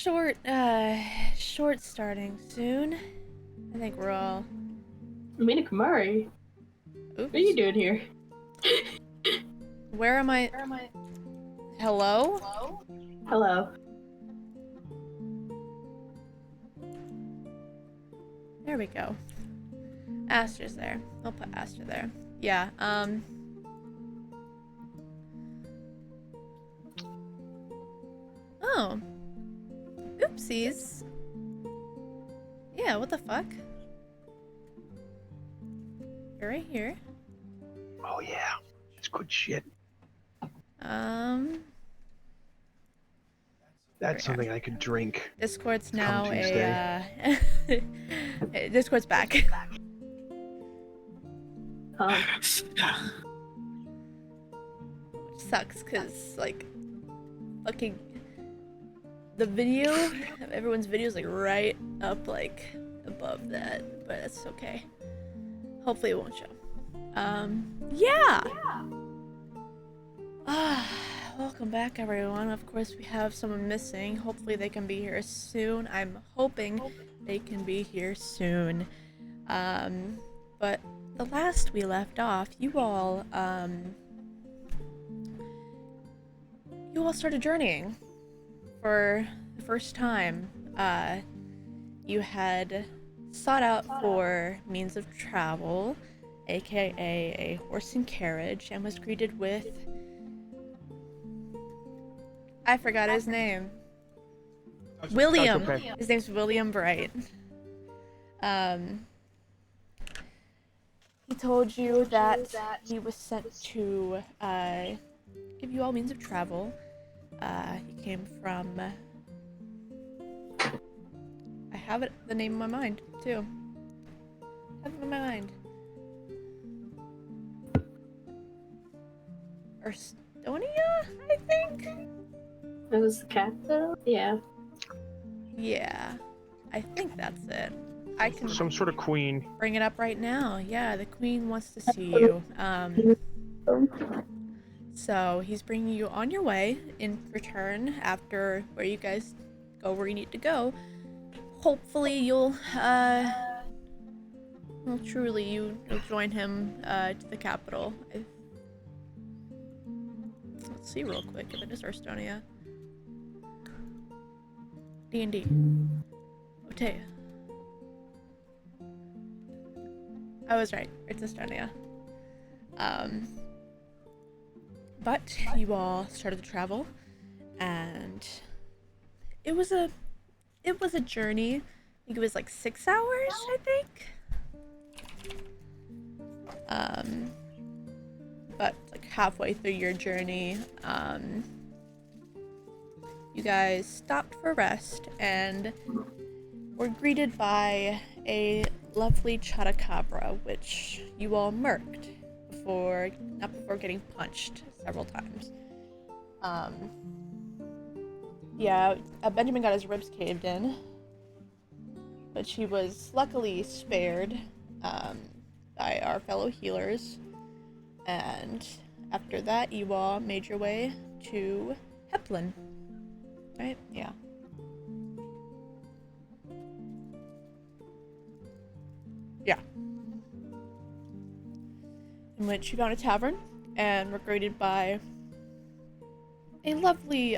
short starting soon. I think we're all... Mina Kamari, Oops. what are you doing here? Where am I? Hello? Hello. There we go. Aster's there. I'll put Aster there. Yeah, Oh. Oopsies. Yeah, what the fuck? You're right here. Oh yeah, it's good shit. That's something I could drink. Discord's come now Tuesday. Discord's back. Which sucks, cause like, fucking, the video, everyone's video is like right up like above that, but it's okay. Hopefully it won't show. Yeah. Welcome back, everyone. Of course, we have someone missing. Hopefully they can be here soon. I'm hoping they can be here soon. But the last we left off, you all started journeying for the first time. You had sought out for means of travel, aka a horse and carriage, and was greeted with... I forgot his name. William. Okay. His name's William Bright. He told you that he was sent to give you all means of travel. He came from... I have it, the name in my mind, too. I have it in my mind. Estonia, I think? That was the capital? Yeah. Yeah, I think that's it. I can Some sort of queen. bring it up right now. Yeah, the queen wants to see you. So he's bringing you on your way in return after where you guys go where you need to go. Hopefully you'll you'll join him to the capital. Let's see real quick if it is Estonia. D&D. Otea. I was right. It's Estonia. But you all started to travel, and it was a journey. I think it was like 6 hours, I think. But like halfway through your journey, you guys stopped for rest and were greeted by a lovely chotacabra, which you all murked not before getting punched several times. Yeah, Benjamin got his ribs caved in, but he was luckily spared by our fellow healers. And after that, you all made your way to Heplin. Right? Yeah. Yeah. In which you found a tavern and were greeted by a lovely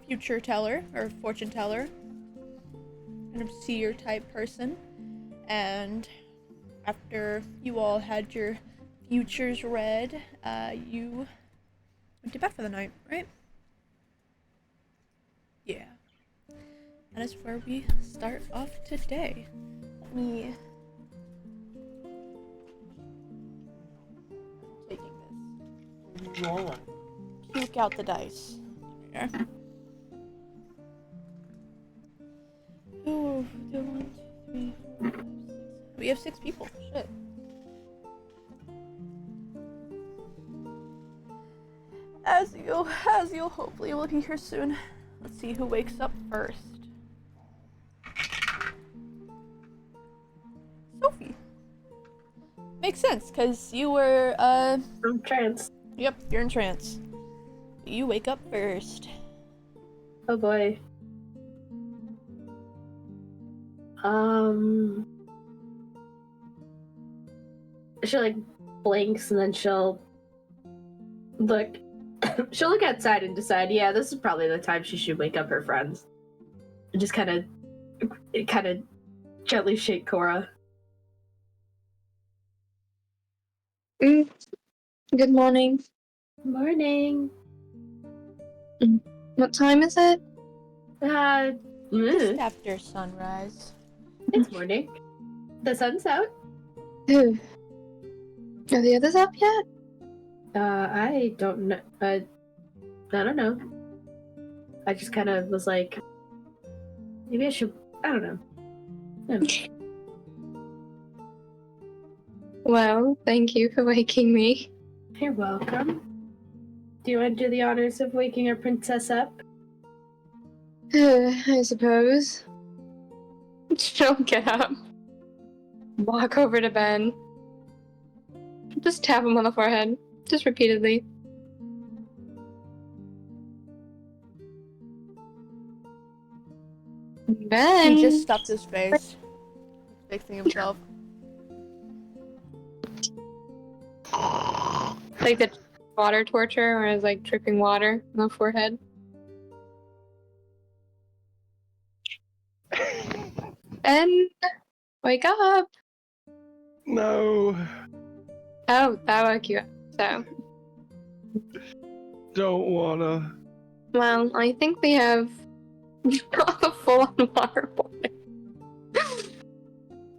future teller, or fortune teller, kind of seer type person. And after you all had your futures read, you went to bed for the night, right? Yeah. That is where we start off today. Let me... taking this. Rolling. Puke out the dice. There we are. Ooh, 1, 2, 3, 4, 5, 6. We have 6 people. Shit. As you'll hopefully will be here soon. Let's see who wakes up first. Sophie. Makes sense, because you were, I'm trans. Yep, you're in trance. You wake up first. Oh boy. She like blinks and then she'll look. She'll look outside and decide, yeah, this is probably the time she should wake up her friends. And just kind of gently shake Cora. Good morning. Morning. What time is it? Just after sunrise. It's morning. The sun's out. Ooh. Are the others up yet? I don't know. I don't know. I just kind of was like, maybe I should. I don't know. Well, thank you for waking me. You're welcome. Do you want to do the honors of waking our princess up? I suppose. She'll get up. Walk over to Ben. Just tap him on the forehead. Just repeatedly. Ben! He just stuffed his face. Fixing himself. Like the water torture, where it's like dripping water on the forehead. Ben! Wake up! No. Oh, that woke you up, so. Don't wanna. Well, I think we have not the full-on waterboarding.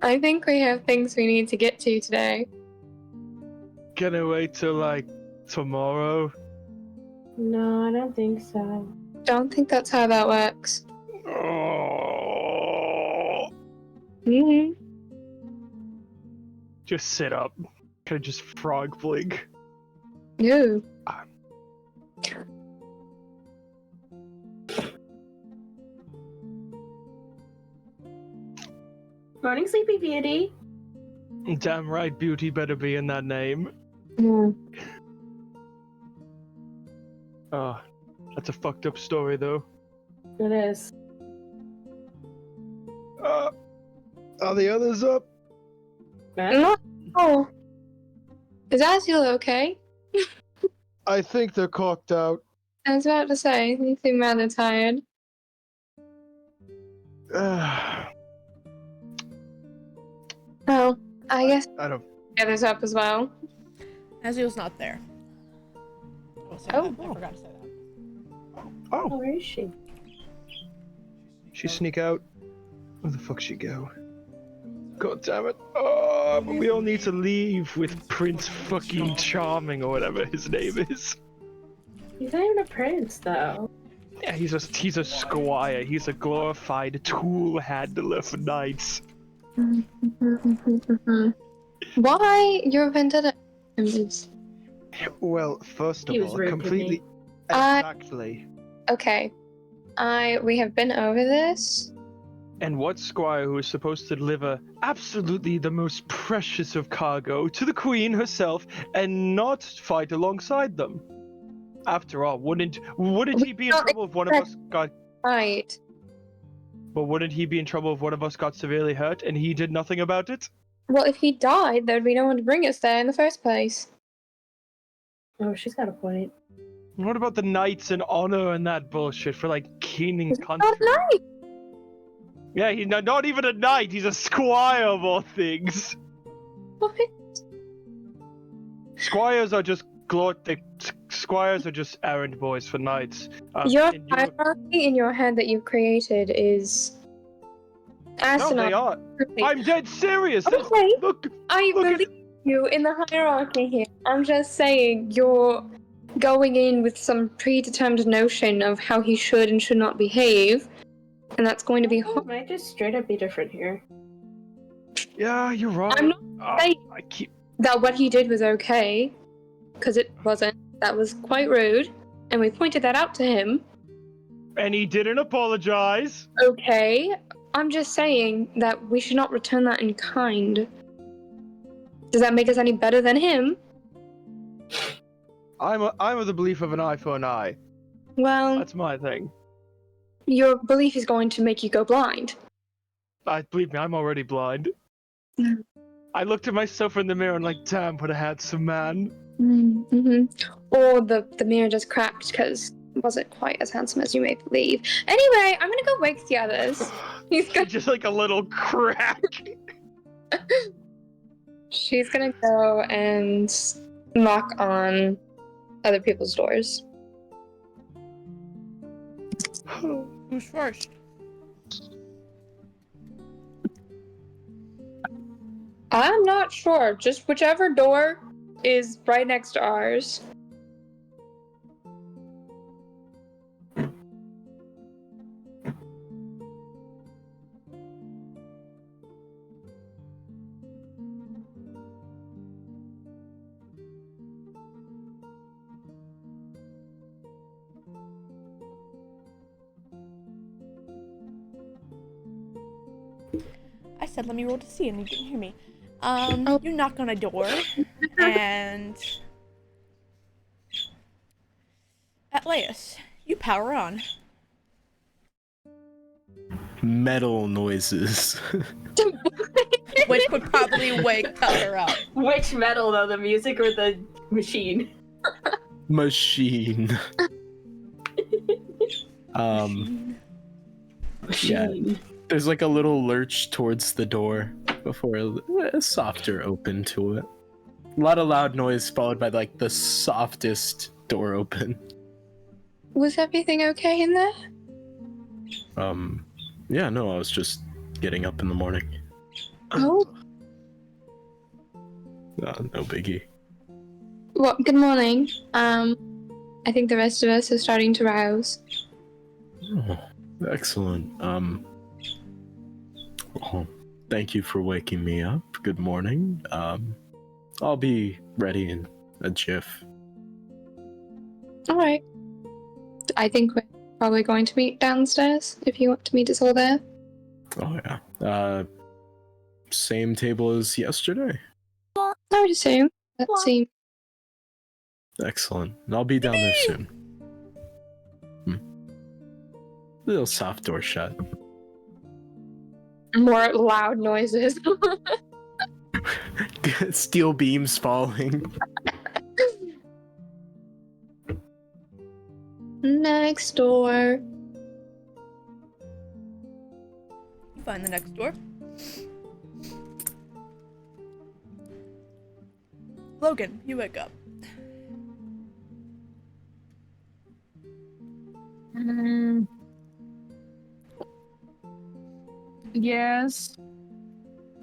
I think we have things we need to get to today. Can I wait till, like, tomorrow? No, I don't think so. Don't think that's how that works. Oh. Mm-hmm. Just sit up. Can I just frog blink? Ooh. Morning, Sleepy Beauty. Damn right, beauty better be in that name. Mm. Oh, that's a fucked up story, though. It is. Are the others up? No. Oh. Is Azul okay? I think they're cocked out. I was about to say, you seem rather tired. Oh, I guess I don't. the others up as well. Azul's not there. I will say Oh. that. I forgot to say that. Oh, Oh, where is she? she sneak out. Where the fuck she go? God damn it! Oh, but we all need to leave with Prince fucking Charming or whatever his name is. He's not even a prince, though. Yeah, he's a squire. He's a glorified tool handler for knights. Why your vendetta? Well, first of He was all, rude to completely. me. Exactly. Okay. We have been over this. And what squire who is supposed to deliver absolutely the most precious of cargo to the queen herself and not fight alongside them? After all, wouldn't he be in trouble if one of us got? Right. But wouldn't he be in trouble if one of us got severely hurt and he did nothing about it? Well, if he died, there'd be no one to bring us there in the first place. Oh, she's got a point. What about the knights and honor and that bullshit for like king and He's country? not nice. Yeah, he's not even a knight. He's a squire of all things. What? Squires are just squires are just errand boys for knights. Your and hierarchy in your head that you've created is no, asinine. they are. I'm dead serious. Okay, Look, I look at- believe you in the hierarchy here. I'm just saying you're going in with some predetermined notion of how he should and should not behave, and that's going to be It might just straight up be different here. Yeah, you're right. I'm not saying I keep. that what he did was okay, because it wasn't. That was quite rude, and we pointed that out to him. And he didn't apologize. Okay, I'm just saying that we should not return that in kind. Does that make us any better than him? I'm of the belief of an eye for an eye. Well, That's my thing. your belief is going to make you go blind. Believe me, I'm already blind. Mm. I looked at myself in the mirror and like, damn, what a handsome man. Mm-hmm. Or the mirror just cracked because it wasn't quite as handsome as you may believe. Anyway, I'm gonna go wake the others. Just like a little crack. She's gonna go and knock on other people's doors. Who's first? I'm not sure. Just whichever door is right next to ours. I said, let me roll to see, and you didn't hear me. Oh. You knock on a door, and Atlas, you power on. Metal noises. Which would probably wake Tucker up. Which metal though, the music or the machine? Machine. Machine. There's like a little lurch towards the door before a softer open to it. A lot of loud noise followed by like the softest door open. Was everything okay in there? Yeah, no, I was just getting up in the morning. Oh. No biggie. Well, good morning. I think the rest of us are starting to rouse. Oh, excellent. Well, thank you for waking me up. Good morning. I'll be ready in a jiff. Alright. I think we're probably going to meet downstairs if you want to meet us all there. Oh yeah. Same table as yesterday. I would assume. That seems. Excellent. I'll be down there soon. Little soft door shut. More loud noises. Steel beams falling. Next door. You find the next door. Logan, you wake up. Yes.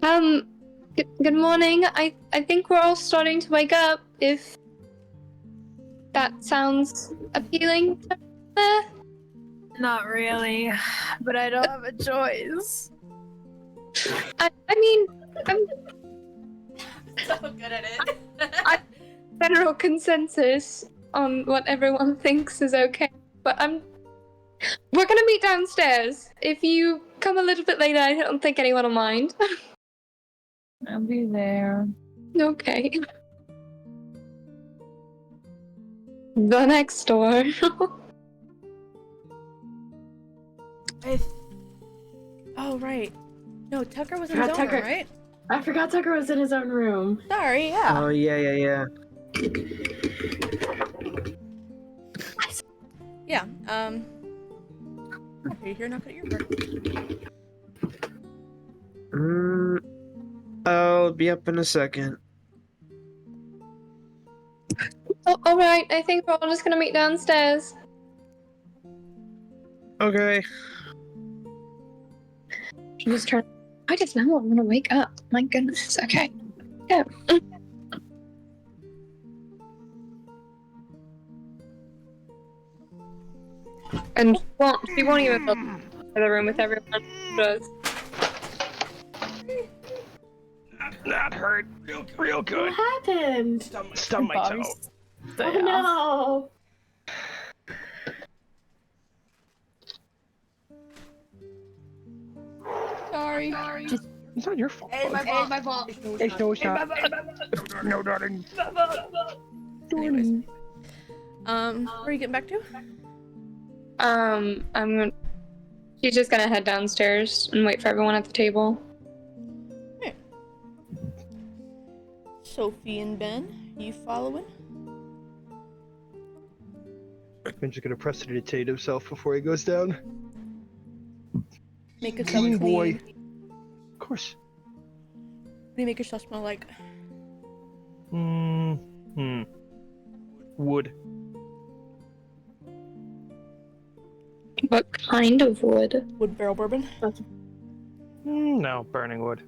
Good morning. I think we're all starting to wake up, if that sounds appealing to there. Not really, but I don't have a choice. I mean, I'm So good at it. general consensus on what everyone thinks is okay, but we're gonna meet downstairs. If you come a little bit later, I don't think anyone will mind. I'll be there. Okay. The next door. Oh, right. No, Tucker was in Forgot his own Tucker. room, right? I forgot Tucker was in his own room. Sorry, yeah. Oh, yeah. Yeah, okay, you're not good at your work. I'll be up in a second. Oh, alright, I think we're all just gonna meet downstairs. Okay. Just turn. I just now want to wake up. My goodness. Okay. Go. And she won't even go to the room with everyone. Just. That hurt real good. What happened? Stub my toe. Oh no! Sorry. It's not your fault. It's my fault. It's no shot. No, darling. Anyways. Where are you getting back to? I'm She's just gonna head downstairs and wait for everyone at the table. Sophie and Ben, you following? Ben's just gonna prestidigitate himself before he goes down. Make yourself Clean clean. boy. Of course. What do you make yourself smell like? Wood. What kind of wood? Wood barrel bourbon? No, burning wood.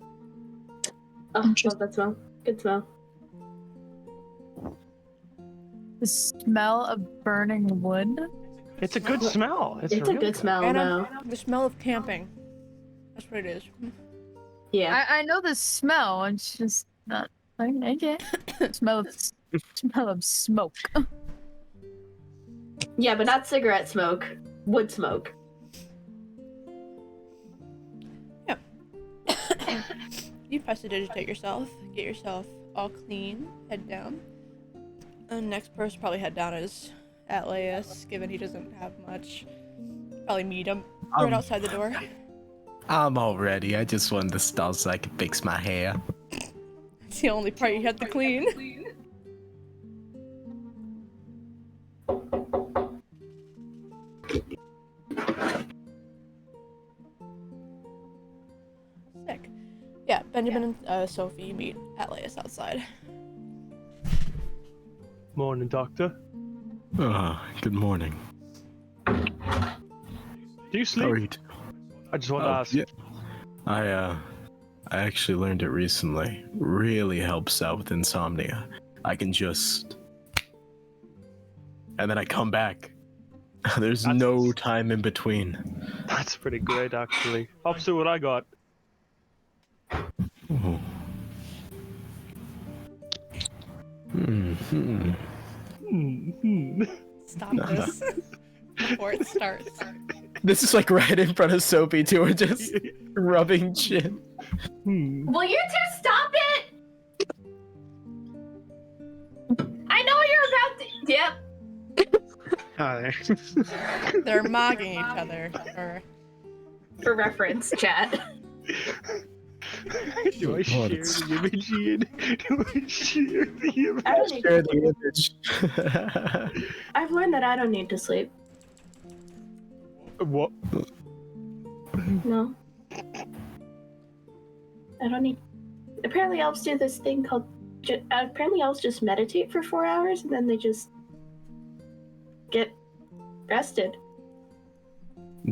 Oh, love that smell. Good smell. The smell of burning wood. It's a good smell. It's a really good smell, And no. the smell of camping. That's what it is. Yeah. I know the smell. It's just not. Okay. smell of smoke. Yeah, but not cigarette smoke. Wood smoke. You prestidigitate yourself, get yourself all clean, head down. And next person probably head down is Atlas, given he doesn't have much. Probably meet him right outside the door. I'm all ready. I just wanted the stall so I could fix my hair. It's the only part you had to clean. Sick. Yeah, Benjamin and Sophie meet Atlas outside. Morning, Doctor. Good morning. Do you How sleep? are you? I just want to ask. Yeah. I actually learned it recently. Really helps out with insomnia. I can just... And then I come back. There's no time in between. That's pretty great, actually. Opposite what I got. Ooh. Hmm. Stop this before it starts. This is like right in front of Sophie too. We're just rubbing chin. Will you two stop it? I know you're about to. Yep. Hi. They're mogging each other. Or For reference, chat. Do I share the image, Ian? Do I share the image? I don't need Share to the image. I've learned that I don't need to sleep. What? No. I don't need. Apparently, elves do this thing called. Apparently, elves just meditate for 4 hours and then they just get rested.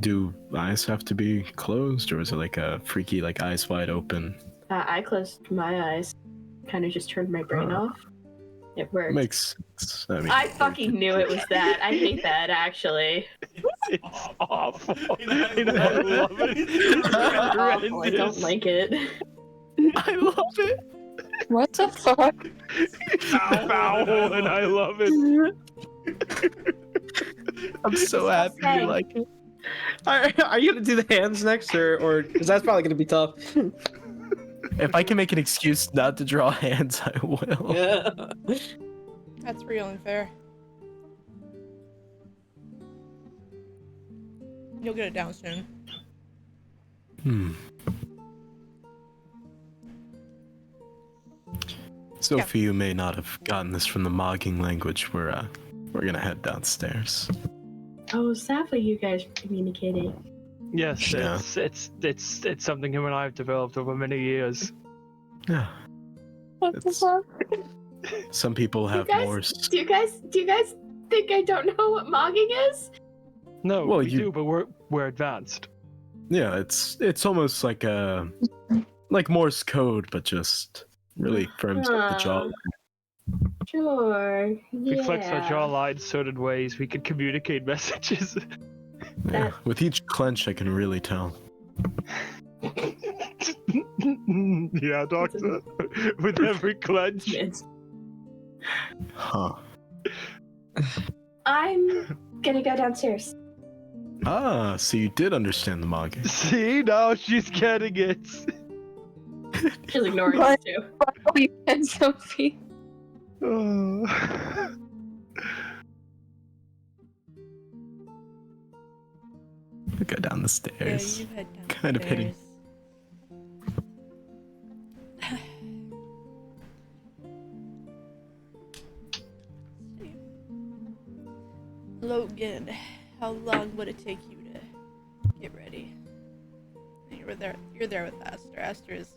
Do eyes have to be closed, or is it like a freaky, like eyes wide open? I closed my eyes, kind of just turned my brain off. It worked. Makes sense. I mean, I fucking knew it was that. I hate that, actually. It's awful. And I love it. Awful. I don't like it. I love it. What the fuck? Foul, and I love it. I'm so happy you like it. Are you gonna do the hands next, or because that's probably gonna be tough. If I can make an excuse not to draw hands, I will. Yeah. that's real unfair. You'll get it down soon. Sophie, you may not have gotten this from the mogging language. We're gonna head downstairs. Oh, is that what you guys are communicating? Yes, Yeah. it's something him and I have developed over many years. Yeah. What the It's- fuck? Some people have guys- more. Do you guys think I don't know what mogging is? No, Well, we you- do, but we're advanced. Yeah, it's almost like like Morse code, but just really firms up the jaw. Sure. We Yeah. flex our jawline certain ways. We can communicate messages. Yeah. With each clench, I can really tell. Yeah, Doctor. With every clench. It's- Huh. I'm gonna go downstairs. Ah, so you did understand the mogging. See, now she's getting it. She's ignoring What? us too. Oh, you said Sophie. Oh. go down the stairs. Yeah, you head down Kind of hitting. Logan, how long would it take you to get ready? You're there with Aster. Aster is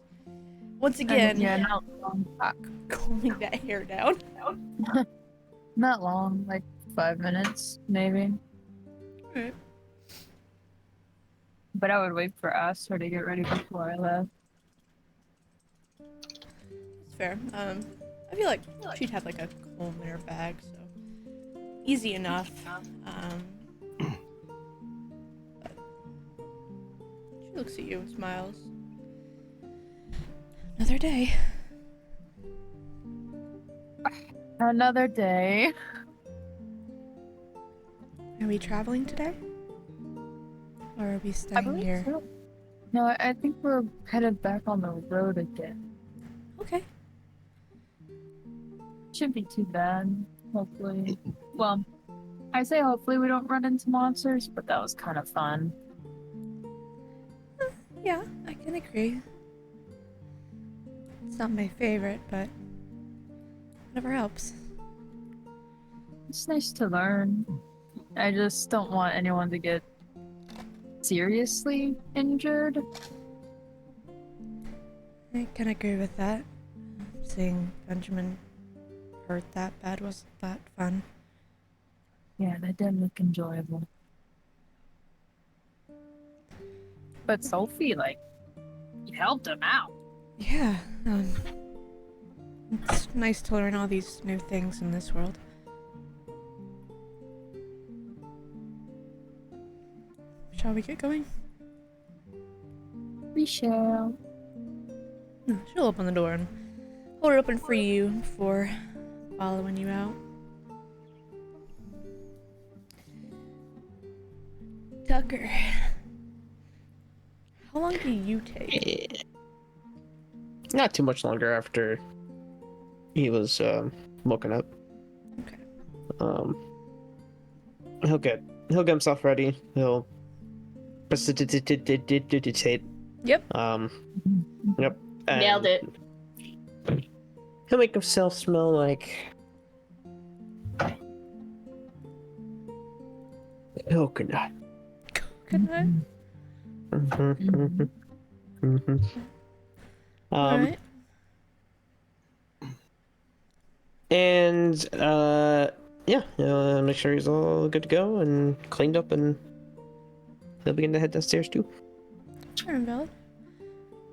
once again Yeah, not long. combing that hair down. Not long, like 5 minutes, maybe. Alright. But I would wait for Aster to get ready before I left. It's fair. I feel like she'd have like a comb in her bag, so easy enough. But she looks at you and smiles. Another day. Another day. Are we traveling today? Or are we I staying believe here? so. No, I think we're headed back on the road again. Okay. Shouldn't be too bad, hopefully. Well, I say hopefully we don't run into monsters, but that was kind of fun. Yeah, I can agree. It's not my favorite, but whatever helps. It's nice to learn. I just don't want anyone to get seriously injured. I can agree with that. Seeing Benjamin hurt that bad wasn't that fun. Yeah, that didn't look enjoyable. But Sophie, like, you helped him out. Yeah, it's nice to learn all these new things in this world. Shall we get going? We shall. She'll open the door and hold it open for you before following you out. Tucker, how long do you take? Not too much longer after he was woken up. Okay. He'll get himself ready. He'll precipitate. Yep. Yep. Nailed it. He'll make himself smell like coconut. Coconut? Alright. And yeah, make sure he's all good to go and cleaned up, and he'll begin to head downstairs too. Sure, valid.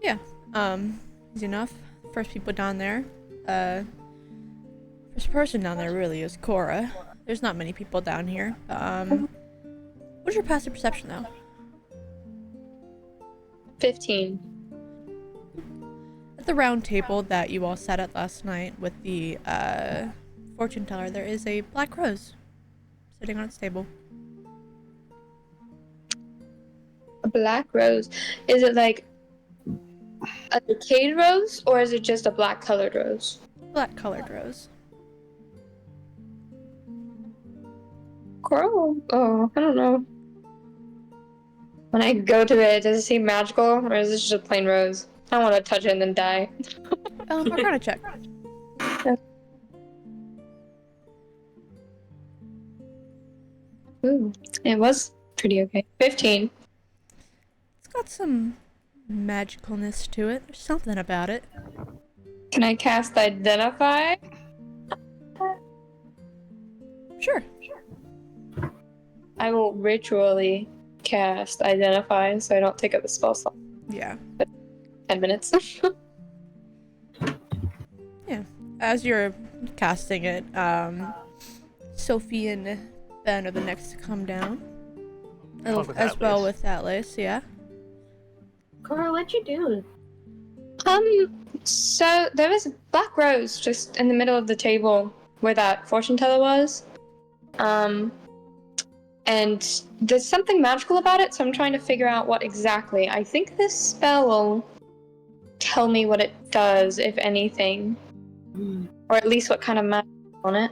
Yeah. Easy enough. First people down there. First person down there really is Cora. There's not many people down here. What's your passive perception though? 15. At the round table that you all sat at last night with the fortune teller, there is a black rose sitting on its table. A black rose. Is it like a decayed rose, or is it just a black colored rose? Black colored rose. Coral? Oh, I don't know. When I go to it, does it seem magical, or is it just a plain rose? I don't want to touch it and then die. Arcana check. Ooh, it was pretty okay. 15. It's got some magicalness to it. There's something about it. Can I cast Identify? Sure. I will ritually cast Identify so I don't take up the spell slot. Yeah. 10 minutes. Yeah. As you're casting it, Sophie and Ben are the next to come down. As well with Atlas, yeah. Cora, what'd you do? So there was a black rose just in the middle of the table where that fortune teller was. And there's something magical about it, so I'm trying to figure out what exactly. I think this spell will tell me what it does, if anything. Or at least what kind of magic is on it.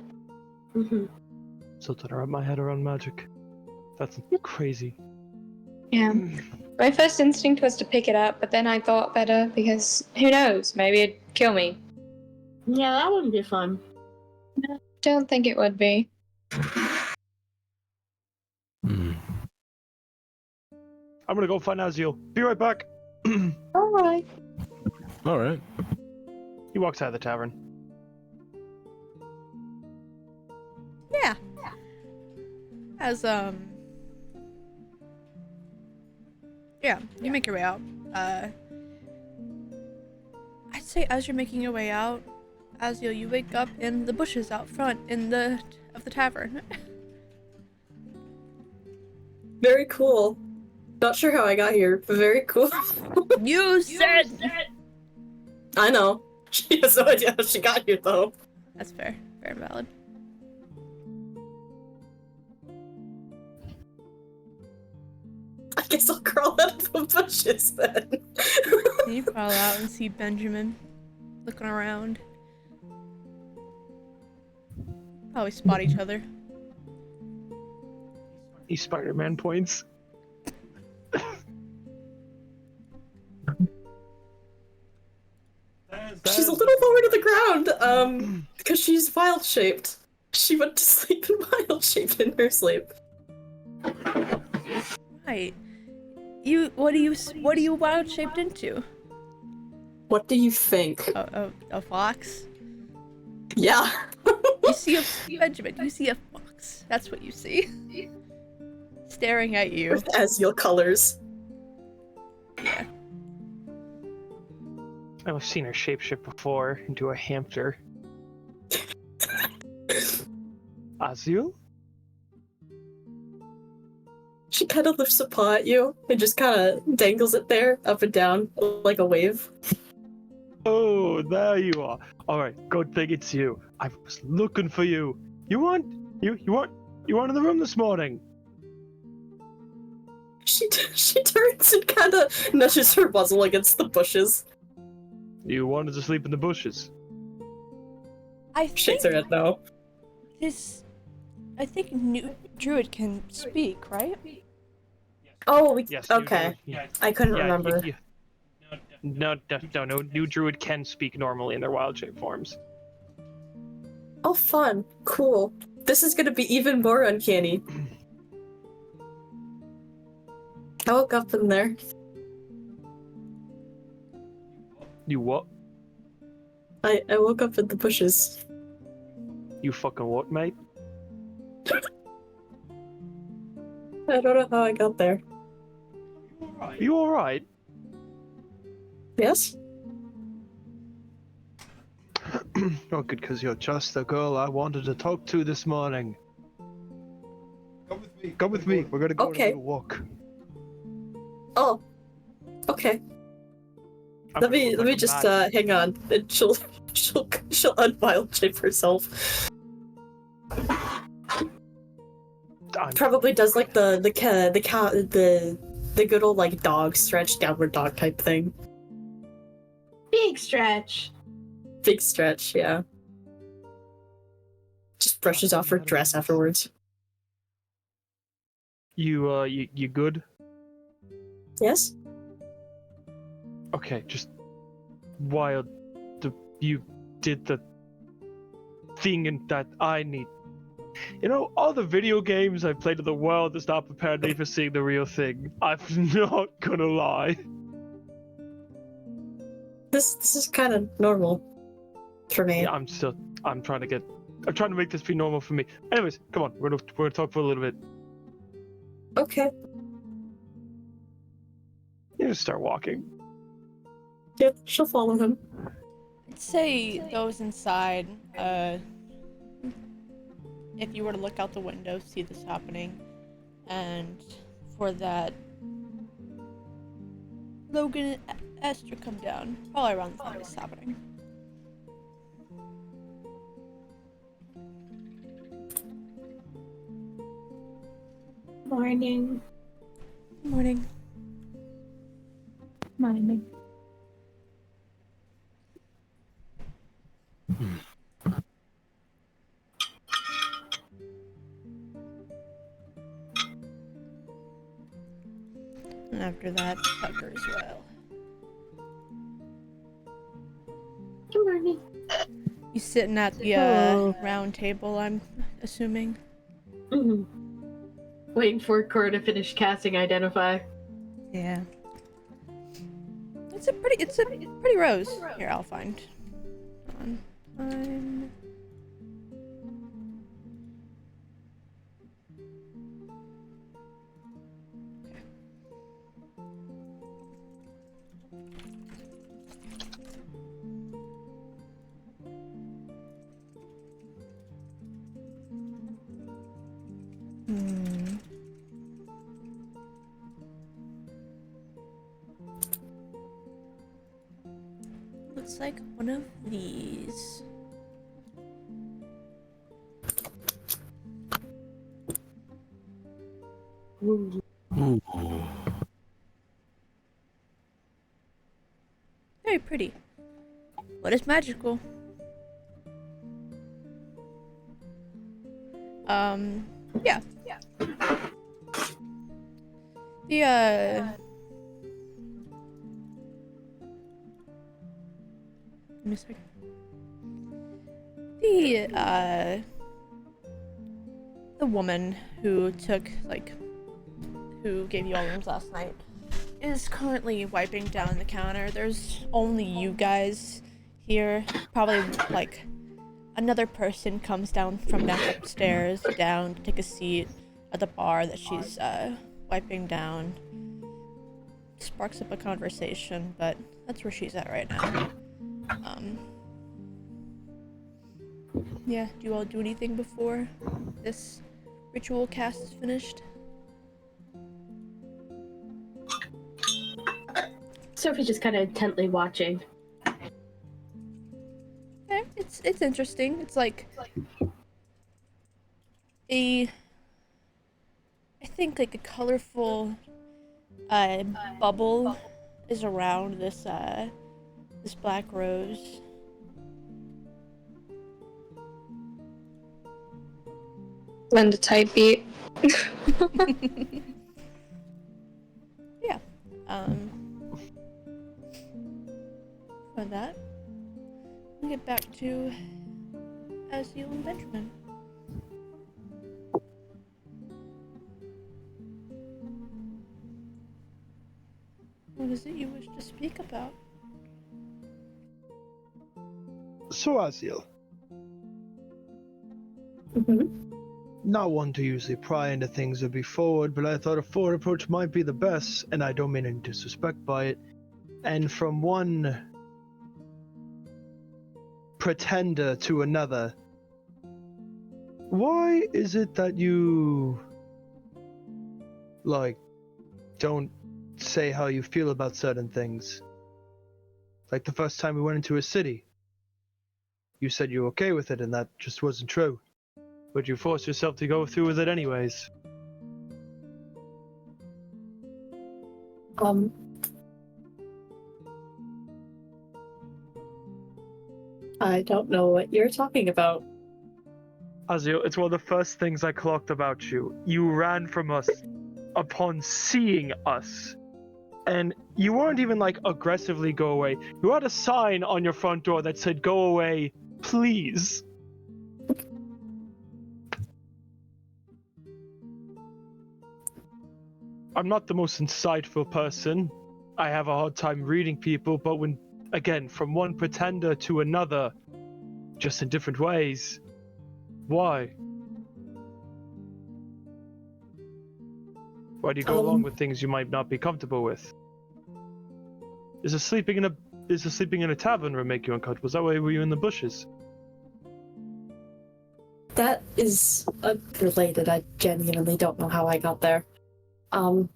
Still trying to wrap my head around magic. That's crazy. Yeah. My first instinct was to pick it up, but then I thought better because who knows? Maybe it'd kill me. Yeah, that wouldn't be fun. Don't think it would be. Hmm. I'm gonna go find Aziel. Be right back. Alright. All right. He walks out of the tavern. Yeah. As yeah, you make your way out. I'd say as you're making your way out, Aziel, you wake up in the bushes out front of the tavern. Very cool. Not sure how I got here, but very cool. You said. I know. She has no idea how she got here, though. That's fair. Fair and valid. I guess I'll crawl out of the bushes then. You crawl out and see Benjamin looking around. Probably spot each other. He Spider-Man points. She's a little lower to the ground, because she's wild-shaped. She went to sleep in wild-shaped in her sleep. Right. What are you wild shaped into? What do you think? A fox? Yeah. You see Benjamin, you see a fox. That's what you see. Staring at you. With Aziel colors. Yeah. I've seen her shapeshift before into a hamster. Aziel? She kind of lifts a paw at you and just kind of dangles it there, up and down, like a wave. Oh, there you are. All right, good thing it's you. I was looking for you. You weren't in the room this morning. She turns and kind of nudges her muzzle against the bushes. You wanted to sleep in the bushes. I Shakes her head no. I think new druid can speak, right? Oh, Yes. okay. I couldn't remember. No. New druid can speak normally in their wild shape forms. Oh, fun. Cool. This is gonna be even more uncanny. I woke up in there. You what? I woke up in the bushes. You fucking what, mate? I don't know how I got there. You all right? Yes? Oh, good, because you're just the girl I wanted to talk to this morning. Come with me. We're gonna go on a Okay. little walk. Oh. Okay. I'm Let gonna me look like a just mad- hang on. And she'll unwild shape herself. I'm- Probably does like the good old like dog stretch, downward dog type thing. Big stretch. Big stretch, yeah. Just brushes off her dress afterwards. You good? Yes? Okay, just while you did the thing and that I need. You know, all the video games I've played in the world has not prepared me for seeing the real thing. I'm not gonna lie. This is kind of normal for me. Yeah, I'm trying to make this be normal for me. Anyways, come on, we're gonna talk for a little bit. Okay. You just start walking. Yeah, she'll follow him. I'd say those inside, if you were to look out the window, see this happening, and for that, Logan and Esther come down, probably around the time this is happening. Morning. Morning. Morning. And after that, Tucker as well. Good morning. You sitting at the Hello. round table, I'm assuming. Mm-hmm. Waiting for Cora to finish casting Identify. Yeah. It's a pretty rose. Here, I'll find. Time. Hmm. Looks like one of these. Ooh. Ooh. Very pretty. What is magical? Yeah. The, give me a second. The woman who took, who gave you all rooms last night is currently wiping down the counter. There's only you guys here. Probably, another person comes down from upstairs down to take a seat at the bar that she's, wiping down. Sparks up a conversation, but that's where she's at right now. Yeah, do you all do anything before this ritual cast is finished? Sophie's just kind of intently watching. Yeah, it's interesting. It's like I think a colorful bubble is around this this black rose. Lend a tight beat. Yeah. For that, we'll get back to Aziel and Benjamin. What is it you wish to speak about? So, Aziel, Mm-hmm. not one to usually pry into things or be forward, but I thought a forward approach might be the best, and I don't mean any disrespect by it. And from one pretender to another, why is it that you, don't say how you feel about certain things? Like the first time we went into a city, you said you were okay with it, and that just wasn't true. But you forced yourself to go through with it anyways. I don't know what you're talking about. Aziel, it's one of the first things I clocked about you. You ran from us upon seeing us. And you weren't even aggressively go away. You had a sign on your front door that said, "Go away, please." I'm not the most insightful person. I have a hard time reading people, but when, again, from one pretender to another, just in different ways, why? Why do you go along with things you might not be comfortable with? Is a sleeping in a tavern room make you uncomfortable? Is that why were you in the bushes? That is unrelated. I genuinely don't know how I got there. I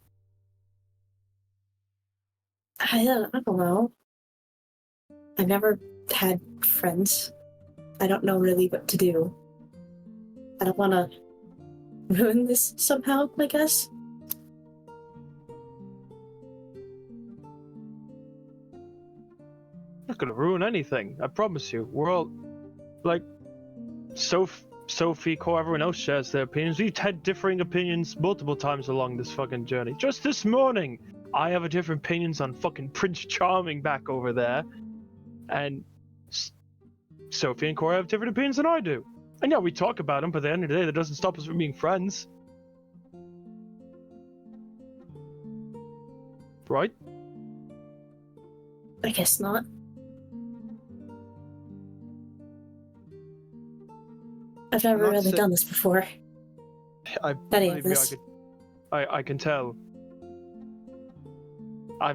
don't know. I never had friends. I don't know really what to do. I don't want to ruin this somehow, I guess. Not gonna ruin anything, I promise you. We're all, Sophie, Core, everyone else shares their opinions. We've had differing opinions multiple times along this fucking journey. Just this morning, I have a different opinions on fucking Prince Charming back over there, and Sophie and Cora have different opinions than I do. And yeah, we talk about them, but at the end of the day, that doesn't stop us from being friends. Right? I guess not. I've never Not really sa- done this before. I Any of maybe this. I can tell. I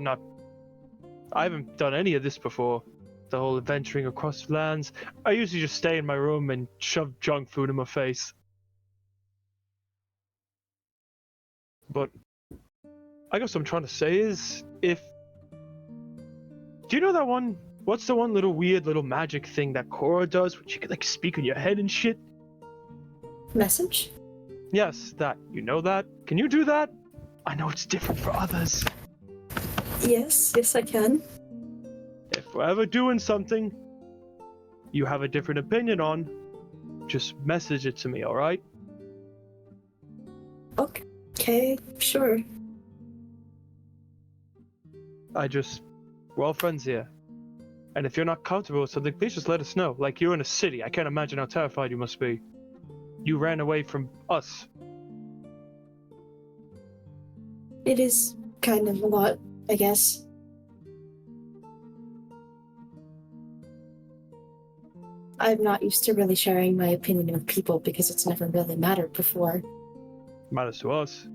haven't done any of this before. The whole adventuring across lands. I usually just stay in my room and shove junk food in my face. But I guess what I'm trying to say is, do you know that one? What's the one little weird little magic thing that Cora does, which you can like speak in your head and shit? Message? Yes, that. You know that? Can you do that? I know it's different for others. Yes, I can. If we're ever doing something you have a different opinion on, just message it to me, alright? Okay, sure. We're all friends here. And if you're not comfortable with something, please just let us know. Like, you're in a city. I can't imagine how terrified you must be. You ran away from us. It is kind of a lot, I guess. I'm not used to really sharing my opinion with people because it's never really mattered before. Matters to us.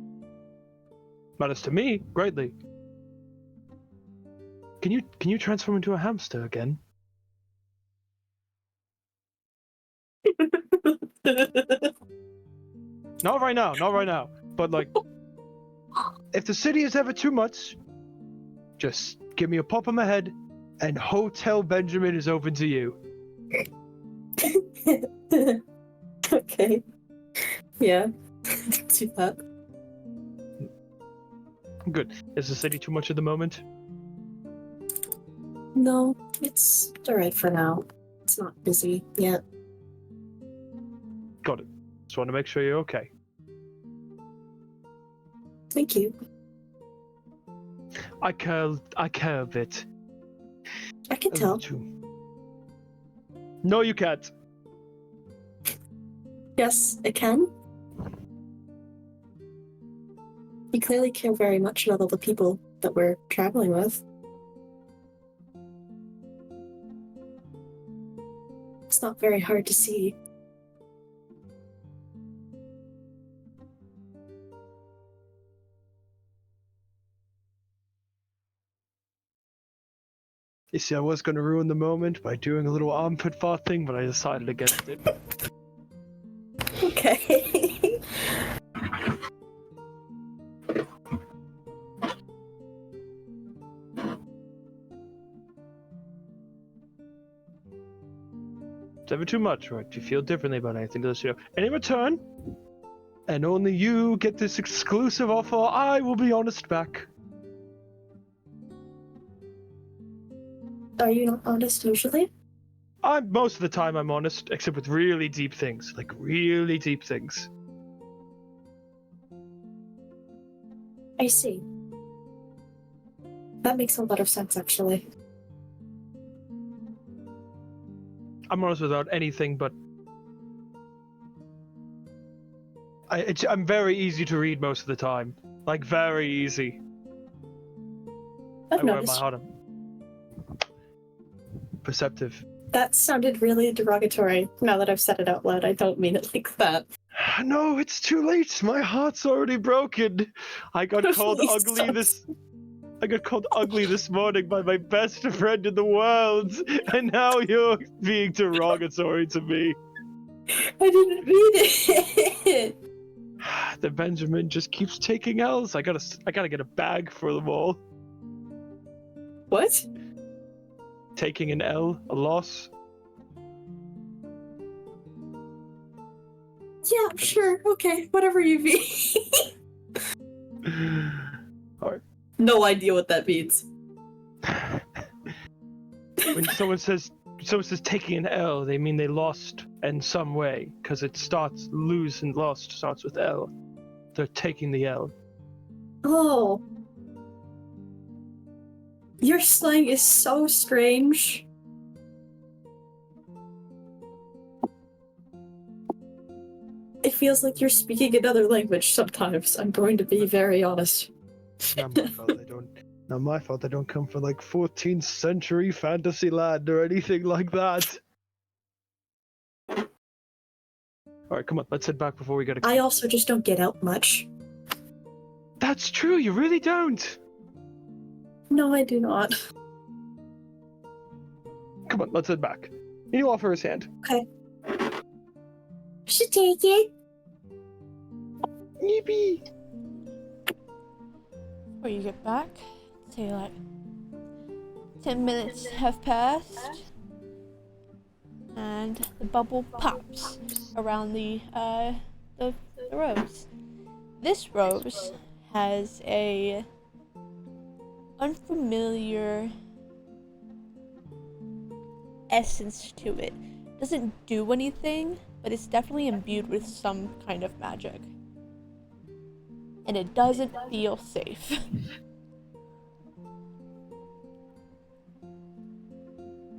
Matters to me, greatly. Can you transform into a hamster again? Not right now. But like, if the city is ever too much, just give me a pop on my head, and Hotel Benjamin is open to you. Okay. Yeah. Do that. Good. Is the city too much at the moment? No, it's alright for now. It's not busy yet. Got it. Just want to make sure you're okay. Thank you. I care a bit. I can tell. No, you can't. Yes, I can. You clearly care very much about all the people that we're traveling with. It's not very hard to see. You see, I was going to ruin the moment by doing a little armpit fart thing, but I decided against it. Okay. It's ever too much, right? If you feel differently about anything, let us know. And in return, and only you get this exclusive offer, I will be honest back. Are you not honest usually? Most of the time I'm honest, except with really deep things. Like, really deep things. I see. That makes a lot of sense, actually. I'm honest without anything, but I'm very easy to read most of the time. Like, very easy. I've I wear my noticed. heart on. Perceptive. That sounded really derogatory. Now that I've said it out loud, I don't mean it like that. No, it's too late. My heart's already broken. I got called Please ugly don't. I got called ugly this morning by my best friend in the world, and now you're being derogatory to me. I didn't mean it. The Benjamin just keeps taking L's. I gotta get a bag for them all. What? Taking an L, a loss. Yeah, sure. Okay, whatever you mean. Alright. No idea what that means. When someone says taking an L, they mean they lost in some way, because it starts lose and lost starts with L. They're taking the L. Oh. Your slang is so strange. It feels like you're speaking another language sometimes. I'm going to be very honest. Not my fault. Not my fault. I don't come from like 14th century fantasy land or anything like that. All right, come on. Let's head back before we get. I also just don't get out much. That's true. You really don't. No, I do not. Come on. Let's head back. And you offer his hand. Okay. Should take it. Yippee. Before you get back, say like 10 minutes have passed, and the bubble pops around the rose. This rose has a unfamiliar essence to it. Doesn't do anything, but it's definitely imbued with some kind of magic. And it doesn't feel safe.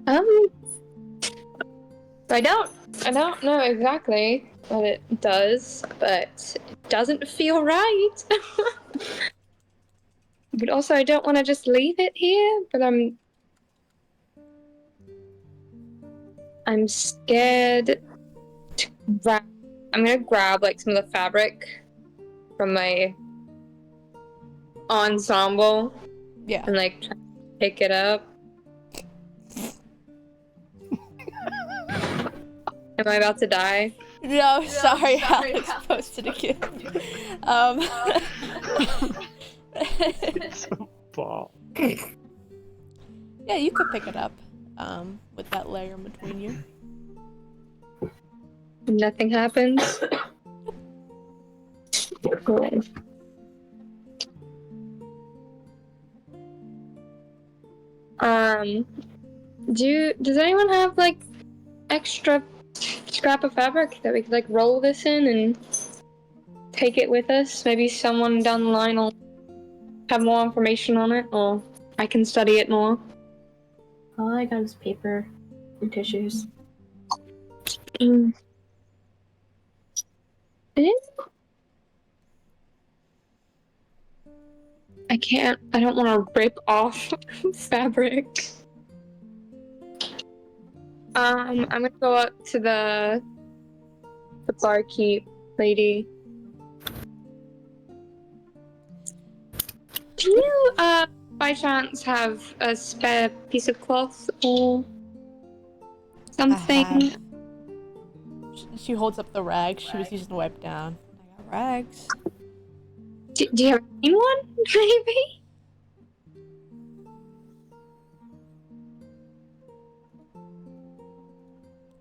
I don't know exactly what it does, but it doesn't feel right. But also, I don't want to just leave it here, but I'm scared to grab. I'm gonna grab like some of the fabric from my ensemble Yeah. and like try to pick it up. Am I about to die? No, sorry, Alex posted again. It's a ball. Yeah, you could pick it up, with that layer in between you. Nothing happens. Cool. Does anyone have like extra scrap of fabric that we could like roll this in and take it with us? Maybe someone down the line will have more information on it, or I can study it more. All I got is paper and tissues. Mm. I don't want to rip off fabric. I'm gonna go up to the barkeep lady. Do you, by chance have a spare piece of cloth or something? She holds up the rag she was using to wipe down. I got rags. Do you have anyone, maybe?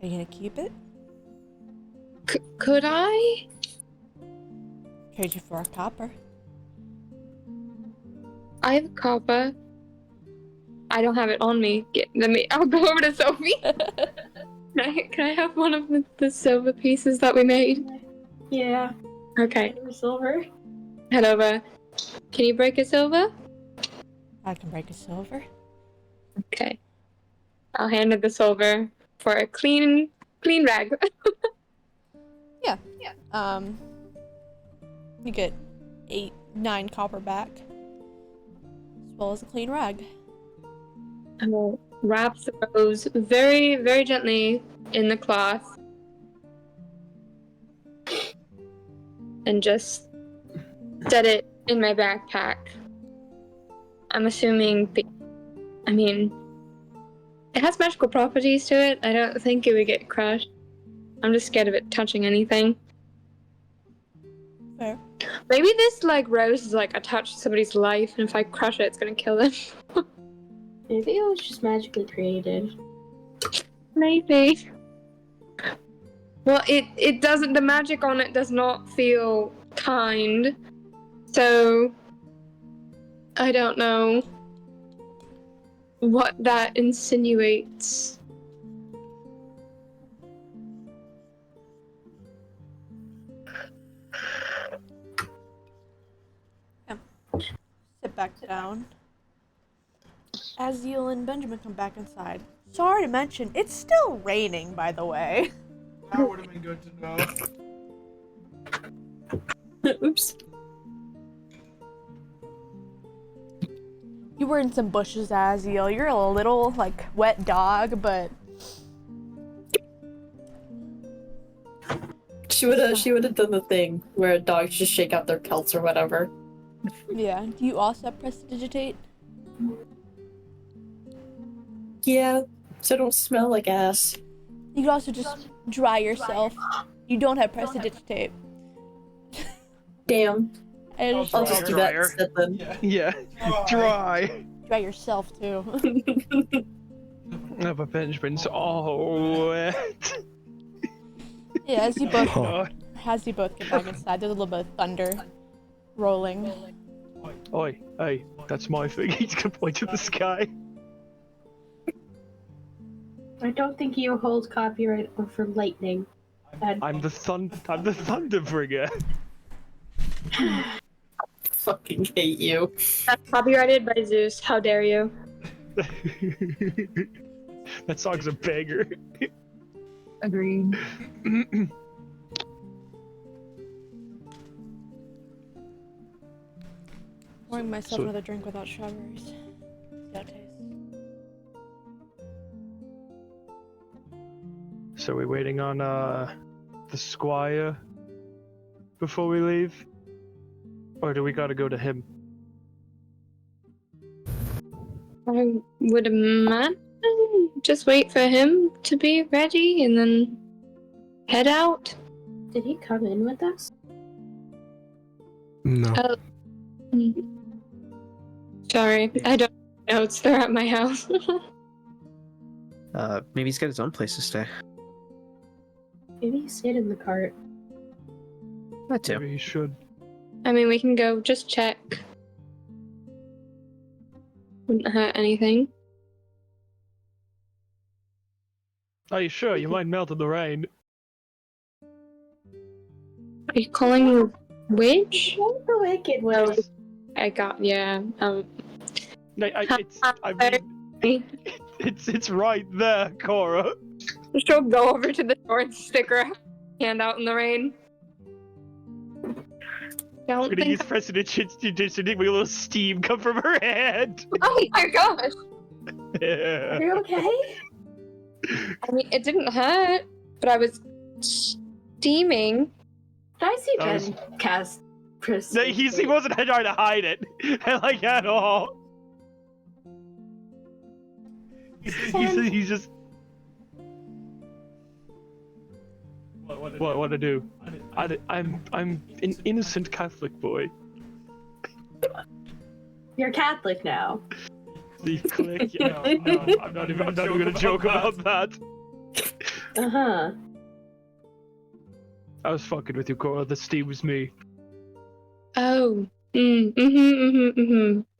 Are you gonna keep it? Could I? Trade you for a copper. I have copper. I don't have it on me. I'll go over to Sophie. Can I have one of the silver pieces that we made? Yeah. Okay. Silver. Head over. Can you break a silver? I can break a silver. Okay. I'll hand her the silver for a clean rag. Yeah. You get 9 copper back, as well as a clean rag. I will wrap the rose very, very gently in the cloth and just set it in my backpack. I'm assuming, it has magical properties to it. I don't think it would get crushed. I'm just scared of it touching anything. Fair. Maybe this rose is attached to somebody's life, and if I crush it, it's gonna kill them. Maybe it was just magically created. Maybe. Well, it doesn't. The magic on it does not feel kind, so I don't know what that insinuates. Sit back down. Aziel and Benjamin come back inside. Sorry to mention, it's still raining, by the way. That would have been good to know. Oops. You were in some bushes, Aziel. You're a little, like, wet dog, but... She would have done the thing where dogs just shake out their pelts or whatever. Yeah. Do you also have prestidigitate? Yeah, so don't smell like ass. You could also just dry yourself. You don't have prestidigitate. Damn. I just I'll just do that Dryer. instead then. Yeah. Dry. dry yourself, too. Oh, but Benjamin's all wet. Yeah, as you both Oh. get back inside, there's a little bit of thunder rolling. Oi, hey, that's my thing. He's gonna point to the sky. I don't think you hold copyright over lightning. I'm the thunder bringer. Fucking hate you. That's copyrighted by Zeus. How dare you? That song's a banger. Agreed. Pouring myself So- another drink without strawberries. See how it tastes. So we're waiting on the squire before we leave? Or do we gotta go to him? I would imagine just wait for him to be ready and then head out. Did he come in with us? No. Sorry, I don't know. It's they're at my house. Maybe he's got his own place to stay. Maybe he stayed in the cart. That too. Maybe he should. I mean, we can go just check. Wouldn't hurt anything. Are you sure? You might melt in the rain. Are you calling me a witch? What the wicked was? I got yeah. I mean, it's right there, Cora. She'll go over to the door and stick her hand out in the rain. I'm Don't gonna use think. precedent to make a little steam come from her head. Oh my gosh! Are you okay? I mean, it didn't hurt, but I was steaming. I see That was- Ben cast No, he wasn't trying to hide it, like at all. He's just. What to do? I'm an innocent Catholic boy. You're Catholic now. The click. No, I'm not even gonna joke about that. Uh-huh. I was fucking with you, Cora. The steam was me. Oh.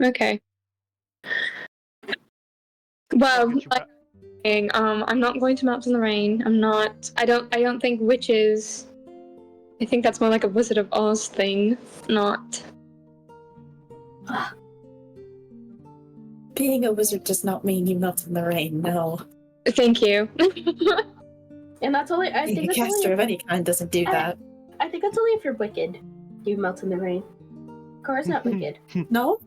Okay. Well, Look at you, like, I'm not going to Maps in the Rain. I'm not. I don't think witches. I think that's more like a Wizard of Oz thing, not. Being a wizard does not mean you melt in the rain, no. Thank you. And that's only. I Being think a that's caster only. of any kind doesn't do that. I think that's only if you're wicked. You melt in the rain. Cora's not wicked. No?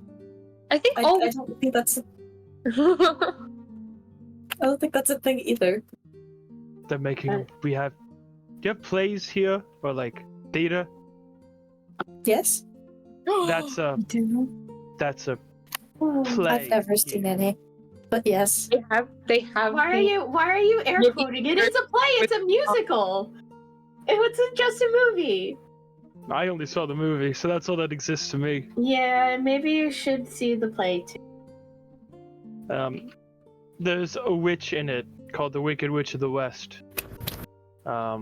I think I all. don't think that's I don't think that's a thing either. They're making. We have. Do you have plays here or like data? Yes? That's a. That's a play. I've never seen any. But yes. They have. Why are you air quoting? It is a play. It's a musical. It's just a movie. I only saw the movie, so that's all that exists to me. Yeah, maybe you should see the play too. There's a witch in it called the Wicked Witch of the West. I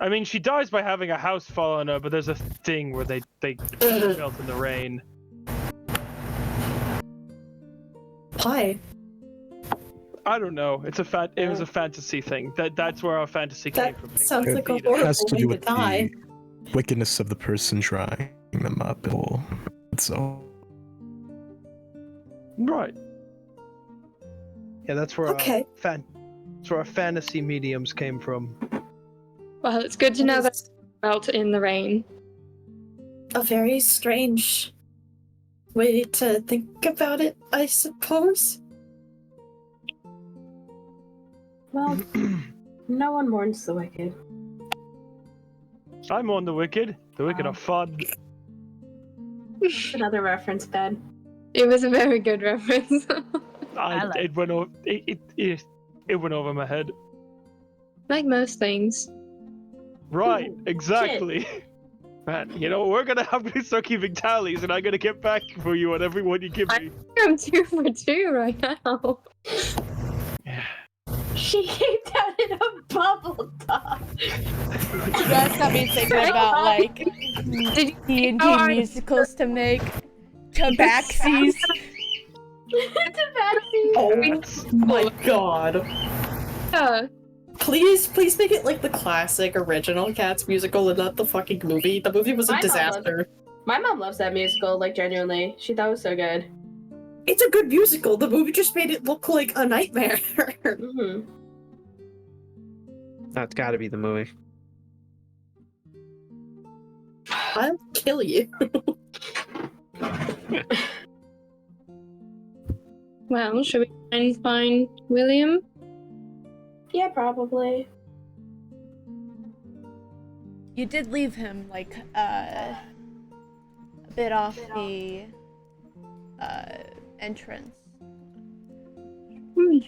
mean, she dies by having a house fall on her, but there's a thing where they melt in the rain. Why? I don't know. It was a fantasy thing. That's where our fantasy came That from. sounds like a It horrible has to way do to with die. the wickedness of the person drying them up. It's all. Right. Yeah, that's where Okay. that's where our fantasy mediums came from. Well, it's good to know that is out in the rain. a very strange way to think about it, I suppose. Well, no one mourns the wicked. I'm on the wicked. The wicked Wow. are fun. That's another reference, Ben. It was a very good reference. It went over. It went over my head. Like most things. Right. Ooh, Exactly. Man, you know we're gonna have to start keeping tallies, and I'm gonna get back for you on everyone you give me. I'm 2 for 2 right now. She came down in a bubble top. That's got me thinking about like Did you D&D Oh, I- musicals to make. Tabaxis. Oh my god. Yeah. Please make it like the classic original Cats musical and not the fucking movie. The movie was a My mom disaster. My mom loves that musical, like genuinely. She thought it was so good. It's a good musical. The movie just made it look like a nightmare. Mm-hmm. That's gotta be the movie. I'll kill you. Well, should we try and find William? Yeah, probably. You did leave him like a bit off the entrance.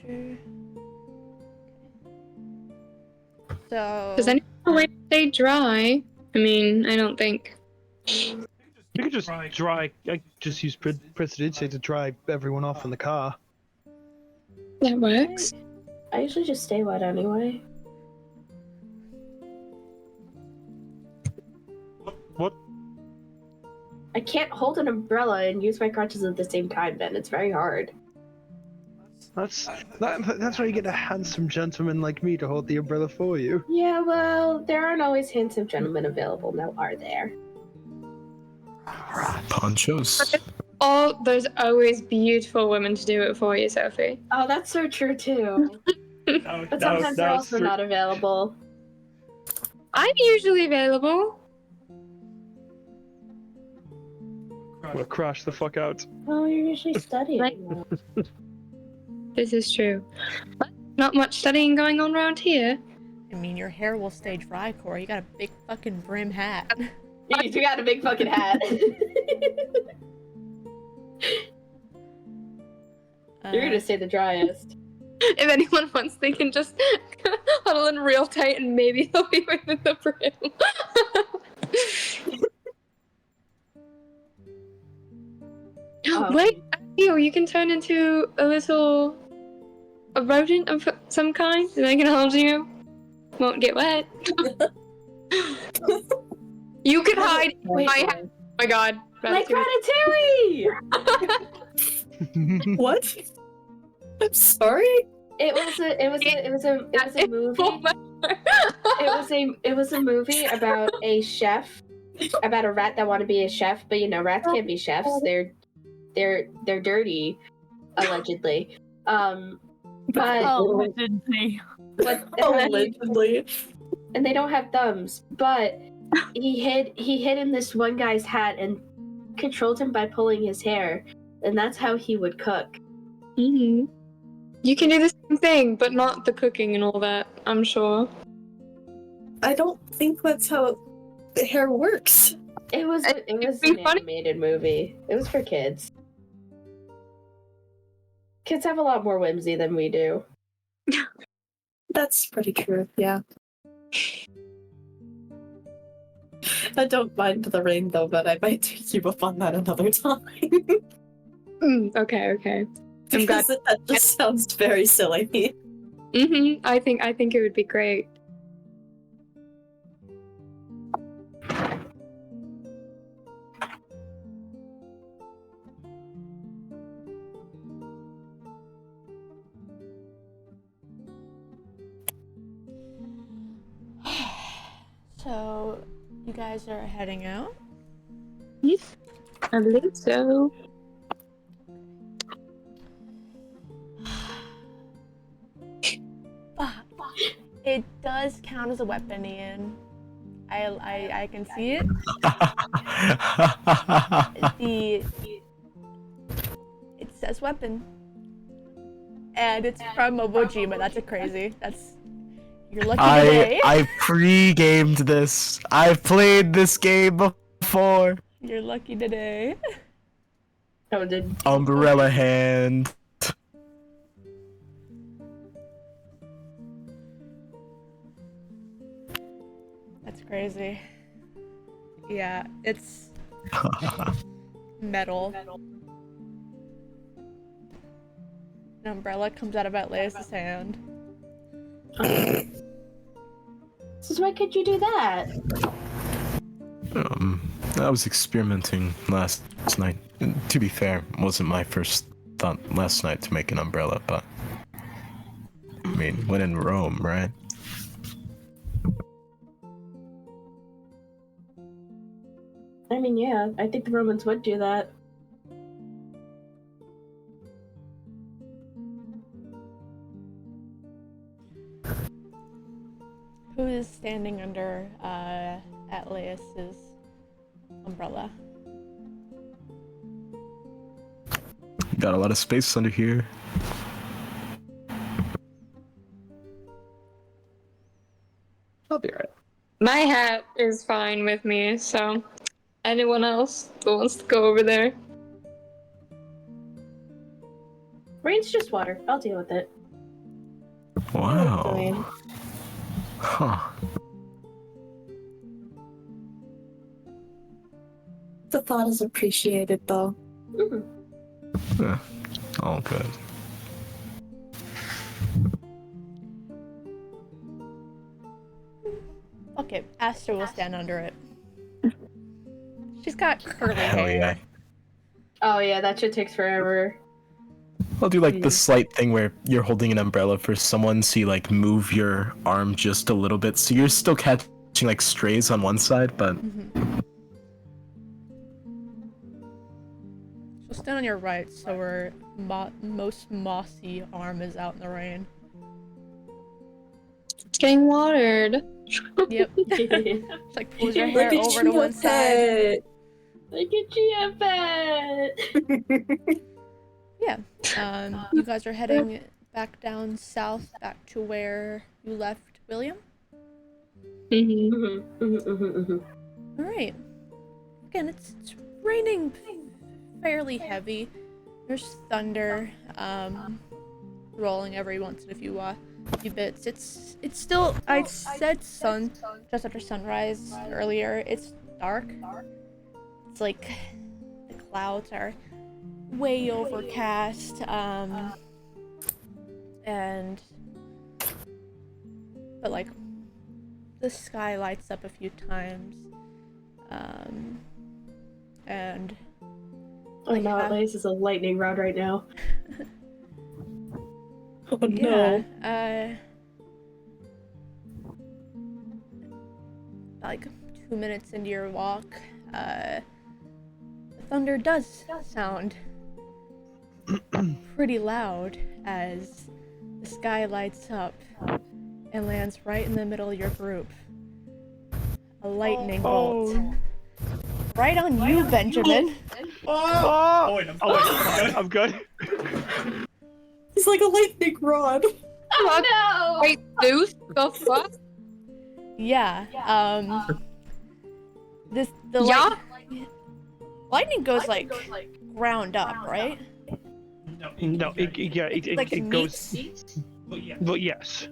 Sure. So Does anyone have a way to stay dry? I mean, I don't think. You could just dry. I just use precedence to dry everyone off in the car. That works. I usually just stay wet anyway. What? I can't hold an umbrella and use my crutches at the same time, Ben. It's very hard. That's why you get a handsome gentleman like me to hold the umbrella for you. Yeah, well, there aren't always handsome gentlemen available now, are there? Ponchos. Oh, there's always beautiful women to do it for you, Sophie. Oh, that's so true, too. But sometimes they're also not available. I'm usually available. We'll crash the fuck out. Well, you're usually studying. This is true. But not much studying going on around here. I mean, your hair will stay dry, Corey. You got a big fucking brim hat. You got a big fucking hat. You're gonna stay the driest. If anyone wants, they can just huddle in real tight and maybe they'll be within the brim. Oh. Wait, you can turn into a rodent of some kind, and I can hold you. Won't get wet. You can hide in Wait, my head. Oh my god. like Ratatouille. Ratatouille! What? I'm sorry? It was a movie. It was a movie about a chef, about a rat that wanted to be a chef, but you know, rats can't be chefs. They're dirty, allegedly. But Allegedly. Allegedly. and they don't have thumbs. But he hid in this one guy's hat and controlled him by pulling his hair, and that's how he would cook. Mm-hmm. You can do the same thing, but not the cooking and all that, I'm sure. I don't think that's how the hair works. It was an funny. animated movie. It was for kids. Kids have a lot more whimsy than we do. That's pretty true, yeah. I don't mind the rain though, but I might take you up on that another time. Okay. I'm glad. Because that just sounds very silly. Mm-hmm. I think it would be great. So, you guys are heading out? I believe so. It does count as a weapon, Ian. I can see it. It says weapon. And it's from Mobojima. That's crazy. You're lucky today. I pre-gamed this. I've played this game before. You're lucky today. Oh, did Umbrella hand. That's crazy. Yeah, it's metal. An umbrella comes out of Atlas' hand. So why could you do that? I was experimenting last night. To be fair, it wasn't my first thought last night to make an umbrella, but I mean, when in Rome, right? I mean, yeah, I think the Romans would do that. Who is standing under Atlas's umbrella? Got a lot of space under here. I'll be alright. My hat is fine with me, so anyone else that wants to go over there? Rain's just water. I'll deal with it. Wow. Huh. The thought is appreciated, though. Yeah, all good. Okay, Aster will stand under it. She's got curly Hell hair. yeah. Oh yeah, that shit takes forever. I'll do like the slight thing where you're holding an umbrella for someone, so you like move your arm just a little bit, so you're still catching like strays on one side, but She'll stand on your right, so her most mossy arm is out in the rain. It's getting watered. Yep. She like pulls her hair Look at over to one side. Look at Gia. Yeah. You guys are heading back down south, back to where you left William. All right. Again, it's raining fairly heavy. There's thunder, rolling every once in a few bits. It's still, I said sun just after sunrise earlier. It's dark. It's like the clouds are way overcast, but like the sky lights up a few times, and Oh no, Atlas is a lightning rod right now. Oh no. Like 2 minutes into your walk, the thunder does sound pretty loud as the sky lights up and lands right in the middle of your group. A lightning bolt. Right on you, Benjamin. Oh, I'm good. He's like a lightning rod. Oh no! Wait, Zeus? The fuck? Yeah, lightning goes like ground up, right? No, it goes. But yes,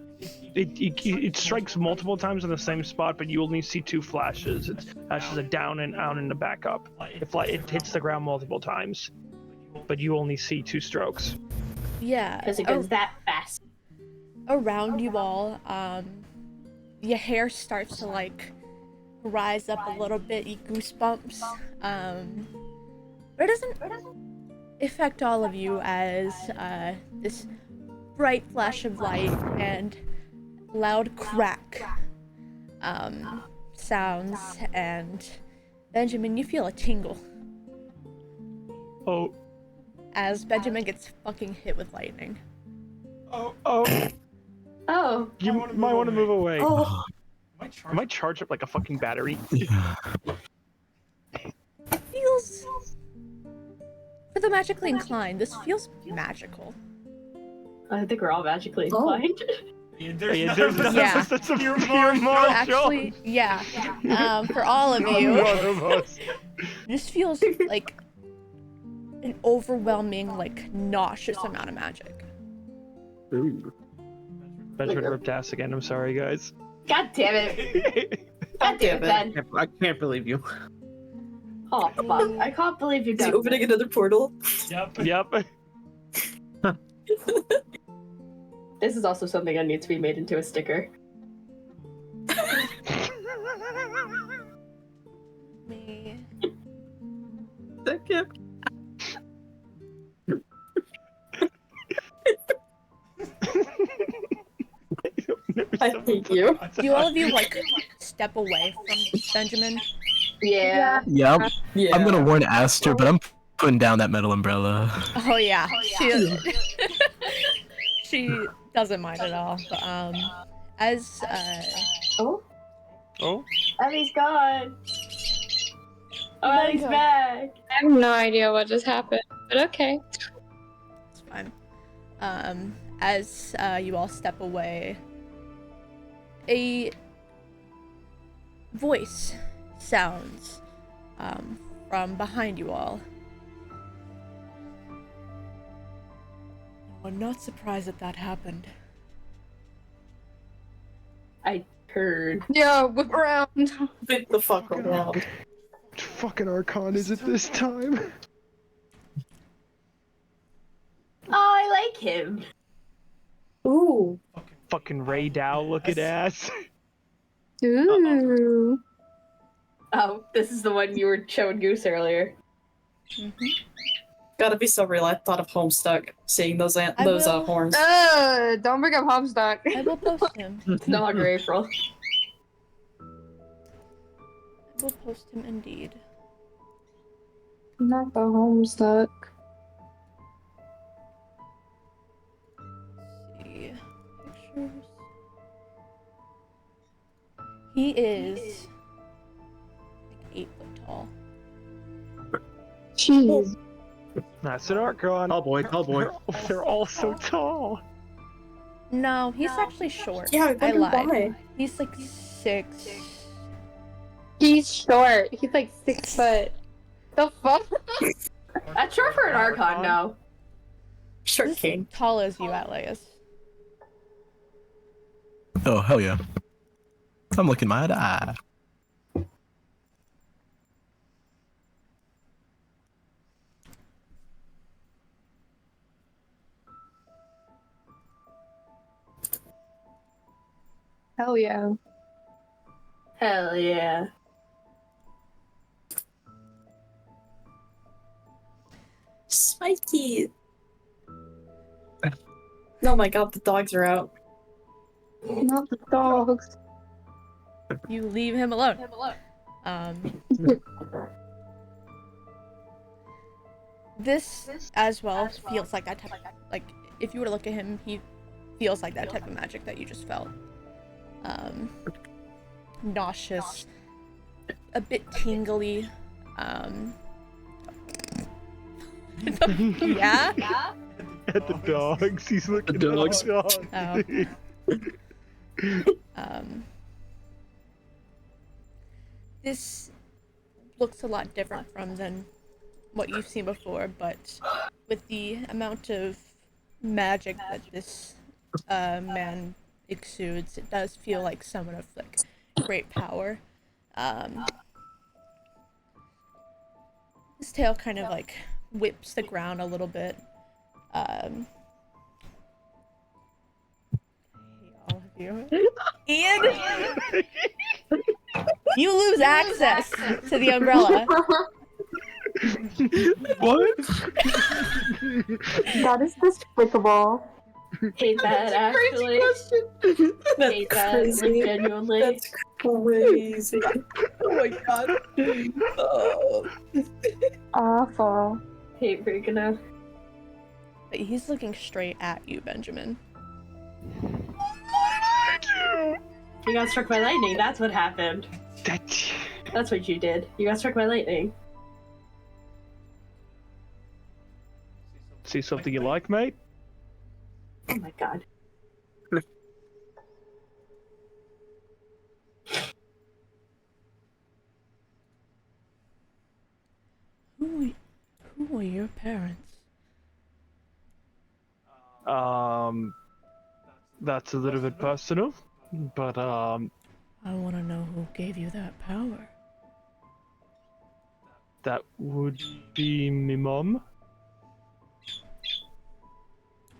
it strikes multiple times in the same spot, but you only see two flashes. It flashes a down and out and a back up. It hits the ground multiple times, but you only see two strokes. Yeah, Because it goes that fast. around you all, your hair starts to like rise up a little bit, you goosebumps, but it doesn't affect all of you as this bright flash of light and loud crack sounds, and Benjamin, you feel a tingle Oh, as Benjamin gets fucking hit with lightning. oh. Oh. You might want to move away. Oh, Am Am I charged up like a fucking battery? Yeah. Feels for the magically inclined. This feels magical. I think we're all magically Oh. inclined. There's Yeah, none there's of us. none Yeah. of us that's a Pure pure martial. martial. Actually, yeah. For all of None you, of us. this feels like an overwhelming, like nauseous amount of magic. Ooh. Benjamin ripped ass again. I'm sorry, guys. God damn it. God damn it, Ben. I can't believe you. Oh, fuck. I can't believe you is he got opening another portal? Yep. Yep. This is also something that needs to be made into a sticker. Me. That can't. I hate you. Do all of you like step away from Benjamin? Yeah. Yeah, Yeah. I'm gonna warn Aster, but I'm putting down that metal umbrella. Oh yeah, she doesn't mind at all. But as Oh? Oh? Eddie's gone. Oh, Eddie's go. back. I have no idea what just happened, but okay. it's fine. As you all step away, a voice sounds from behind you all. I'm not surprised that happened. I heard. Yo, whip around. Bit the fuck around. What fucking Archon is it this time? Oh, I like him. Ooh. Fucking Ray Dow looking ass. Ooh. Oh, this is the one you were showing Goose earlier. Gotta be so real. I thought of Homestuck seeing those I will- horns. Don't bring up Homestuck. I will post him. It's no longer April. I will post him indeed. Not the Homestuck. Let's see. Pictures. He is like 8 foot tall. Jeez. That's an Archon. Tall boy, tall boy. They're all so tall. No, he's actually short. Yeah, I wonder lied. why. He's like 6. He's short. He's like 6 foot. The fuck? That's short for an Archon, no. Sure, He's King. as tall as you, Atlas. Oh, hell yeah. I'm looking my eye to eye. Hell yeah. Hell yeah. Spiky. Oh my god, the dogs are out. Not the dogs. You leave him alone. This as well feels like that type of, like, if you were to look at him, he feels like that type of magic that you just felt. Nauseous, a bit tingly, yeah? At the dogs. He's looking The dogs. at the dogs. This looks a lot different than what you've seen before, but with the amount of magic that this man exudes, it does feel like someone of like great power. His tail kind of like whips the ground a little bit. I hate all of you. Ian, you lose access to the umbrella. What? That is despicable. Hate that, actually. That's Hate that, crazy. like, genuinely. That's crazy. Oh my god. Oh. Awful. Hate freaking out. But he's looking straight at you, Benjamin. You got struck by lightning. That's what happened. That's what you did. You got struck by lightning. See something you like, mate? Oh my god. Who are your parents? That's a little bit personal, but I want to know who gave you that power. that would be me mom.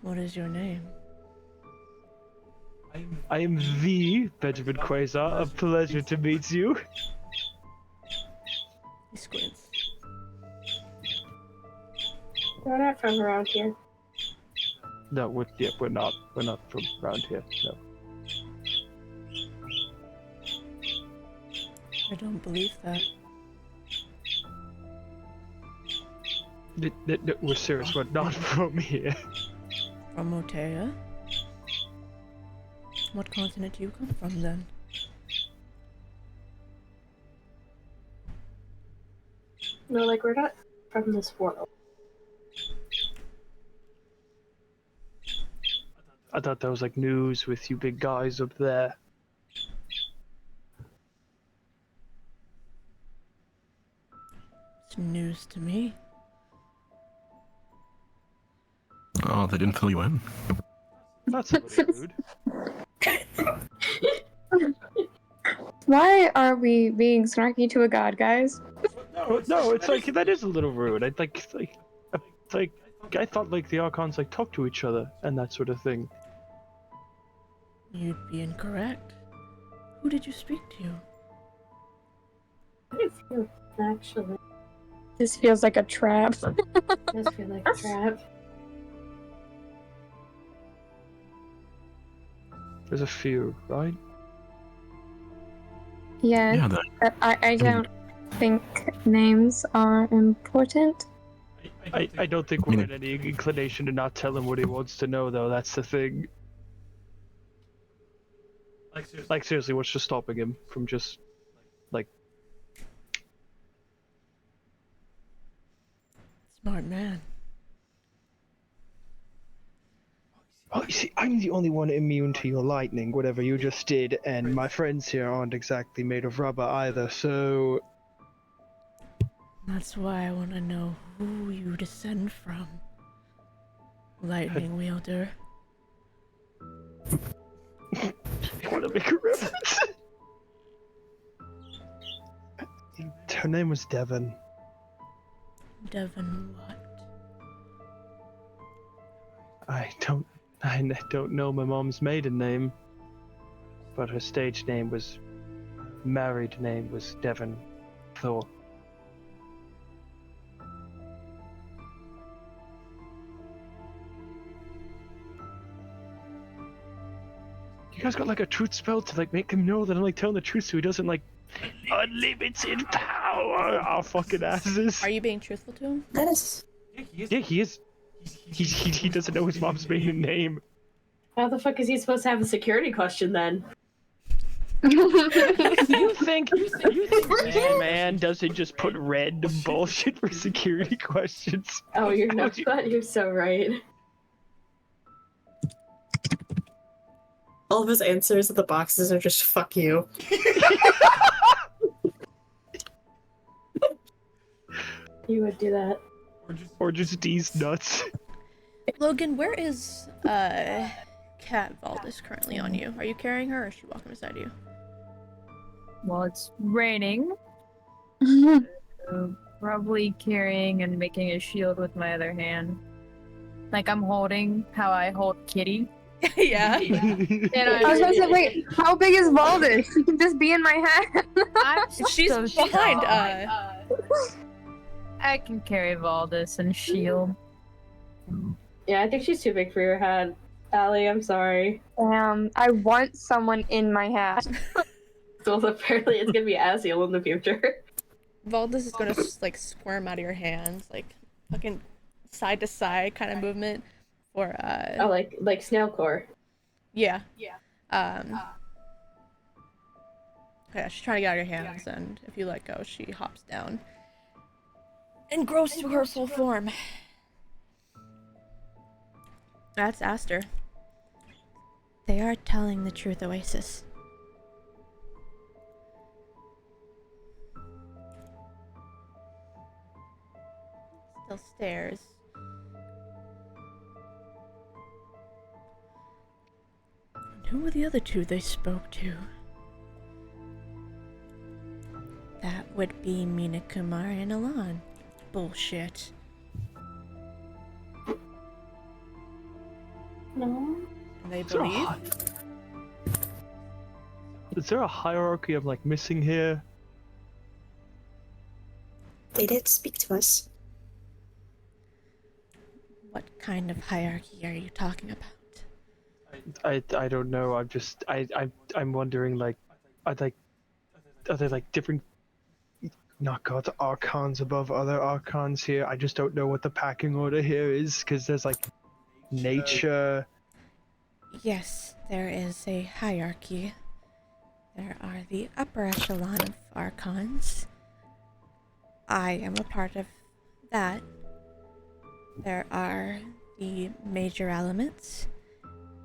What is your name? I am the Benjamin Quasar. A pleasure to meet you. He squints. We're not from around here. No, we're not from around here. No. I don't believe that. No, we're serious. We're not from here. From Otea? What continent do you come from then? No, like, we're not from this world. I thought that was like news with you big guys up there. It's news to me. Oh, they didn't fill you in. That's a little rude. Why are we being snarky to a god, guys? No, it's like that is a little rude. I thought like the Archons like talk to each other and that sort of thing. You'd be incorrect. Who did you speak to? I feel actually. This feels like a trap. It does feel like a trap. There's a few, right? Yeah, Yeah, that, but I don't think names are important. I don't think we're in any inclination to not tell him what he wants to know, though. That's the thing. Like seriously, what's just stopping him from just like? Smart man. Oh, you see, I'm the only one immune to your lightning, whatever you just did, and my friends here aren't exactly made of rubber either, so... That's why I want to know who you descend from. Lightning wielder. You want to make a reference? Her name was Devon. Devon what? I don't know my mom's maiden name, but her married name was Devon Thor. You guys got like a truth spell to like make him know that I'm like telling the truth so he doesn't like unlimited power our fucking asses. Are you being truthful to him? That is. Yeah, he is. He doesn't know his mom's maiden name. How the fuck is he supposed to have a security question then? You think this man doesn't just put random bullshit for security questions? Oh, you're not. You're so right. All of his answers to the boxes are just fuck you. You would do that. Or just D's nuts. Logan, where is Cat Valdis currently on you? Are you carrying her or is she walking beside you? Well, it's raining. Probably carrying and making a shield with my other hand. Like I'm holding how I hold Kitty. Yeah. And I was gonna say, wait, how big is Valdis? She can just be in my hand. She's so behind, I can carry Valdis and shield. Yeah, I think she's too big for your head. Allie, I'm sorry. I want someone in my hat. So apparently it's gonna be Asiel in the future. Valdis is gonna like squirm out of your hands, like fucking side to side kind of movement for Oh, like snailcore. yeah. Yeah, she's trying to get out of your hands, and if you let go, she hops down and grows to her full form. That's Aster. They are telling the truth, Oasis. Still stares. And who were the other two they spoke to? That would be Mina Kumar and Alan. Bullshit. No. And they Is there a believe? hi- Is there a hierarchy of like missing here? They did speak to us. What kind of hierarchy are you talking about? I don't know. I'm wondering like, are there like different not gods archons above other archons here? I just don't know what the packing order here is because there's like nature. Yes, there is a hierarchy. There are the upper echelon of archons. I am a part of that. There are the major elements,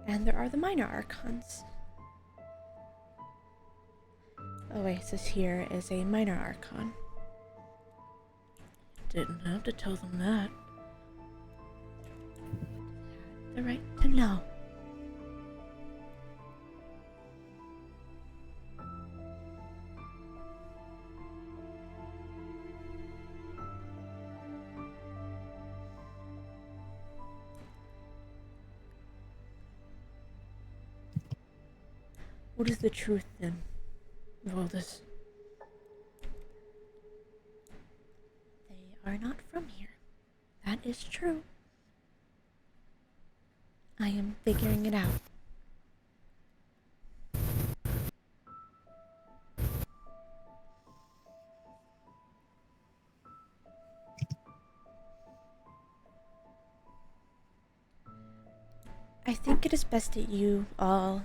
and there are the minor archons. Oasis here is a minor archon. Didn't have to tell them that. Had the right to know. What is the truth then of all this? They are not from here. That is true. I am figuring it out. I think it is best that you all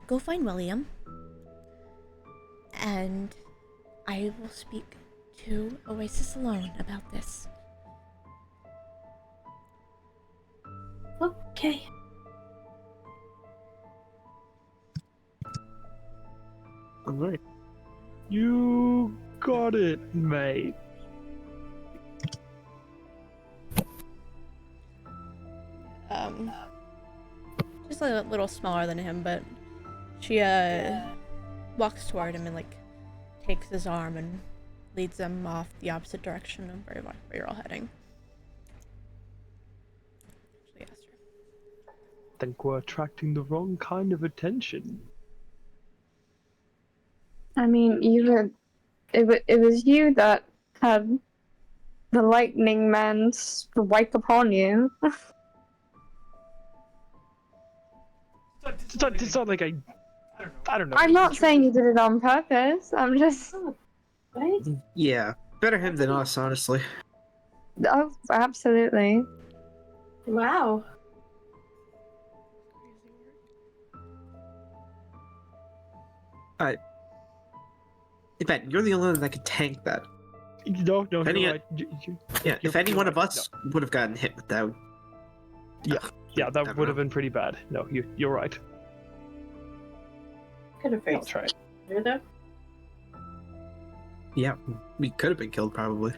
go find William, and I will speak to Oasis alone about this. Okay. Alright. You got it, mate. Just a little smaller than him, but she walks toward him and like takes his arm and leads them off the opposite direction of where you're all heading. Actually, asked her. Think we're attracting the wrong kind of attention. I mean, it was you that had the lightning man strike upon you. It's not like I don't know. I'm not saying you did it on purpose. I'm just. Right? Yeah, better him than us, honestly. Oh, absolutely. Wow. Ben, you're the only one that could tank that. No, Any- you're right. Yeah, if any you're one of right. us would have gotten hit with that. Yeah, that Never would have know. been pretty bad. No, you're right. Could have I'll faced try it. it though. Yeah, we could have been killed probably.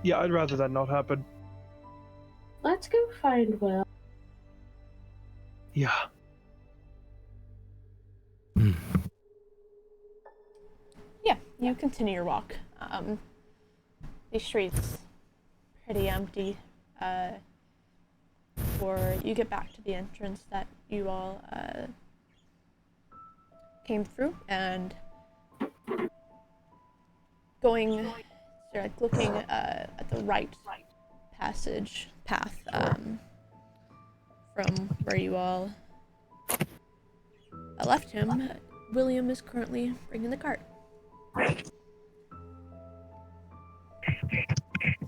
Yeah, I'd rather that not happen. Let's go find Will. Yeah. Yeah, you continue your walk. These streets pretty empty. Before you get back to the entrance that you all came through, and going, so like looking at the right path from where you all left him. William is currently bringing the cart.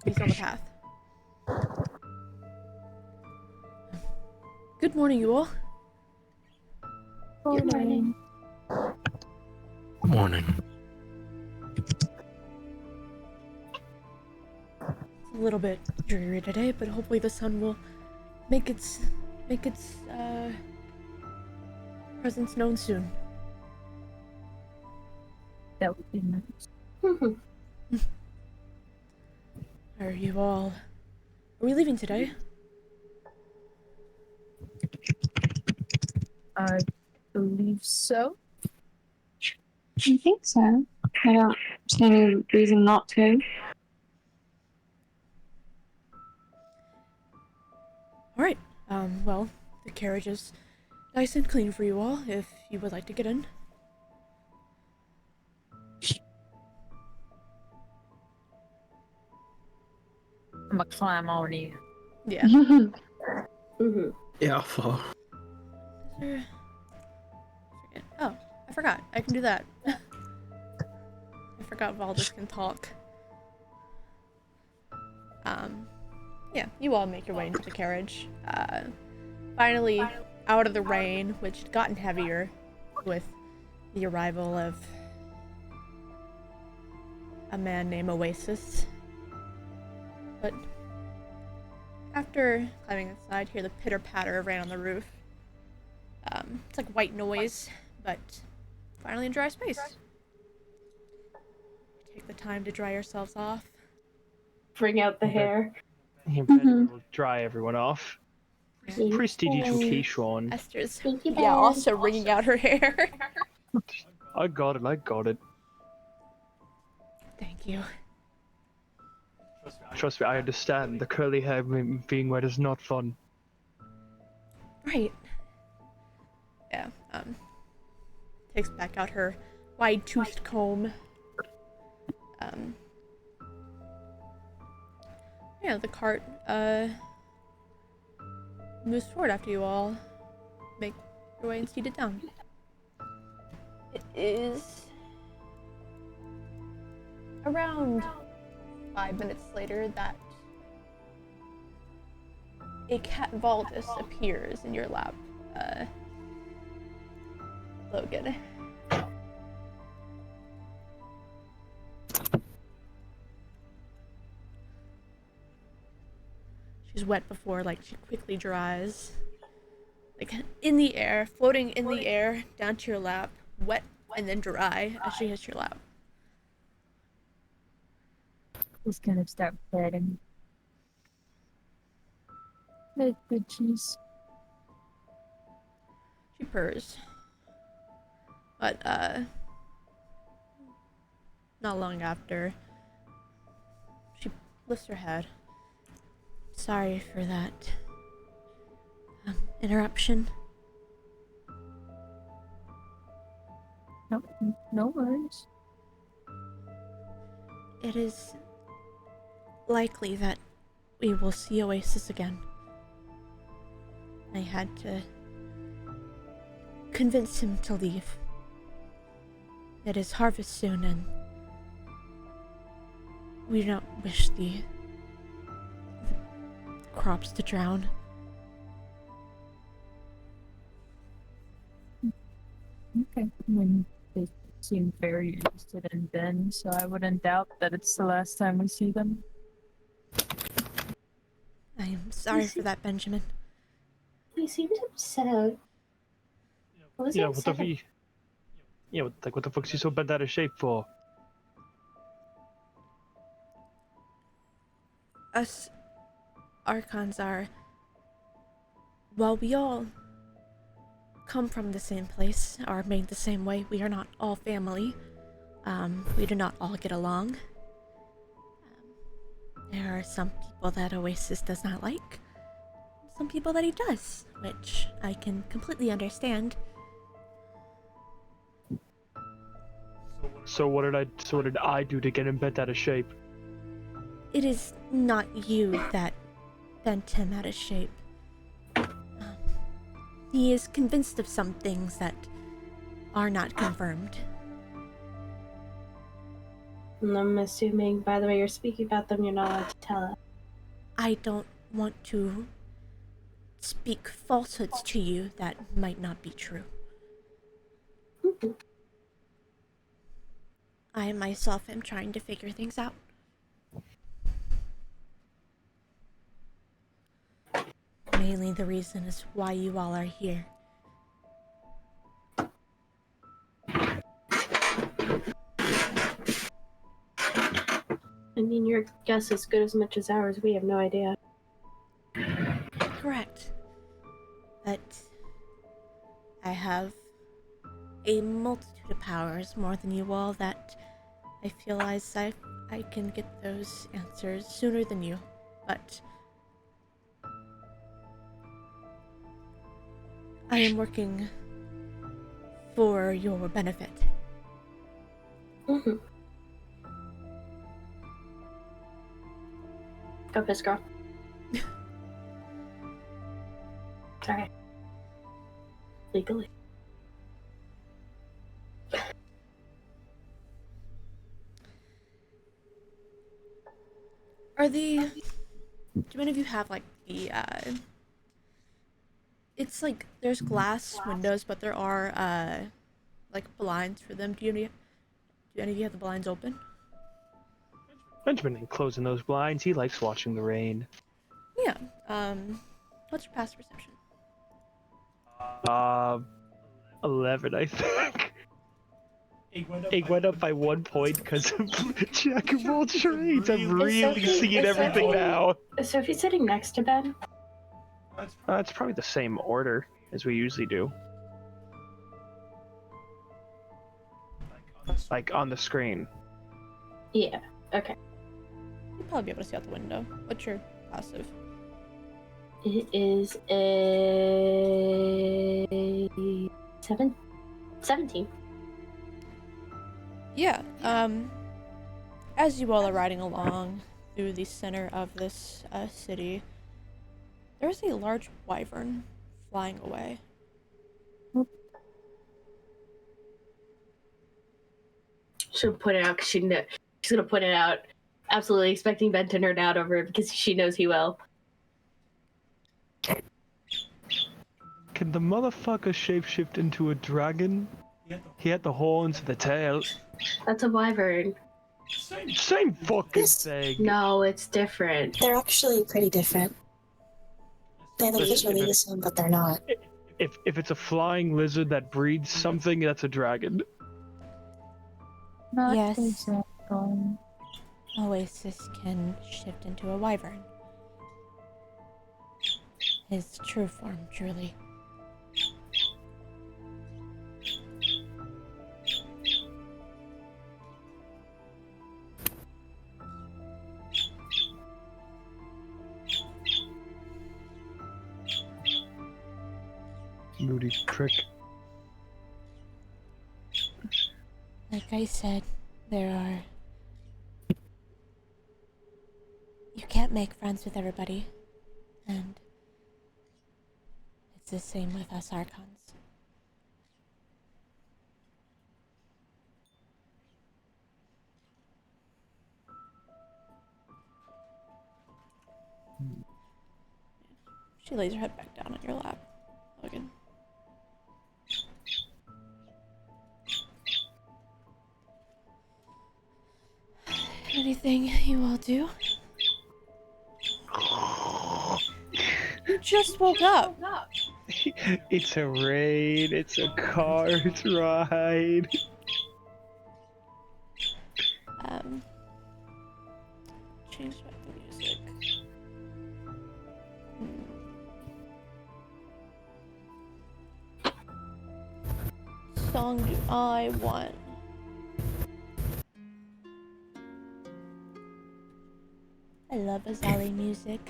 He's on the path. Good morning, you all. Good morning. Morning. It's a little bit dreary today, but hopefully the sun will make its presence known soon. That would be nice. Are you all? Are we leaving today? I believe so. I think so. I don't see any reason not to. All right. Well, the carriage is nice and clean for you all. If you would like to get in. I'm gonna climb on you. Yeah. Mm-hmm. Yeah, I'll follow. Is there... Oh, I forgot. I can do that. I forgot Valdis can talk. Yeah, you all make your way into the carriage. Finally out of the rain, which had gotten heavier with the arrival of a man named Oasis. But after climbing inside, hear the pitter-patter of rain on the roof. It's like white noise, but finally in dry space. Take the time to dry yourselves off. Bring out the hair. You bet will dry everyone off. Yeah. Prestidigitation. Esther's, Thank you, yeah, Dad. also wringing out her hair. I got it. Thank you. Trust me, I understand. The curly hair being wet is not fun. Right. Yeah, takes back out her wide-toothed comb. Yeah, the cart, moves forward after you all make your way and seat it down. It is around 5 minutes later that a cat Valdis appears in your lap, Logan. She's wet before, like, she quickly dries. Like, in the air, floating in the air, down to your lap, wet and then dry as she hits your lap. Just gonna start petting. Hey, good cheese. She purrs. But, not long after, she lifts her head. Sorry for that interruption. No worries. It is likely that we will see Oasis again. I had to convince him to leave. It is harvest soon, and we do not wish the crops to drown. Okay. I mean, they seem very interested in Ben, so I wouldn't doubt that it's the last time we see them. I am sorry for that, Benjamin. He seemed upset. What was he What the upset about? what the fuck's he so bent out of shape for? Us Archons are... While we all come from the same place, are made the same way, we are not all family. We do not all get along. There are some people that Oasis does not like, some people that he does, which I can completely understand. So what did I do to get him bent out of shape? It is not you that bent him out of shape. He is convinced of some things that are not confirmed. And I'm assuming, by the way you're speaking about them, you're not allowed to tell us. I don't want to speak falsehoods to you that might not be true. I myself am trying to figure things out. Mainly the reason is why you all are here. I mean, your guess is good as much as ours. We have no idea. Correct. But I have a multitude of powers more than you all that I feel as I can get those answers sooner than you. But I am working for your benefit. Mm-hmm. Go piss, girl. Sorry. Legally. Do any of you have like the it's like there's glass windows, but there are like blinds for them. Do any of you have the blinds open? Benjamin ain't closing those blinds. He likes watching the rain. Yeah. What's your past perception? 11, I think. It went up by 1 point because of Jack of all trades. I'm really seeing everything now. Is Sophie sitting next to Ben? It's probably the same order as we usually do. Like on the screen. Yeah. Okay. You'll probably be able to see out the window. What's your passive? It is a 17. Yeah. As you all are riding along through the center of this city, there is a large wyvern flying away. She'll point it out because she's gonna point it out, absolutely expecting Ben to nerd out over it because she knows he will. Can the motherfucker shapeshift into a dragon? He had the horns, the tail. That's a wyvern. Same fucking Yes. thing. No, it's different. They're actually pretty different. They look Listen, visually the same, but they're not. If it's a flying lizard that breeds something, that's a dragon. Not Yes. exactly. Oasis can shift into a wyvern. His true form, truly. Moody prick. Like I said, you can't make friends with everybody. And it's the same with us Archons. She lays her head back down on your lap, Logan. Anything you all do? You just woke up. It's a raid, it's a cart ride. Change back the music. Song do I want? I love Azali music.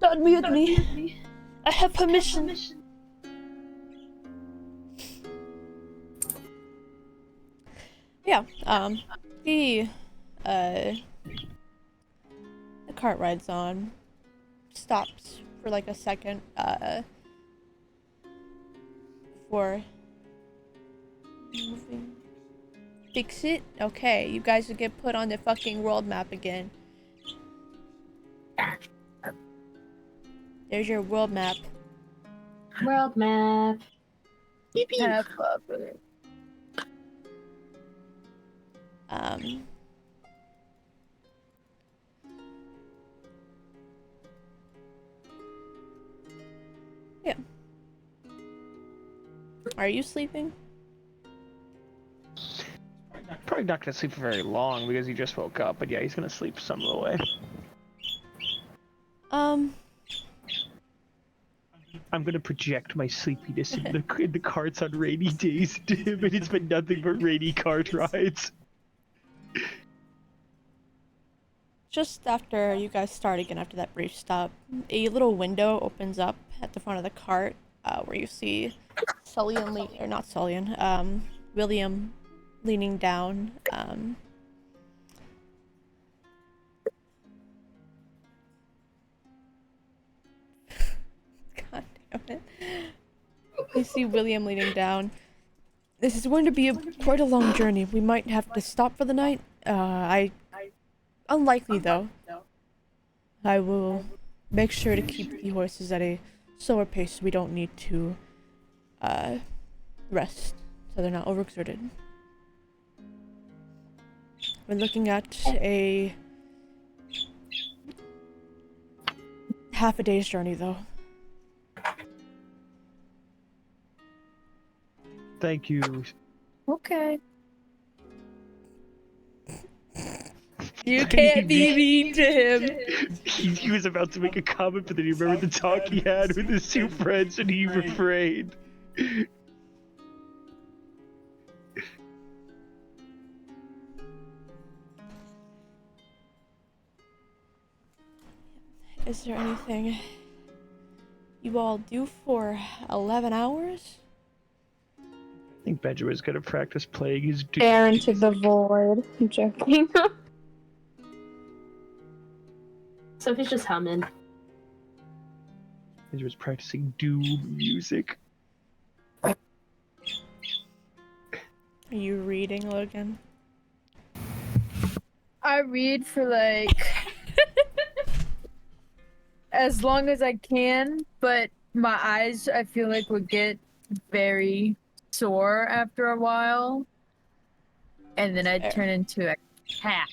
Don't mute me. I have permission. Yeah, the cart rides on, stops for like a second, before moving. Fix it? Okay, you guys will get put on the fucking world map again. There's your world map. World map. Have fun with it. Yeah. Are you sleeping? Probably not gonna sleep for very long because he just woke up, but yeah, he's gonna sleep some of the way. I'm gonna project my sleepiness in the carts on rainy days to him, and it's been nothing but rainy cart rides. Just after you guys start again after that brief stop, a little window opens up at the front of the cart, where you see William leaning down. God damn it. You see William leaning down. This is going to be quite a long journey. We might have to stop for the night. Unlikely though. I will make sure to keep the horses at a slower pace so we don't need to rest, so they're not overexerted. We're looking at a half a day's journey though. Thank you. Okay. You can't be mean to him. He was about to make a comment, but then he remembered the talk he had with his two friends, and he refrained. Is there anything you all do for 11 hours? I think Benjamin's gonna practice playing his Stare into the void. I'm joking. Sophie's just humming. Benjamin's practicing doom music. Are you reading, Logan? I read for like as long as I can, but my eyes I feel like would get very sore after a while. And then I'd turn into a cat.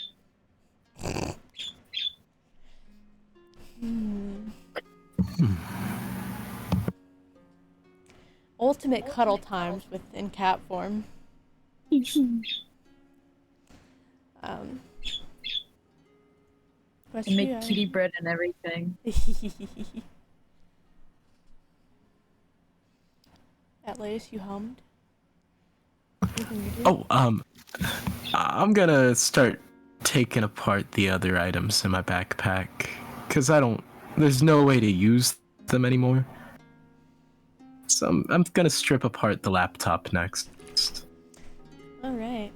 Ultimate cuddle times within cat form. I make kitty bread and everything. At least you hummed. Oh, I'm gonna start taking apart the other items in my backpack, cause there's no way to use them anymore. So I'm gonna strip apart the laptop next. All right.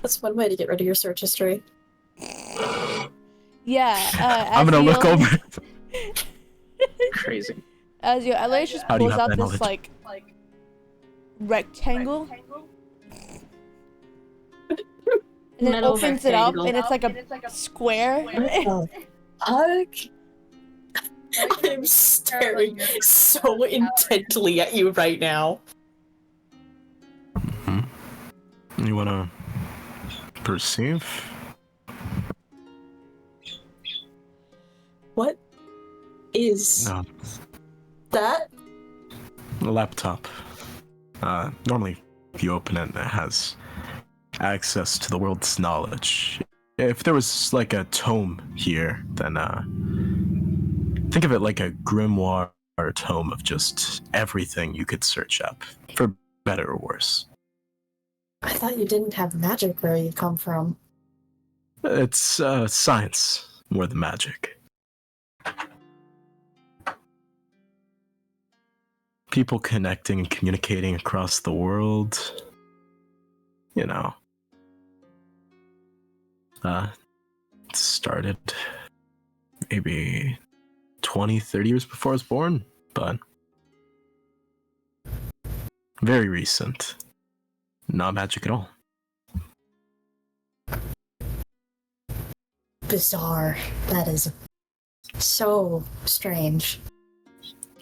That's one way to get rid of your search history. Yeah. I'm gonna look over. Crazy. As you, Elias just How do you pulls have out that this knowledge? like rectangle, and then Metal opens it up, rectangle. and it's like a square. Fuck. I'm staring so intently at you right now. You wanna perceive? What is No, that? the laptop. Normally, if you open it, it has access to the world's knowledge. If there was like a tome here, then think of it like a grimoire or tome of just everything you could search up, for better or worse. I thought you didn't have magic where you come from. It's science more than magic. People connecting and communicating across the world. You know. It started maybe 20, 30 years before I was born, but very recent. Not magic at all. Bizarre. That is so strange.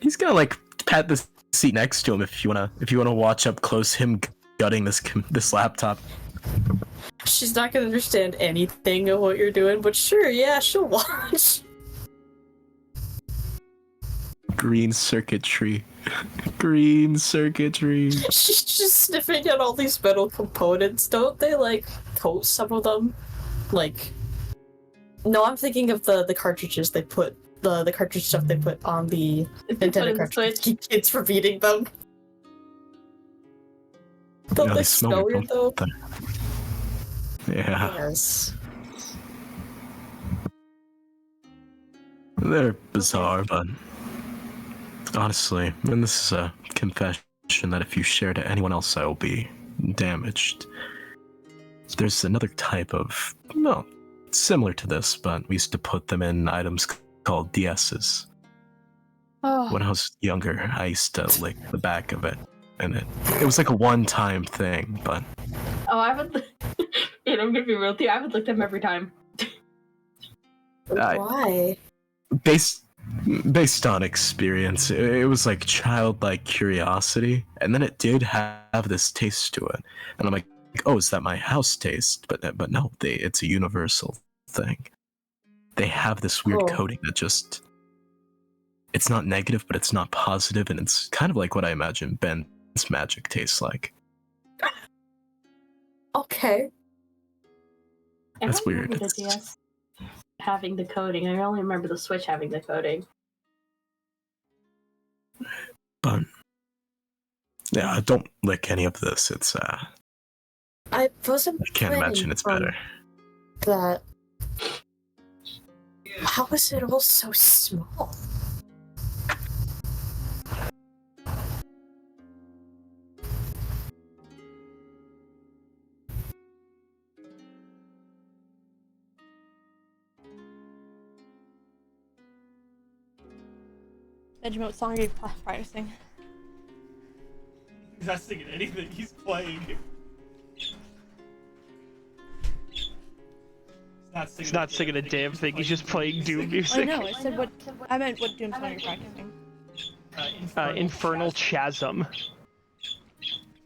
He's gonna like pat this seat next to him if you wanna watch up close him gutting this laptop. She's not gonna understand anything of what you're doing, but sure, yeah, she'll watch. Green circuitry. Green circuitry. She's just sniffing at all these metal components. Don't they, like, coat some of them? Like... No, I'm thinking of the cartridges they put... The cartridge stuff they put on the Nintendo cartridge to keep kids from eating them. Don't they smell weird, though? Yeah. Yes. They're bizarre, but honestly, and this is a confession that if you share to anyone else, I will be damaged. There's another type of, no, similar to this, but we used to put them in items called DSs. Oh. When I was younger, I used to lick the back of it, and it was like a one-time thing, but... Oh, I would... And I'm gonna be real with you, I would lick them every time. Why? Based on experience, it was like childlike curiosity, and then it did have this taste to it, and I'm like, oh, is that my house taste? But no, it's a universal thing. They have this weird coating that just, it's not negative, but it's not positive, and it's kind of like what I imagine Ben's magic tastes like. Okay. That's weird. The DS having the coating. I only remember the Switch having the coating. But yeah, don't lick any of this. It's I wasn't. I can't imagine it's better. That. How is it all so small? Benjamin, what song are you practicing? He's not singing anything, he's playing. He's not singing a damn thing, he's just playing Doom music. Oh no, I said what. I meant what Doom song you're practicing. Infernal Chasm.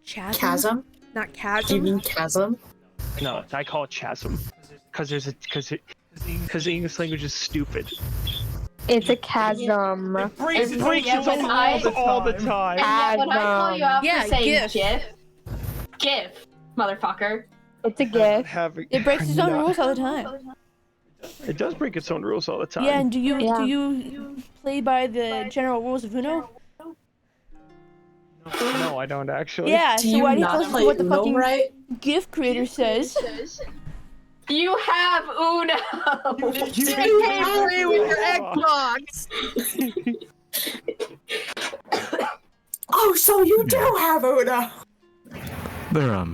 Chasm? Chasm? Not chasm? Do you mean chasm? No, I call it Chasm. Because the English language is stupid. It's a chasm. It breaks its own rules all the time. And yet when I call you out Yeah, for saying GIF. GIF, motherfucker. It's a gift. It breaks its own rules all the time. It does break its own rules all the time. Yeah, and do you play by the general rules of Uno? No, I don't actually. Yeah, Do so you why do you not listen play to what the Uno fucking right? GIF creator says? You have Uno! You can't play with your Xbox! Oh, so you do have Uno! They're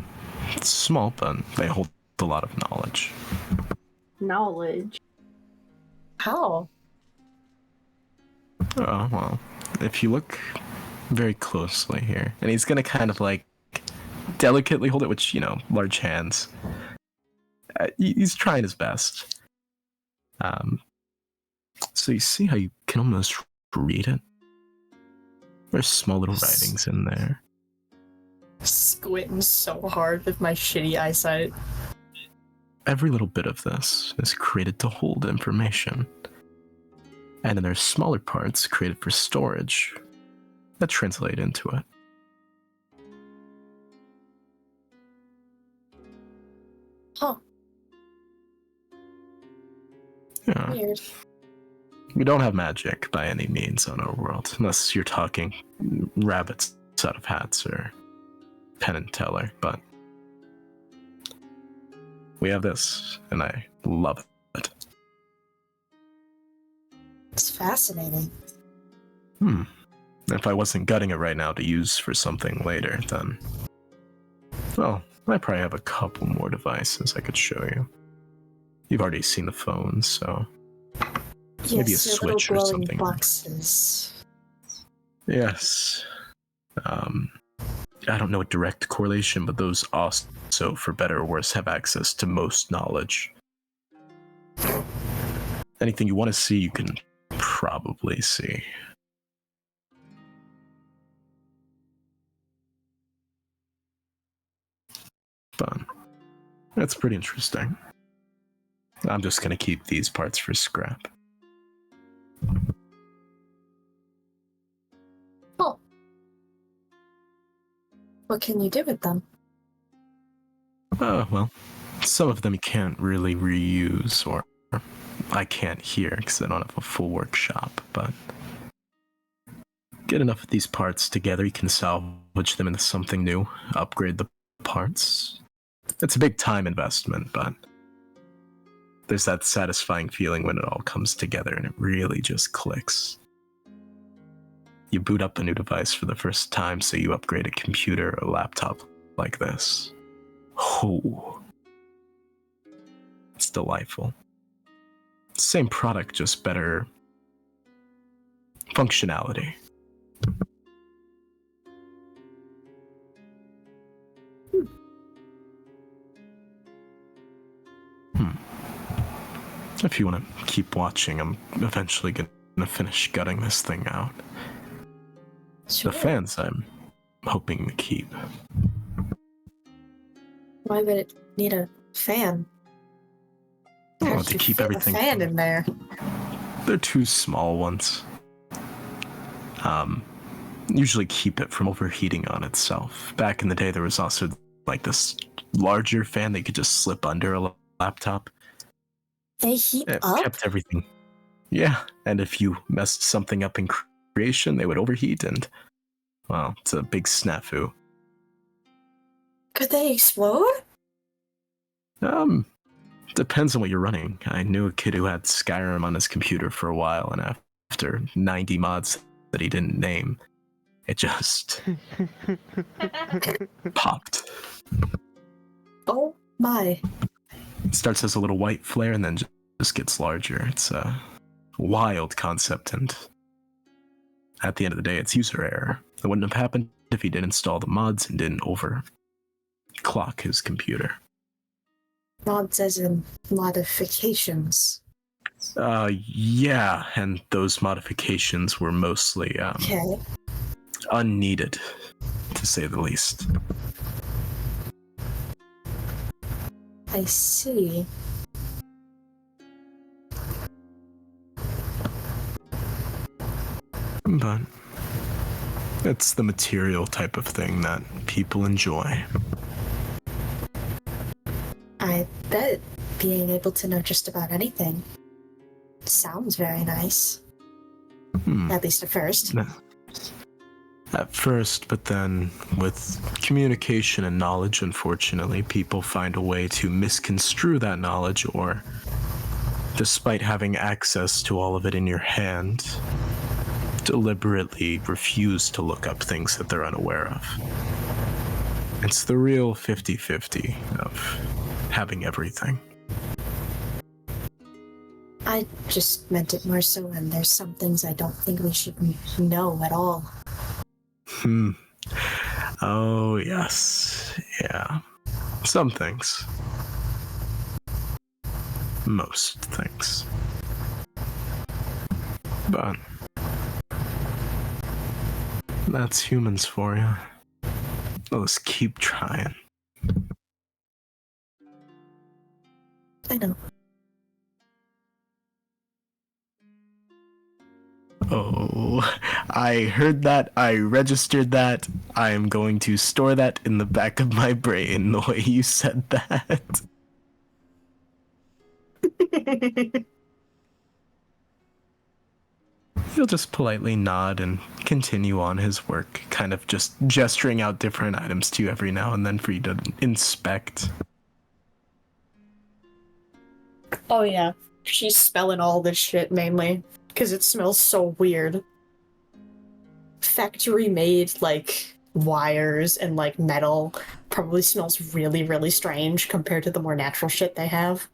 small, but they hold a lot of knowledge. Knowledge. How? Oh, well, if you look very closely here, and he's gonna kind of like delicately hold it, which, you know, large hands. He's trying his best. So you see how you can almost read it? There's small little writings in there. Squinting so hard with my shitty eyesight. Every little bit of this is created to hold information. And then there's smaller parts created for storage that translate into it. Huh. Yeah. Weird. We don't have magic by any means on our world, unless you're talking rabbits out of hats or Penn and Teller, but we have this, and I love it. It's fascinating. If I wasn't gutting it right now to use for something later, then, well, I probably have a couple more devices I could show you. You've already seen the phone, so maybe a switch or something. Boxes. Yes. I don't know a direct correlation, but those also, for better or worse, have access to most knowledge. Anything you want to see, you can probably see. But that's pretty interesting. I'm just gonna keep these parts for scrap. Oh. What can you do with them? Well, some of them you can't really reuse, or I can't hear because I don't have a full workshop, but get enough of these parts together, you can salvage them into something new, upgrade the parts. It's a big time investment, but there's that satisfying feeling when it all comes together and it really just clicks. You boot up a new device for the first time, so you upgrade a computer or a laptop like this. Oh, it's delightful. Same product, just better functionality. If you want to keep watching, I'm eventually gonna finish gutting this thing out. Sure. The fans I'm hoping to keep. Why would it need a fan? How Oh, did to you keep fit everything. a fan in there? They're two small ones. Usually keep it from overheating on itself. Back in the day, there was also like this larger fan that you could just slip under a laptop. They heat It up? kept everything. Yeah, and if you messed something up in creation, they would overheat, and well, it's a big snafu. Could they explode? Depends on what you're running. I knew a kid who had Skyrim on his computer for a while, and after 90 mods that he didn't name, it just popped. Oh my. It starts as a little white flare and then just gets larger. It's a wild concept, and at the end of the day, it's user error. It wouldn't have happened if he didn't install the mods and didn't overclock his computer. Mods as in modifications. Yeah, and those modifications were mostly Okay. unneeded, to say the least. I see. But it's the material type of thing that people enjoy. I bet being able to know just about anything sounds very nice. At least at first. At first, but then with communication and knowledge, unfortunately, people find a way to misconstrue that knowledge, or despite having access to all of it in your hand, deliberately refuse to look up things that they're unaware of. It's the real 50-50 of having everything. I just meant it more so when there's some things I don't think we should know at all. Oh, yes. Yeah. Some things. Most things. But that's humans for you. Let's keep trying. I know. Oh, I heard that. I registered that. I am going to store that in the back of my brain, the way you said that. He'll just politely nod and continue on his work, kind of just gesturing out different items to you every now and then for you to inspect. Oh yeah. She's smelling all this shit mainly. Because it smells so weird. Factory made, like, wires and, like, metal probably smells really, really strange compared to the more natural shit they have.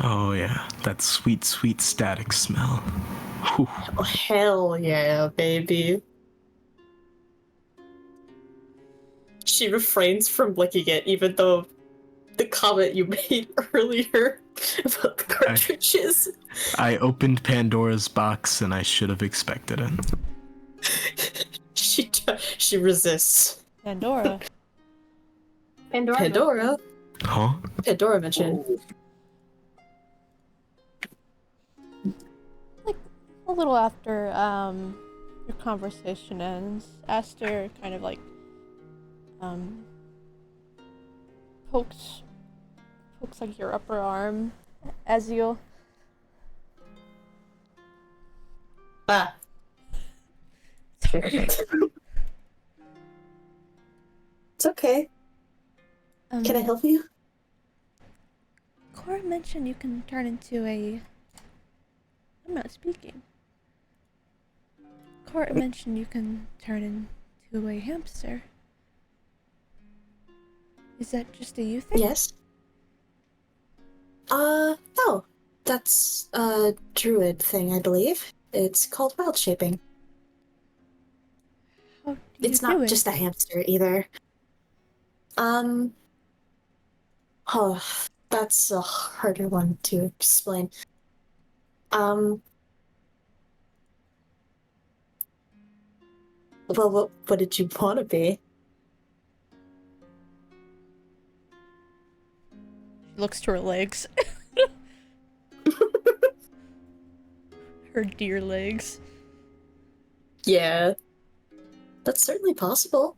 Oh yeah, that sweet, sweet static smell. Whew. Oh, hell yeah, baby. She refrains from licking it, even though the comment you made earlier about the cartridges. I opened Pandora's box and I should have expected it. She resists. Pandora. Pandora. Pandora? Huh? Pandora mentioned. Like a little after your conversation ends, Aster kind of like pokes like your upper arm as you Ah. It's okay. Can I help you? Cora mentioned you can turn into a... I'm not speaking. Cora mentioned you can turn into a hamster. Is that just a you thing? Yes. No. That's a druid thing, I believe. It's called wild shaping. How do you It's do not it? just a hamster either. Oh, that's a harder one to explain. Well, what did you want to be? She looks to her legs. Her dear legs. Yeah. That's certainly possible.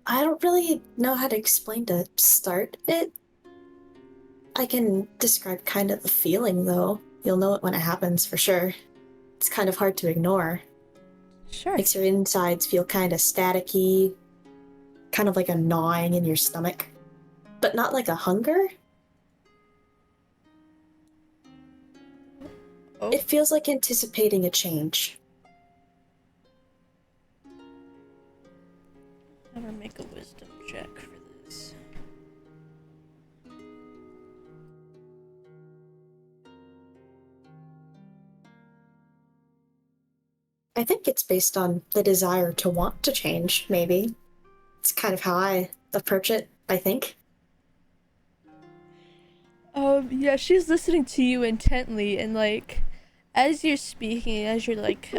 I don't really know how to explain to start it. I can describe kind of the feeling, though. You'll know it when it happens, for sure. It's kind of hard to ignore. Sure. Makes your insides feel kind of staticky, kind of like a gnawing in your stomach. But not like a hunger. Oh. It feels like anticipating a change. Have her make a wisdom check for this. I think it's based on the desire to want to change, maybe. It's kind of how I approach it, I think. Yeah, she's listening to you intently, and like, as you're speaking, as you're like,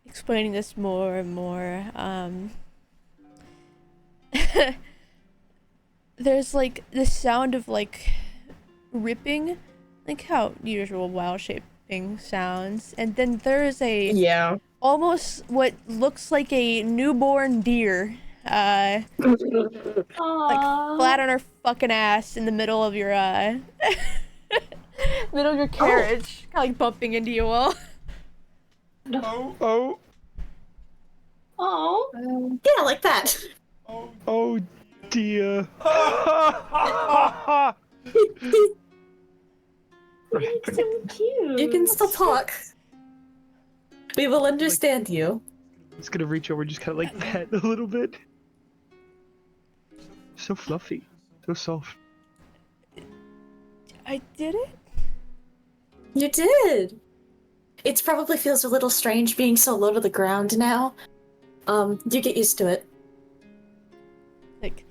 explaining this more and more, there's like the sound of like ripping, like how usual wild shaping sounds, and then there's a Yeah. almost what looks like a newborn deer, like flat on her fucking ass in the middle of your middle of your carriage, kind of like bumping into you all. Oh, Oh. Yeah, like that. oh dear. So cute. You can still talk. We will understand you. It's gonna reach over and just kind of like pet a little bit. So fluffy, so soft. I did it? You did. It probably feels a little strange being so low to the ground now. You get used to it. Like,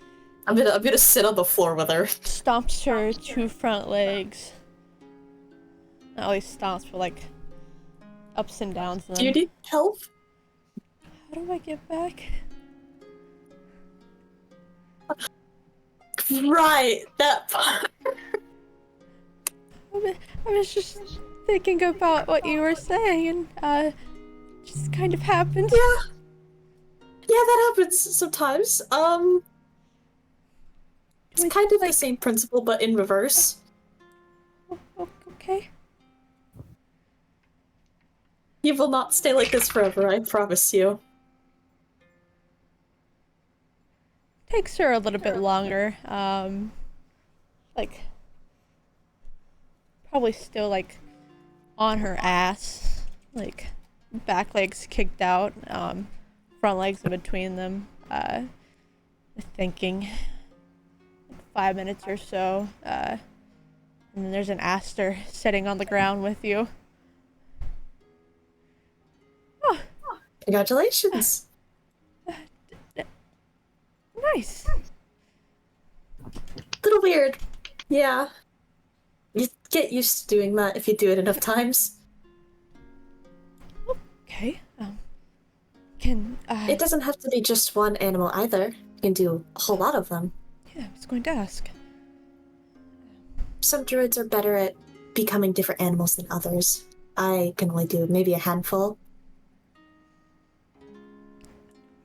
I'm gonna sit on the floor with her. stomps her two front legs. Not always stomps, but like ups and downs. Do you need help? How do I get back? Right, that part. I was just thinking about what you were saying, and just kind of happened. Yeah, that happens sometimes. It's kind of the same principle, but in reverse. Okay. You will not stay like this forever, I promise you. Takes her a little bit longer. Like, probably still like on her ass, like back legs kicked out, front legs in between them. Thinking, like 5 minutes or so. And then there's an Aster sitting on the ground with you. Oh, Congratulations. nice. Little weird. Yeah. You get used to doing that if you do it enough times. Okay. can, It doesn't have to be just one animal either. You can do a whole lot of them. yeah, I was going to ask. Some druids are better at becoming different animals than others. I can only do maybe a handful.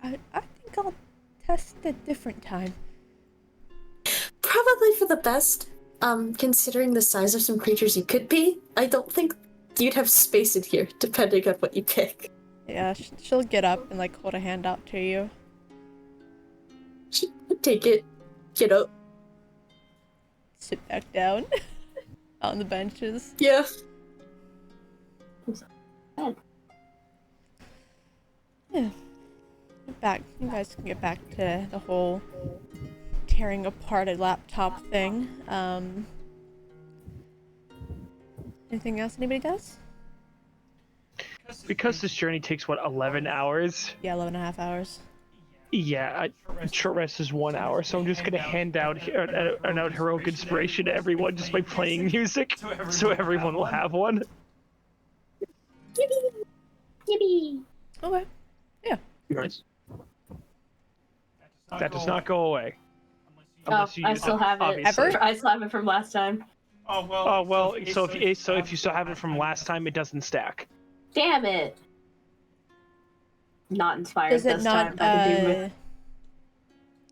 I think I'll test a different time. Probably for the best. Considering the size of some creatures you could be, I don't think you'd have space in here, depending on what you pick. Yeah, she'll get up and like hold a hand out to you. Take it, get up. Sit back down on the benches. Yeah. Yeah. Get back. You guys can get back to the whole tearing apart a laptop thing. Anything else anybody does? Because this journey takes, what, 11 hours? Yeah, 11 and a half hours. Yeah, short rest is 1 hour, so I'm just gonna hand out heroic inspiration to everyone just by playing music, so everyone will have one. Yippee! Yippee! Okay. Yeah. Nice. That does not go away. Oh, I still have it. Obviously. Ever? I still have it from last time. Oh well. So if you still have it from last time, it doesn't stack. Damn it! Not inspired Does it this not time by the demon.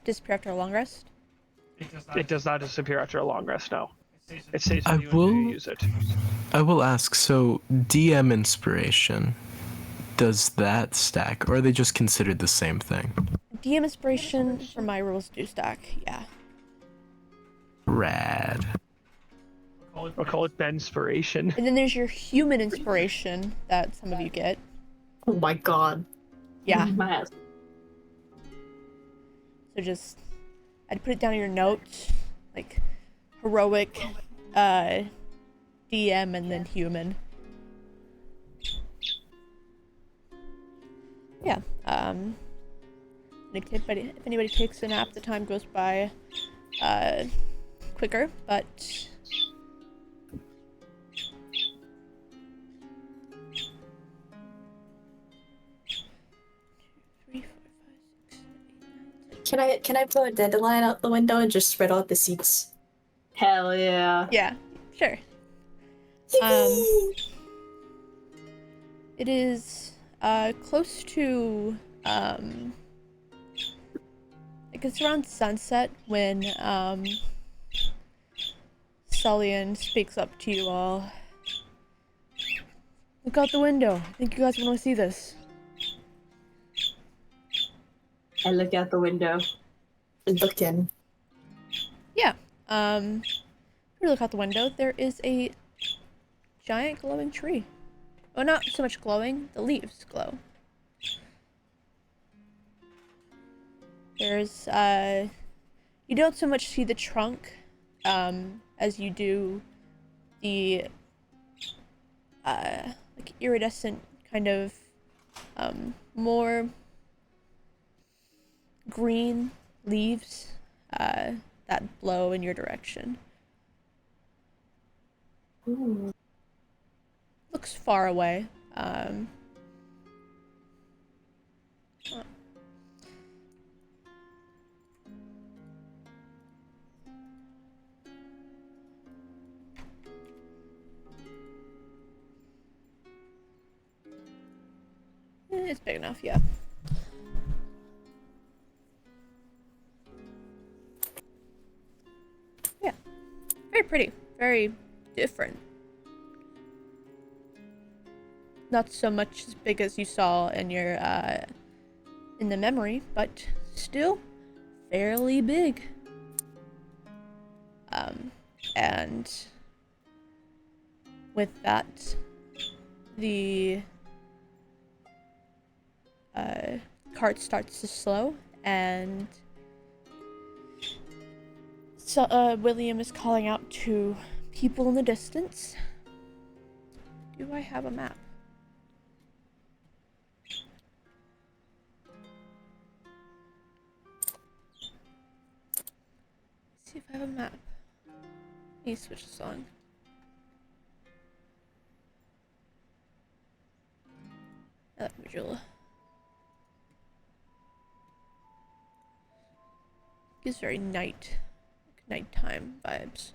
disappear after a long rest? It does not disappear after a long rest. No, it stays I with you until you use it. I will ask, so DM inspiration, does that stack, or are they just considered the same thing? DM inspiration for my rules do stack, yeah. Rad. We'll call it Benspiration. And then there's your human inspiration that some of you get. Oh my god. Yeah. My ass. So just, I'd put it down in your notes, like heroic, DM, and then human. Yeah. If anybody takes a nap, the time goes by quicker, but Can I blow a dandelion out the window and just spread out the seeds? Hell yeah. yeah, sure. It is close to like it's around sunset when Sullian speaks up to you all. Look out the window. I think you guys want to see this. I look out the window. And look in. Yeah. If you look out the window, there is a giant glowing tree. Well, not so much glowing, the leaves glow. There's, you don't so much see the trunk, as you do the, like iridescent kind of, more green leaves, that blow in your direction. Ooh. Looks far away. It's big enough, yeah. Yeah. Very pretty. Very different. Not so much as big as you saw in your, in the memory, but still fairly big. And with that, the cart starts to slow, and so William is calling out to people in the distance. Do I have a map? Let's see if I have a map. Let me switch the song. I like visual. gives very nighttime vibes.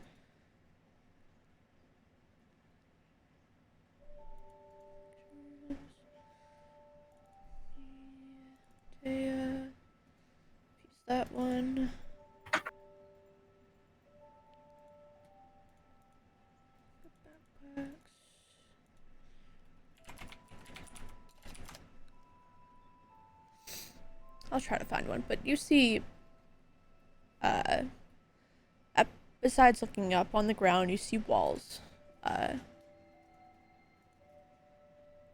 Otea. Use that one. Backpacks. I'll try to find one, but you see, besides looking up on the ground, you see walls,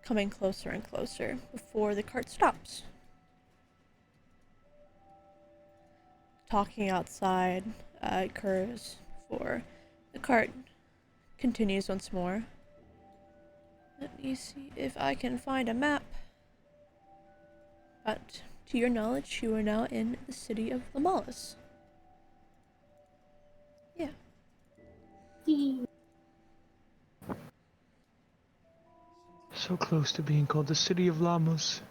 coming closer and closer before the cart stops. Talking outside occurs before the cart continues once more. Let me see if I can find a map. But to your knowledge, you are now in the city of Lamalis. Yeah. So close to being called the City of Llamas.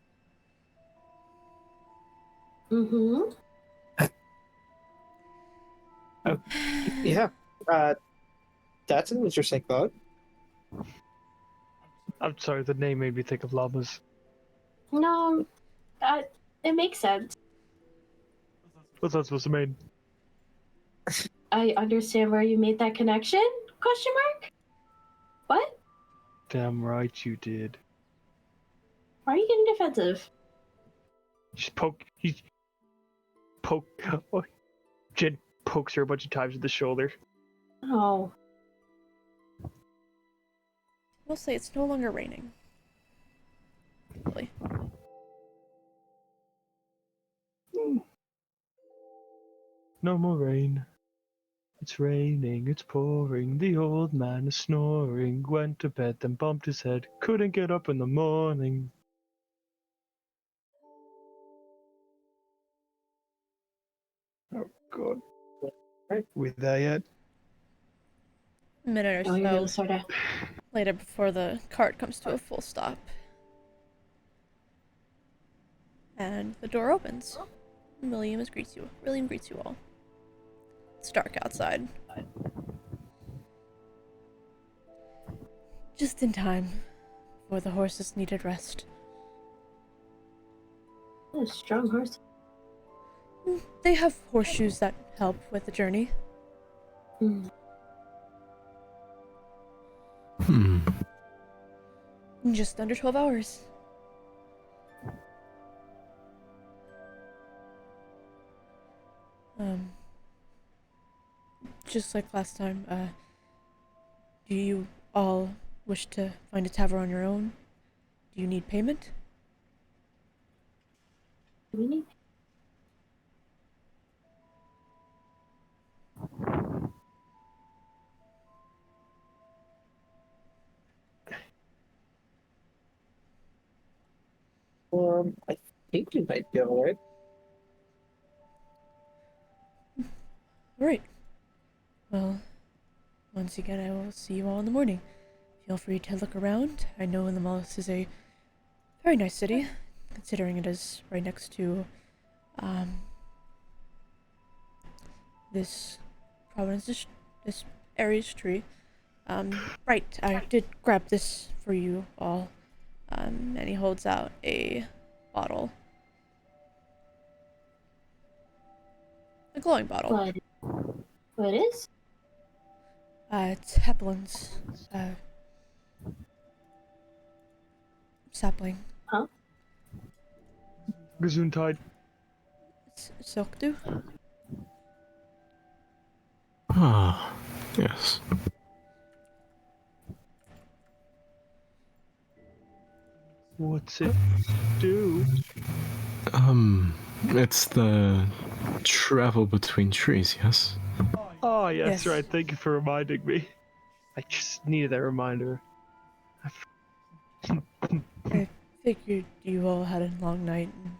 Mm-hmm. Yeah. That's an interesting thought. I'm sorry, the name made me think of llamas. No, it makes sense. What's that supposed to mean? I understand where you made that connection? Question mark? What? Damn right you did. Why are you getting defensive? Oh, Jin pokes her a bunch of times with the shoulder. Oh. We'll say it's no longer raining. Really. No more rain. It's raining, it's pouring, the old man is snoring, went to bed, then bumped his head, couldn't get up in the morning. Oh god. Right. We there yet? A minute Oh, or you're so really sort of. later before the cart comes to a full stop. And the door opens. William greets you all. It's dark outside. Just in time for the horses needed rest. Oh, strong horse. They have horseshoes that help with the journey. Mm. In just under 12 hours. Just like last time, do you all wish to find a tavern on your own? Do you need payment? Really? I think you might be alright. Right. Well, once again, I will see you all in the morning. Feel free to look around. I know Lamalis is a very nice city, considering it is right next to, this this area's tree. Right, I did grab this for you all. And he holds out a bottle. A glowing bottle. What is? It's Heplin's, sapling. Huh? Gesundheit. It's silk dew. Ah, yes. What's it do? It's the travel between trees, yes? Oh, yes, Yes. right. Thank you for reminding me. I just needed that reminder. I figured you all had a long night and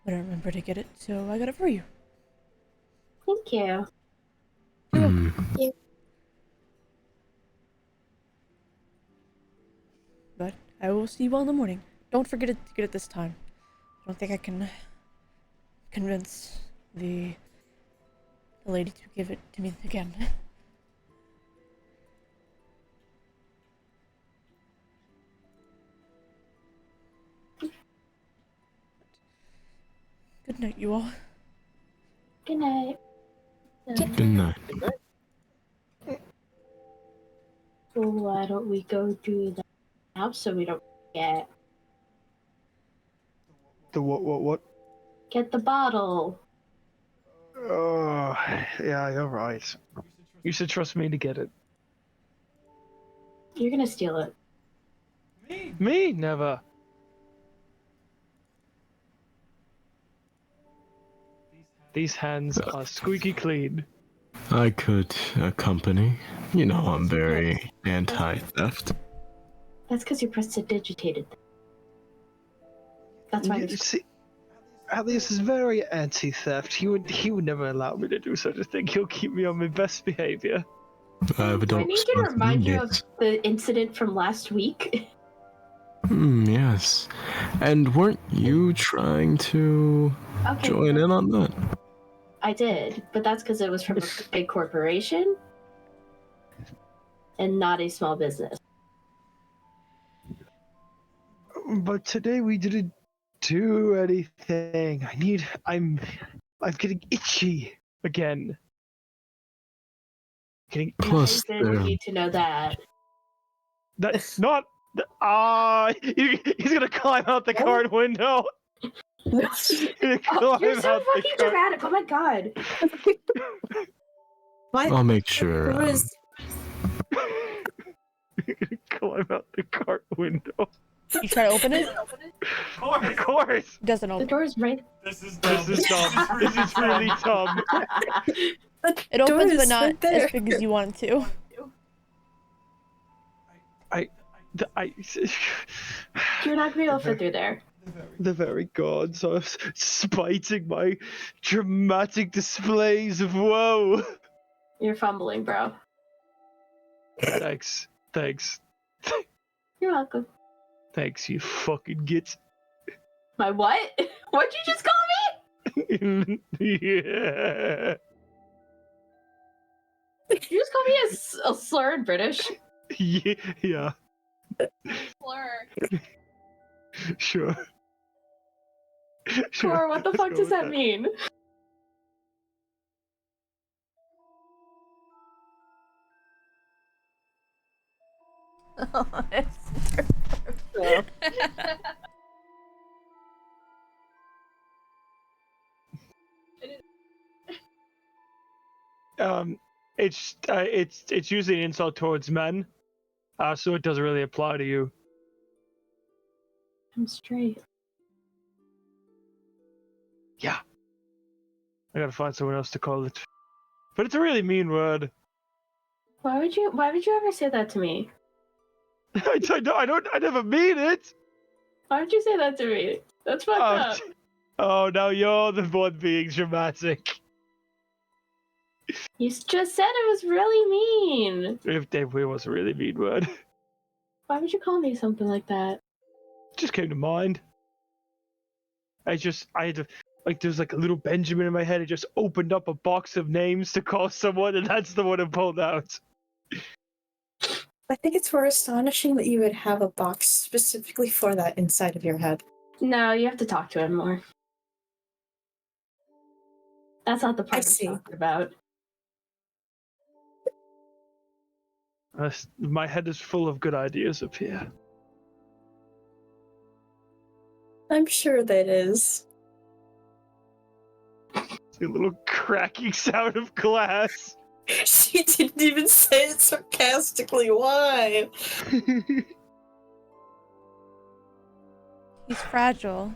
wouldn't remember to get it, so I got it for you. Thank you. But I will see you all in the morning. Don't forget to get it this time. I don't think I can convince the the lady to give it to me again. Good night, you all. Good night. Good night. So why don't we go do that now so we don't forget? The what? Get the bottle. Oh, yeah, you're right. You should trust me to get it. You're gonna steal it. Me? Never. These hands are squeaky clean. I could accompany. You know, I'm very anti-theft. That's because you prestidigitated. That's why. You see, Alias is very anti-theft. He would never allow me to do such a thing. He'll keep me on my best behavior. I have Do I adult need to remind you of responsibilities. the incident from last week? Yes. And weren't you trying to Okay. join in on that? I did, but that's because it was from a big corporation and not a small business. But today we didn't do anything. I'm getting itchy again. Getting Plus, I didn't need to know that. That's not. He's gonna climb out the card window. He's gonna Oh, you're climb so out the fucking card. dramatic. Oh my god. I'll make sure. Climb out the cart window. You try to open it? Of course. It doesn't The open. door's right. This is dumb. This is dumb. This is really dumb. It opens, but is not right there. as big as you want it to. You're not gonna be able to fit through there. The very gods are spiting my dramatic displays of woe. You're fumbling, bro. Thanks. You're welcome. Thanks, you fucking git. My what? What'd you just call me? Yeah. Did you just call me a slur in British? Yeah. Slur. Sure. Cor, what the let's fuck go does with that mean? It's usually an insult towards men, so it doesn't really apply to you. I'm straight. Yeah. I gotta find someone else to call it. But it's a really mean word. Why would you ever say that to me? I never mean it. Why would you say that to me? That's fucked up. Oh, now you're the one being dramatic. You just said it was really mean. It was a really mean word. Why would you call me something like that? It just came to mind. I had to, there's like a little Benjamin in my head. It just opened up a box of names to call someone, and that's the one I pulled out. I think it's more astonishing that you would have a box specifically for that inside of your head. No, you have to talk to him more. That's not the part I I'm talking about. My head is full of good ideas up here. I'm sure that is. It's a little cracking sound of glass. She didn't even say it sarcastically. Why? He's fragile.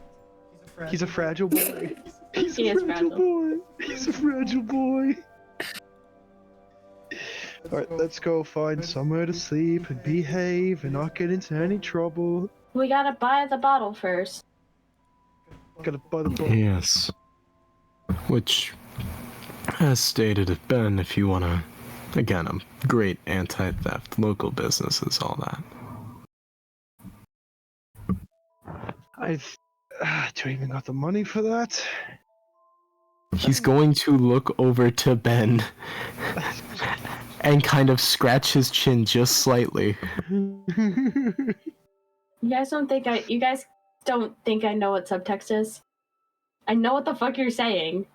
He's a fragile boy. He's He a is fragile boy. He's a fragile boy. Alright, let's go find somewhere to sleep and behave and not get into any trouble. We gotta buy the bottle first. Gotta buy the book. Yes. Which, as stated, Ben, if you wanna, again, a great anti-theft, local businesses, all that. Do I even got the money for that? He's going to look over to Ben and kind of scratch his chin just slightly. You guys don't think I know what subtext is? I know what the fuck you're saying.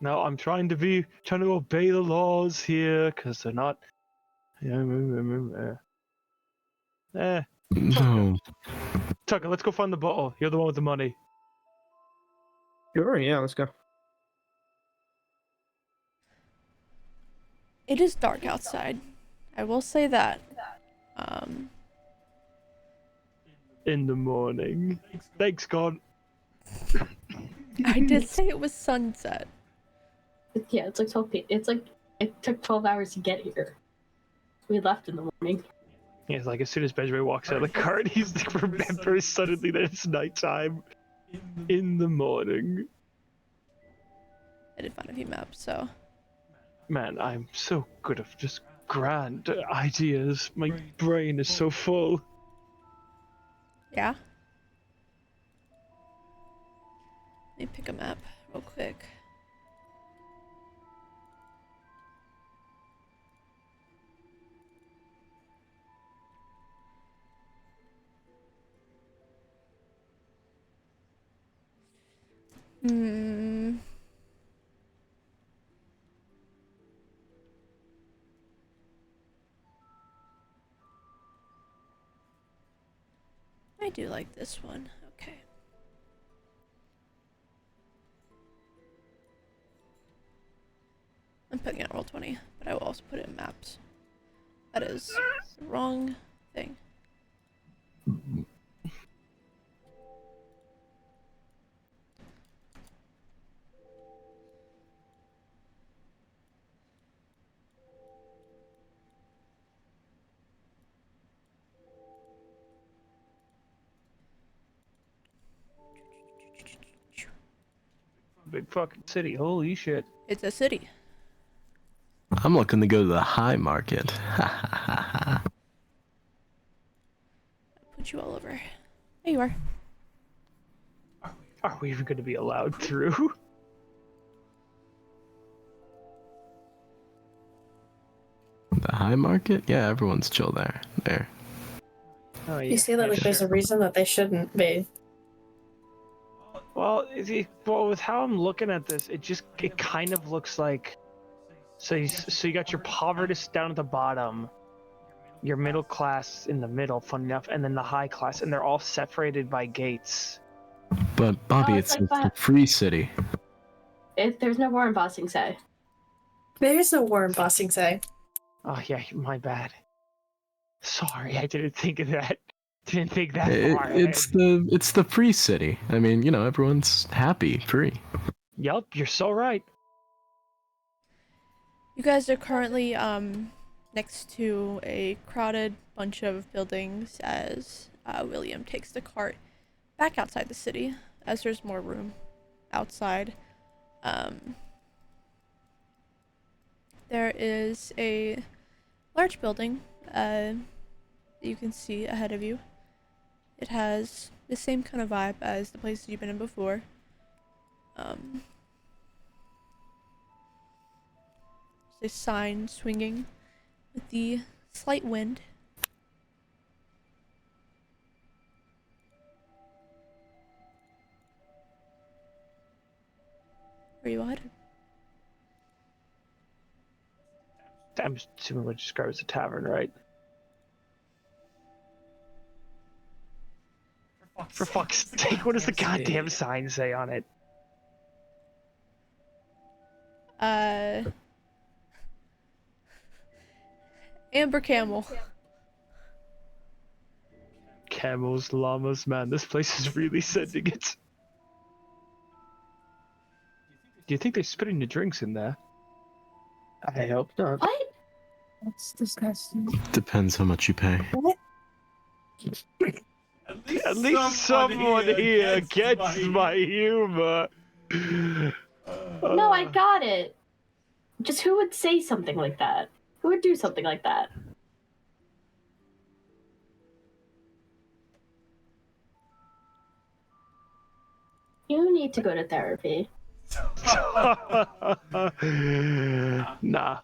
No, I'm trying to obey the laws here, because they're not. No. Tucker, let's go find the bottle. You're the one with the money. Sure, yeah, let's go. It is dark outside. I will say that. In the morning. Thanks, God. I did say it was sunset. Yeah, it's like 12 It's like it took 12 hours to get here. We left in the morning. Yeah, it's like as soon as Benjamin walks out of the cart, he's like remembers suddenly that it's nighttime. In the morning. I did find a few maps, so. Man, I'm so good at just grand ideas. My brain is so full. Yeah. Let me pick a map real quick. I do like this one. Okay. I'm putting it on Roll20, but I will also put it in maps. That is the wrong thing. Big fucking city, holy shit. It's a city. I'm looking to go to the high market. I'll put you all over. There you are. Are we even going to be allowed through? The high market? Yeah, everyone's chill there. There. Oh, yeah. You see that like there's a reason that they shouldn't be. Well, with how I'm looking at this, it kind of looks like. So you got your povertists down at the bottom, your middle class in the middle, fun enough, and then the high class, and they're all separated by gates. But Bobby, Oh, it's it's like a free city. There's no war in Bossing Say. There is no war in Bossing Say. Oh yeah, my bad. Sorry, I didn't think of that. Didn't think that far. It's the free city. I mean, everyone's happy, free. Yup, you're so right. You guys are currently next to a crowded bunch of buildings as William takes the cart back outside the city, as there's more room outside. There is a large building that you can see ahead of you. It has the same kind of vibe as the places you've been in before. There's a sign swinging with the slight wind. Where are you headed? I'm assuming what you describe as a tavern, right? For fuck's sake, what does the goddamn sign say on it? Amber Camel. Camels, llamas, man, this place is really sending it. Do you think they're spitting the drinks in there? I hope not. What? That's disgusting. Depends how much you pay. At least someone here gets my humor. No, I got it. Just who would say something like that? Who would do something like that? You need to go to therapy. Nah.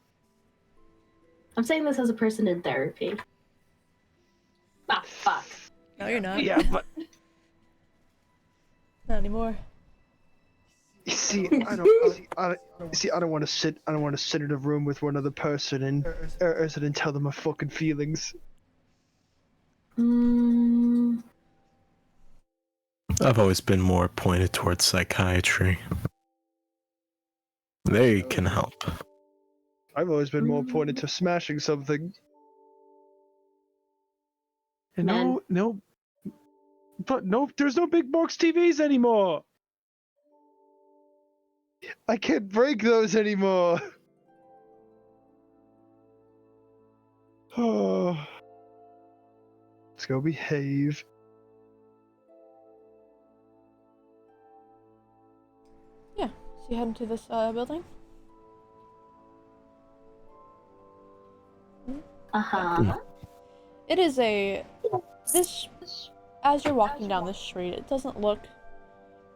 I'm saying this as a person in therapy. Ah, fuck. No, you're not. Yeah, but Not anymore. you see, I don't want to sit. I don't want to sit in a room with one other person and tell them my fucking feelings. I've always been more pointed towards psychiatry. They can help. I've always been more pointed to smashing something. And Man. no, there's no big box TVs anymore. I can't break those anymore. Oh, let's go behave. Yeah. So you head into this building. Uh-huh. It is as you're walking down the street, it doesn't look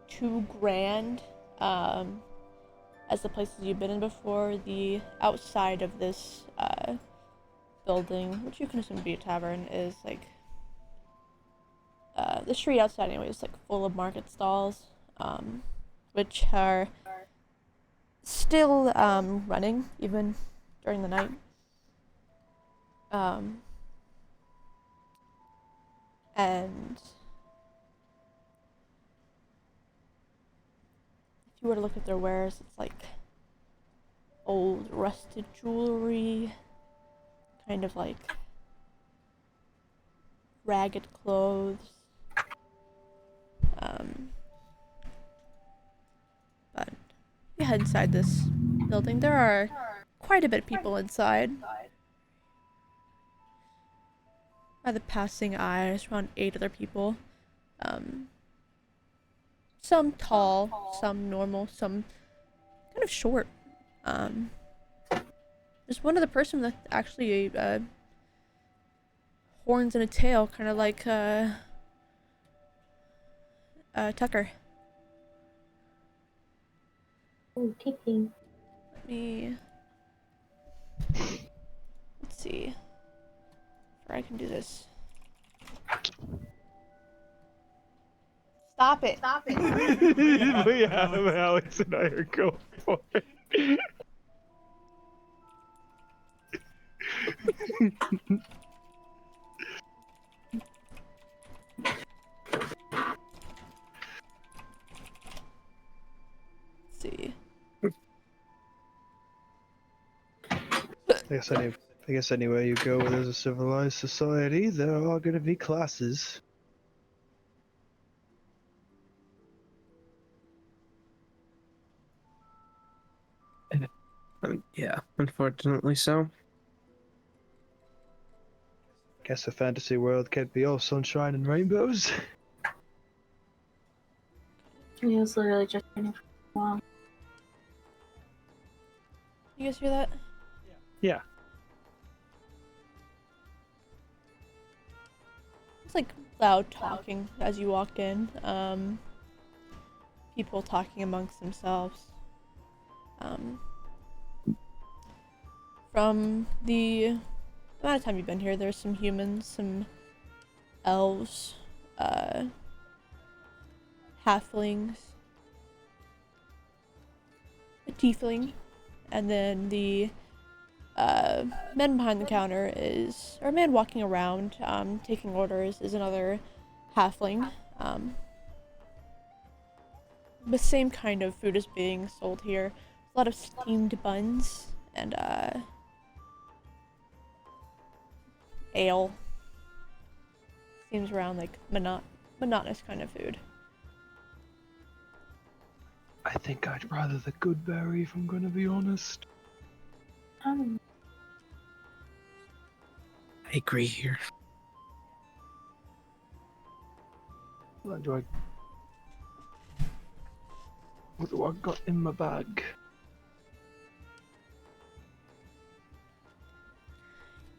too grand as the places you've been in before. The outside of this building, which you can assume to be a tavern, is like the street outside anyway is like full of market stalls, which are still running even during the night. And if you were to look at their wares, it's like old rusted jewelry, kind of like ragged clothes. But you head inside this building. There are quite a bit of people inside. By the passing eye, there's around 8 other people. Some tall, some normal, some kind of short. There's one other person with actually horns and a tail, kind of like Tucker. Oh, TP. Let's see. Or I can do this. Stop it. Stop it. Yeah, Alex and I are going for it. Let's see. I guess anywhere you go where there's a civilized society, there are going to be classes. Yeah, unfortunately so. Guess a fantasy world can't be all sunshine and rainbows. It was literally just wow. You guys hear that? Yeah. It's like loud talking as you walk in. People talking amongst themselves. From the amount of time you've been here, there's some humans, some elves, halflings, a tiefling, and then the man behind the counter or man walking around, taking orders, is another halfling. The same kind of food is being sold here. A lot of steamed buns and ale. Seems around like monotonous kind of food. I think I'd rather the good berry if I'm gonna be honest. I agree here. What do I got in my bag?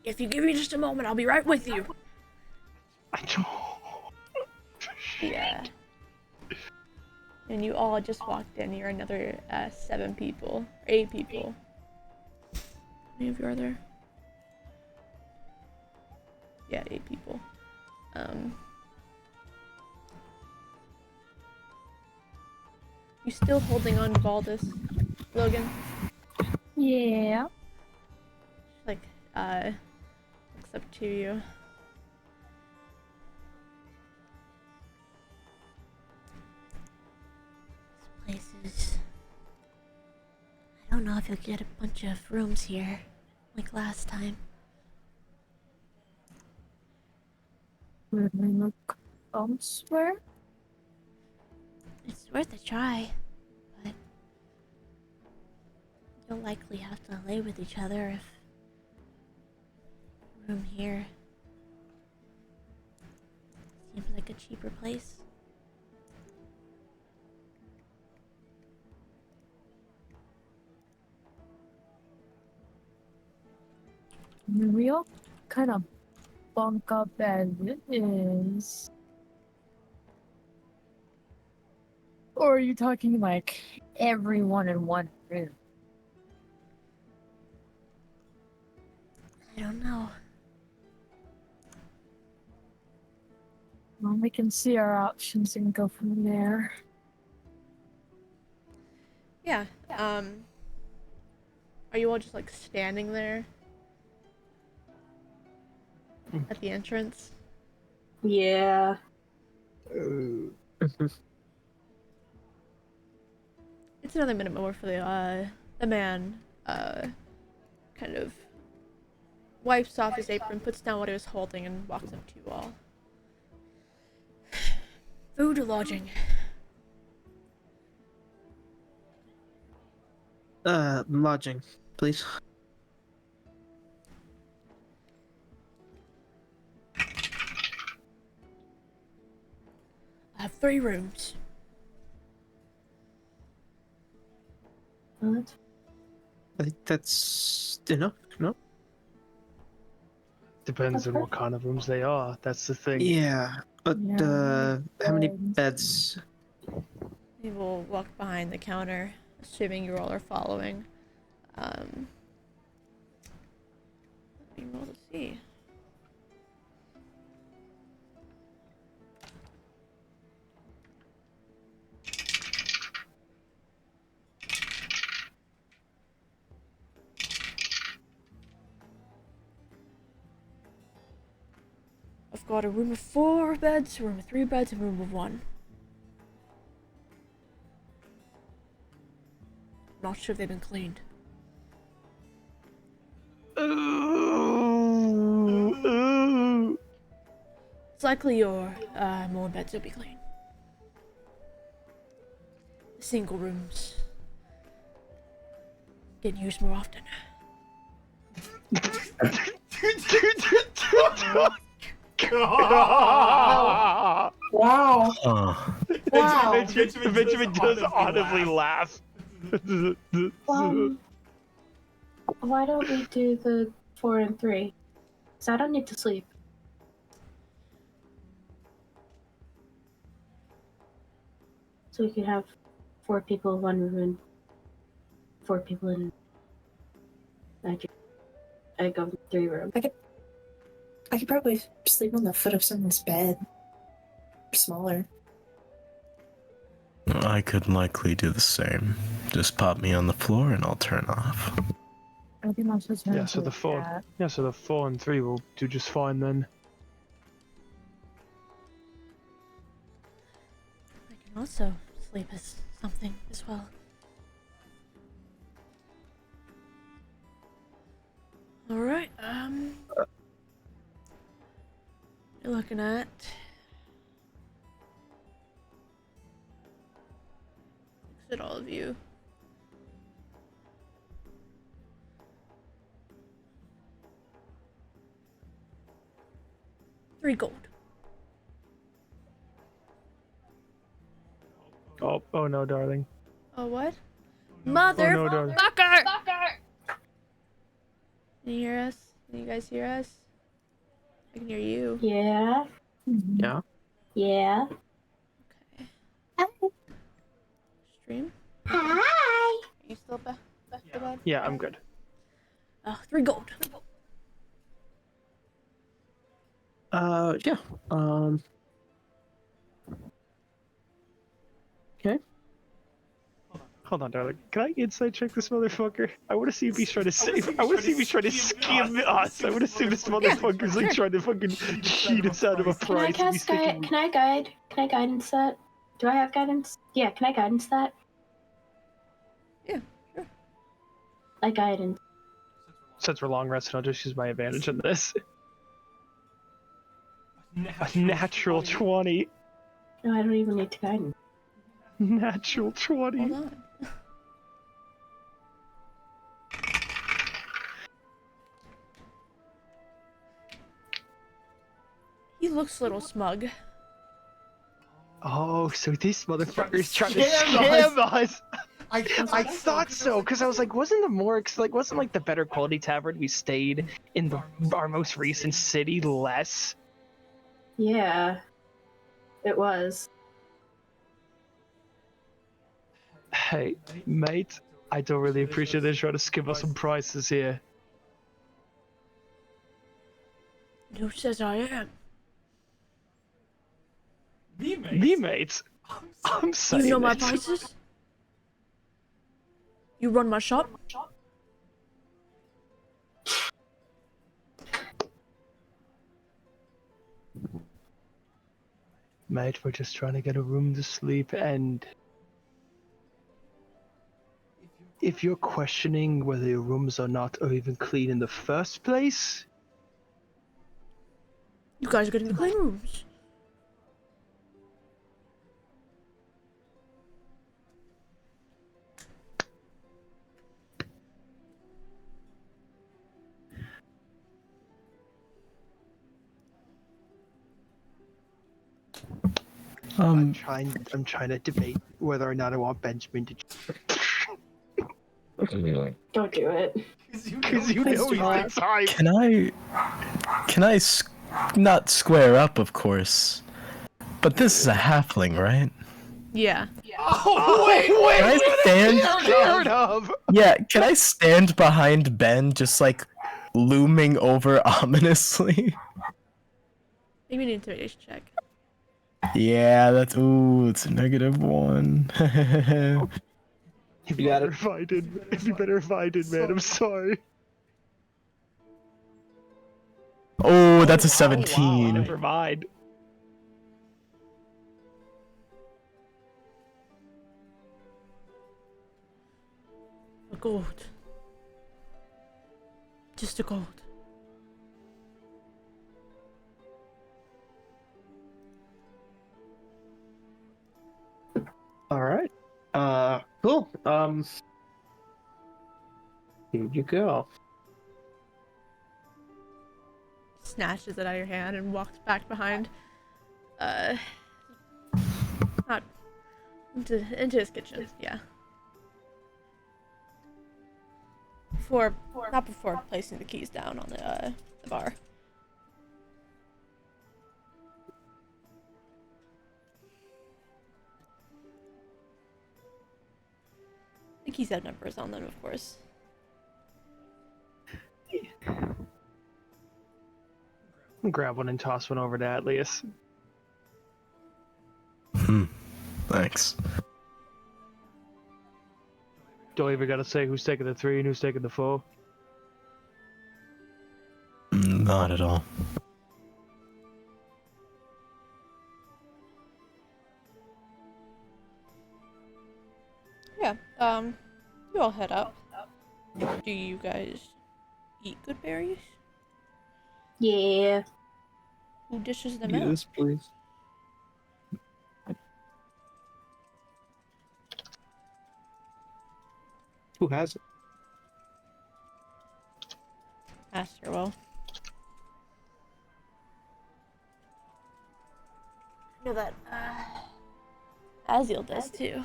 If you give me just a moment, I'll be right with you. I don't. Yeah. And you all just walked in. You're another 7 people. Or 8 people. How many of you are there? Yeah, 8 people. You still holding on to Valdis, Logan? Yeah. Like, looks up to you. This place is... I don't know if you'll get a bunch of rooms here, like last time. Let me look elsewhere. It's worth a try, but you'll likely have to lay with each other if room here seems like a cheaper place. We all kind of bunk up as it is. Or are you talking like everyone in one room? I don't know. Well, we can see our options and go from there. Yeah. Are you all just like standing there at the entrance? Yeah. It's another minute more for the man, kind of wipes off his apron, puts down what he was holding, and walks up to you all. Food or lodging? Lodging, please. I have 3 rooms. What? I think that's enough, no? Depends on what kind of rooms they are. That's the thing. Yeah, but Yeah, how many beds. beds? He will walk behind the counter, assuming you all are following. Let me roll to see. I've got a room of 4 beds, a room of 3 beds, and a room of 1. Not sure if they've been cleaned. It's likely your more beds will be clean. The single rooms get used more often. Wow. Wow. Benjamin does audibly laugh. Why don't we do the 4 and 3? Because I don't need to sleep. So we could have 4 people in 1 room and 4 people in. I go 3 room. I could probably sleep on the foot of someone's bed. Smaller. I could likely do the same. Just pop me on the floor and I'll turn off. I think I'm supposed to Yeah, so the 4. Yeah, so the 4 and 3 will do just fine then. I can also sleep as something as well. Alright, you're looking at... Looks at all of you. $3 gold. Oh no, darling. Oh, what? Oh no, darling. Motherfucker! Can you hear us? Can you guys hear us? I can hear you. Yeah. Yeah. Yeah. Okay. stream. Hi. Are you still back to bed? Yeah, I'm good. 3 gold. Yeah. Okay. Hold on, darling. Can I insight check this motherfucker? I want to see if he's trying to save. I want to see if he's trying to skim us. I want to see if this motherfucker's like trying to fucking cheat us out of a Can I prize. and he's cast guide? thinking- Can I guide? Can I guidance that? Do I have guidance? Yeah, can I guidance that? Yeah, sure. I guidance. Since we're long rested, I'll just use my advantage on this. A natural 20. No, I don't even need to guidance. Natural 20. Hold on. He looks a little smug. Oh, so this motherfucker's trying to scam scam us. I thought so, because I was like, wasn't the better quality tavern we stayed in our most recent city less? Yeah. It was. Hey, mate, I don't really appreciate this trying to skip us some prices here. Who says I am? Me, mate. I'm saying You know my it. prices? You run my shop? Mate, we're just trying to get a room to sleep, and if you're questioning whether your rooms are not or even clean in the first place, You guys are getting the clean rooms. I'm trying to debate whether or not I want Benjamin to. Don't do it. Because you know he's the type. Can I not square up, of course, but this is a halfling, right? Yeah. Oh, wait! Can I stand? Scared of. Yeah, can I stand behind Ben, just like looming over ominously? Maybe an intimidation check. Yeah, it's a -1. It'd be better if I did, man. I'm sorry. Oh, that's a Wow, 17. never mind. A gold. Just a gold. All right. Cool. Here you go. Snatches it out of your hand and walks back behind. Not into his kitchen. Yeah. Not before placing the keys down on the bar. The keys have numbers on them, of course. Grab one and toss one over to Atlius. Thanks. Don't even gotta say who's taking the 3 and who's taking the 4. Not at all. Yeah. You all head up. Do you guys eat good berries? Yeah. Who dishes them out? Yes, please. Who has it? Master will. I know that Aziel does too.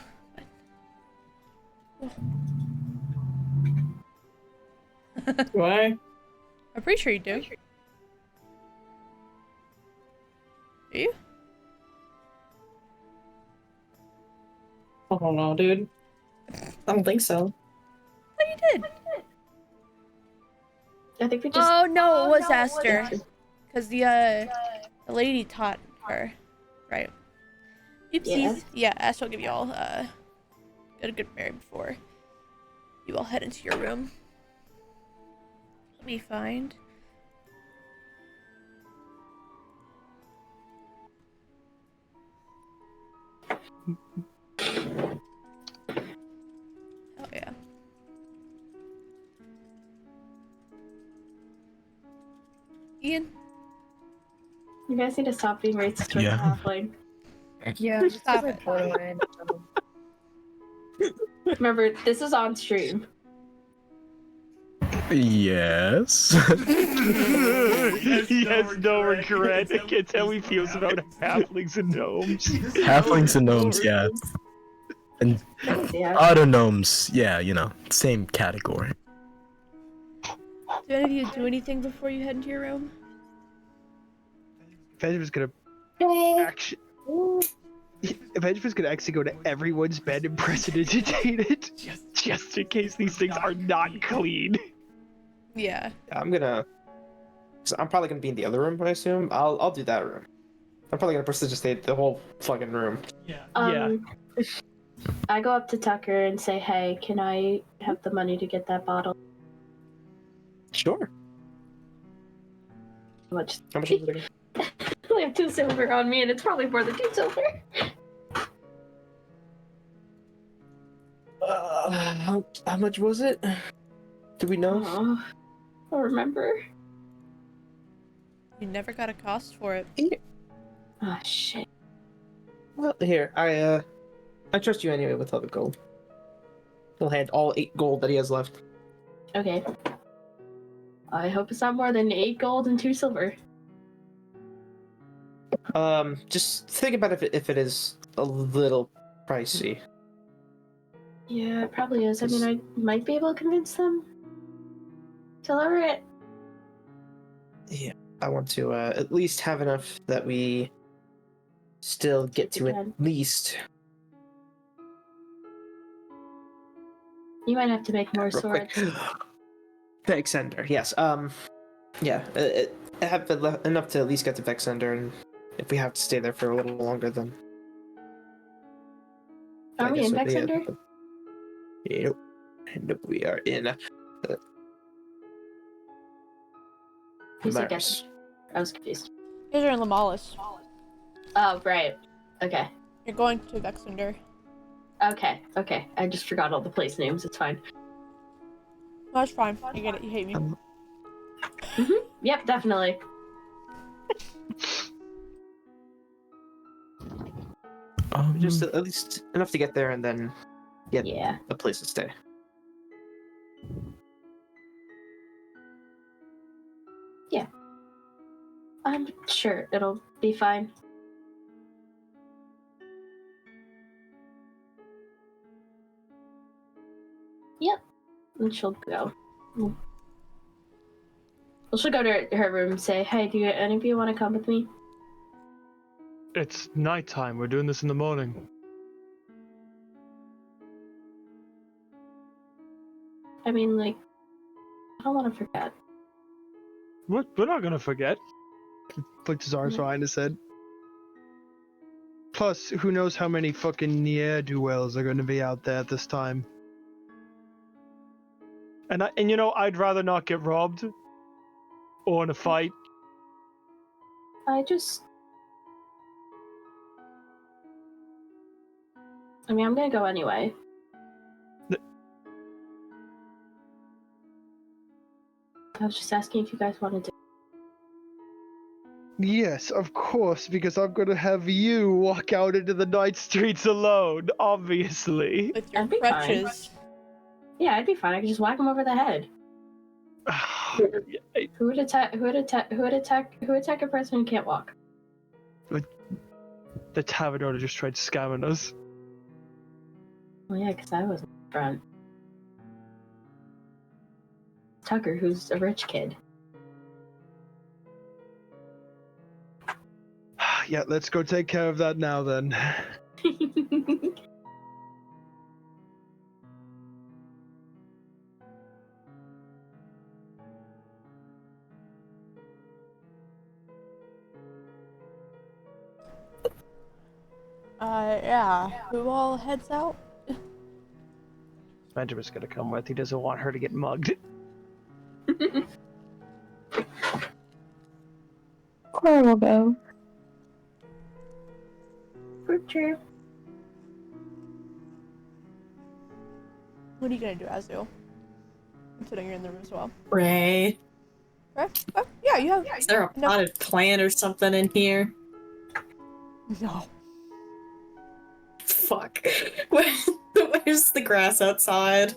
Why? I'm pretty sure you do. Do you? Oh, don't know, dude. I don't think so. Oh, you did. I think we just. Oh no, it was Aster. Because the lady taught her. Right. Oopsies. Yeah, Aster will give you all get a good berry before you all head into your room. Let me find. Oh yeah. Ian? You guys need to stop being racist towards Yeah. halfling. Yeah, just Stop because it. I put it in. Remember, this is on stream. Yes. He has no regret. I can tell he feels about halflings and gnomes. Halflings and gnomes, yeah. And Yeah. auto gnomes, yeah, you know, same category. Do any of you do anything before you head into your room? If was gonna actually. If was gonna actually go to everyone's bed and prestidigitate it, just in case these things are not clean. Yeah. I'm gonna. So I'm probably gonna be in the other room, I assume. I'll do that room. I'm probably gonna prestidigitate the whole fucking room. Yeah. I go up to Tucker and say, "Hey, can I have the money to get that bottle?" Sure. How much? How much is it again? I only have 2 silver on me, and it's probably more than 2 silver. How much was it? Do we know? Oh, I don't remember. You never got a cost for it. Oh shit. Well, here I trust you anyway with all the gold. He'll hand all 8 gold that he has left. Okay. I hope it's not more than 8 gold and 2 silver. Just think about if it is a little pricey. Yeah, it probably is. I mean, I might be able to convince them to lower it. Yeah, I want to at least have enough that we still get to at least. You might have to make more Real quick. swords. Vexender, yes. Yeah, I have enough to at least get to Vexender, and if we have to stay there for a little longer, then. Are we in Vexender? Yep. And we are in. Who's it Maris. I was confused. You guys are in Lamalis. Oh, right. Okay. You're going to Vexender. Okay. I just forgot all the place names. It's fine. No, it's fine. You get it. You hate me. Yep, definitely. Just at least enough to get there, and then get a place to stay. Yeah. I'm sure it'll be fine. Yep. And she'll go. Well, she'll go to her room and say, "Hey, do any of you want to come with me?" It's nighttime. We're doing this in the morning. I mean, like, I don't want to forget. We're not gonna forget. Flicked his arms behind his head. Plus, who knows how many fucking ne'er-do-wells are gonna be out there at this time. And you know, I'd rather not get robbed. Or in a fight. I mean, I'm gonna go anyway. I was just asking if you guys wanted to. Yes, of course, because I'm gonna have you walk out into the night streets alone, obviously. With your I'd be crutches. Yeah, I'd be fine. I could just whack him over the head. Who would attack a person who can't walk? The tavern owner just tried scamming us. Well, yeah, because I was in front. Tucker, who's a rich kid. Yeah, let's go take care of that now then. Yeah. Who all heads out? Benjamin's gonna come with. He doesn't want her to get mugged. Cora will go. For sure. What are you gonna do, Azul? Considering you're in the room as well. Ray, Right? Oh, yeah, you have. is there a enough- potted plant or something in here? No. Fuck. Where's the grass outside?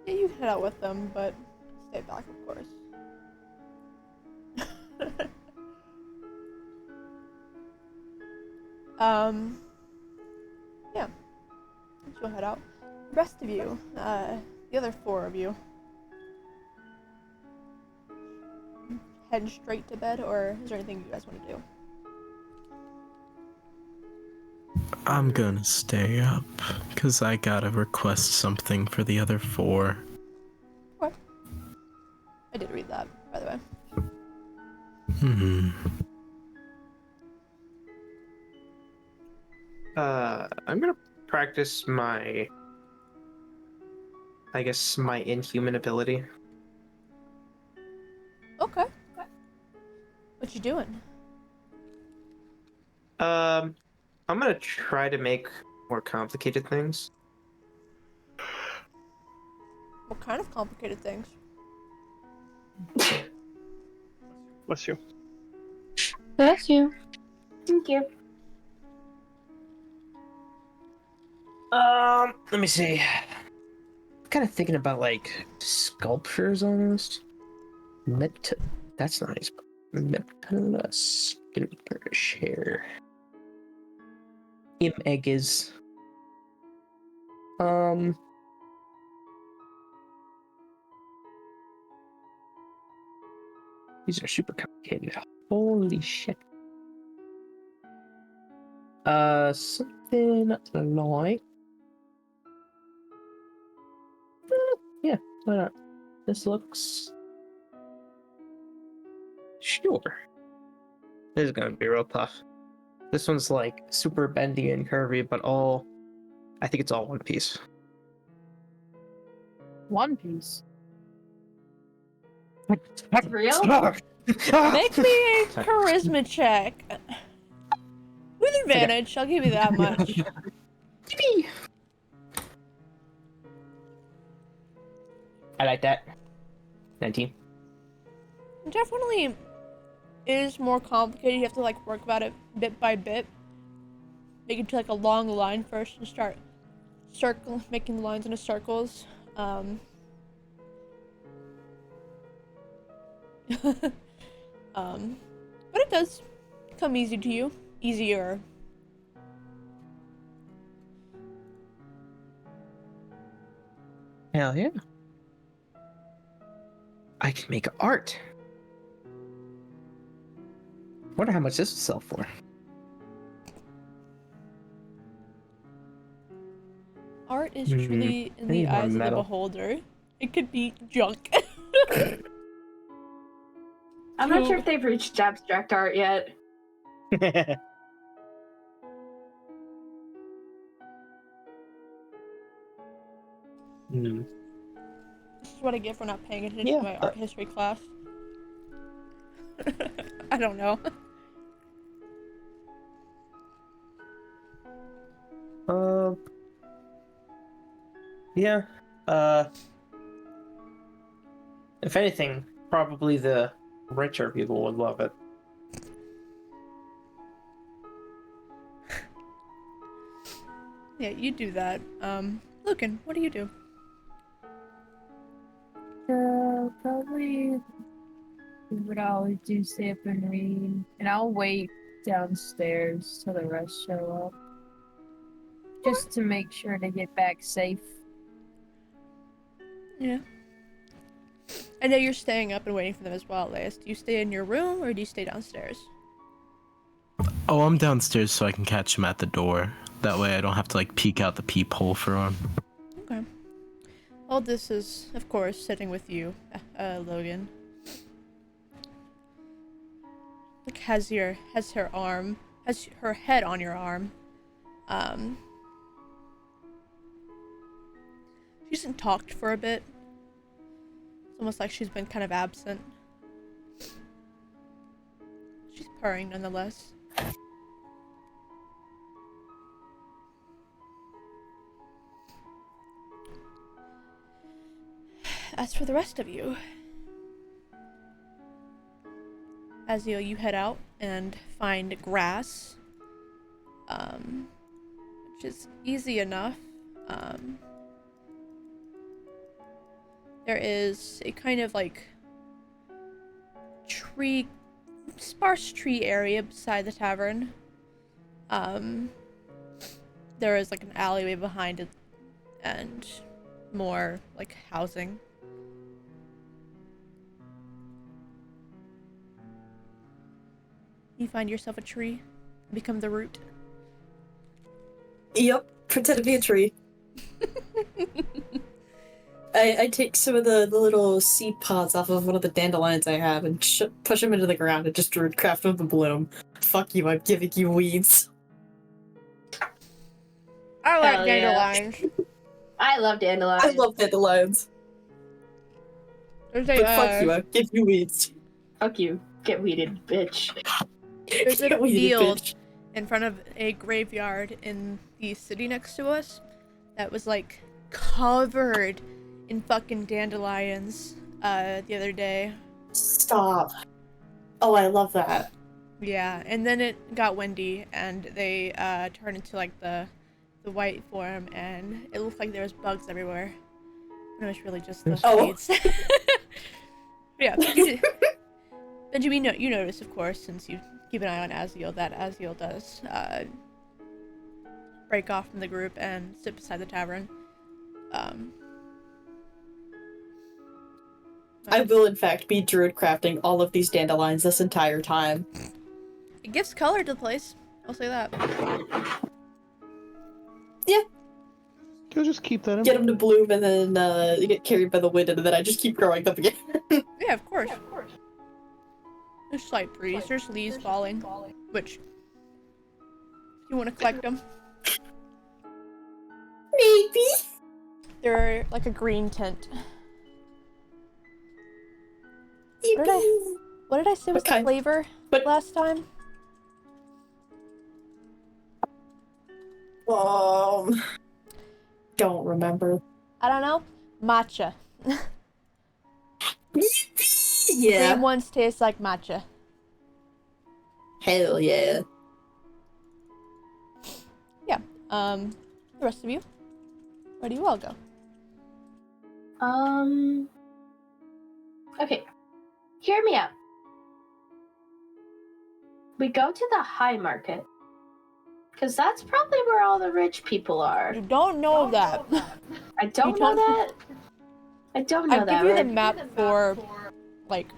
Yeah, you can head out with them, but stay back, of course. Yeah. You'll head out. The rest of you, the other 4 of you, heading straight to bed, or is there anything you guys want to do? I'm gonna stay up, because I gotta request something for the other 4. What? I did read that, by the way. I'm gonna practice my, I guess, my inhuman ability. Okay. What you doing? I'm gonna try to make more complicated things. What kind of complicated things? Bless you. Bless you. Thank you. Let me see. I'm kind of thinking about like sculptures almost. That's nice. Share. Images. These are super complicated. Holy shit. Something like. Yeah, why not? This looks. Sure. This is gonna be real tough. This one's like super bendy and curvy, but all. I think it's all one piece. One Piece. Real? Make me a charisma check. With advantage, I'll give you that much. Yippee! I like that. 19. Definitely is more complicated. You have to like work about it bit by bit. Make it to like a long line first and start making the lines into circles. But it does come easy to you. Easier. Hell yeah. I can make art. Wonder how much this will sell for. Art is truly in I the need more eyes of the metal. beholder. It could be junk. I'm not sure if they've reached abstract art yet. This is what I get for not paying attention Yeah, to my art history class. I don't know. Yeah. If anything, probably the richer people would love it. Yeah, you do that. Lucan, what do you do? Probably what I always do, stay up and read. And I'll wait downstairs till the rest show up. Just to make sure to get back safe. Yeah. I know you're staying up and waiting for them as well, Leis. Do you stay in your room or do you stay downstairs? Oh, I'm downstairs so I can catch him at the door. That way I don't have to like peek out the peephole for him. Okay. All this is, of course, sitting with you, Logan. Like has her arm has her head on your arm. She hasn't talked for a bit. It's almost like she's been kind of absent. She's purring nonetheless. As for the rest of you, Azio, you head out and find grass, which is easy enough. There is a kind of like sparse tree area beside the tavern. There is like an alleyway behind it and more like housing. You find yourself a tree, become the root. Yep, pretend to be a tree. I take some of the little seed pods off of one of the dandelions I have and push them into the ground and just craft with the bloom. Fuck you, I'm giving you weeds. I like Hell yeah. dandelions. I love dandelions. I love dandelions. There's But fuck you, I give you weeds. Fuck you. Get weeded, bitch. There's a Get weeded, field bitch. in front of a graveyard in the city next to us that was like covered in fucking dandelions the other day. Stop. Oh, I love that. Yeah, and then it got windy and they turned into like the white form and it looked like there was bugs everywhere. And it was really just the Oh. weeds. Yeah, Benjamin, you notice, of course, since you keep an eye on Aziel, that Aziel does break off from the group and sit beside the tavern. I will, in fact, be druid crafting all of these dandelions this entire time. It gives color to the place. I'll say that. Yeah. You'll just keep that in. Get them to bloom and then they get carried by the wind and then I just keep growing them again. Yeah, of course. There's slight breeze. There's leaves falling, which you want to collect them. Maybe. They're like a green tint. What did I say was the flavor last time? Don't remember. I don't know. Matcha. Yeah. Green ones taste like matcha. Hell yeah. Yeah. The rest of you, where do you all go? Okay. Hear me out. We go to the high market. Because that's probably where all the rich people are. You don't know that. I don't know that. I don't know I'll that. give you the map for, like,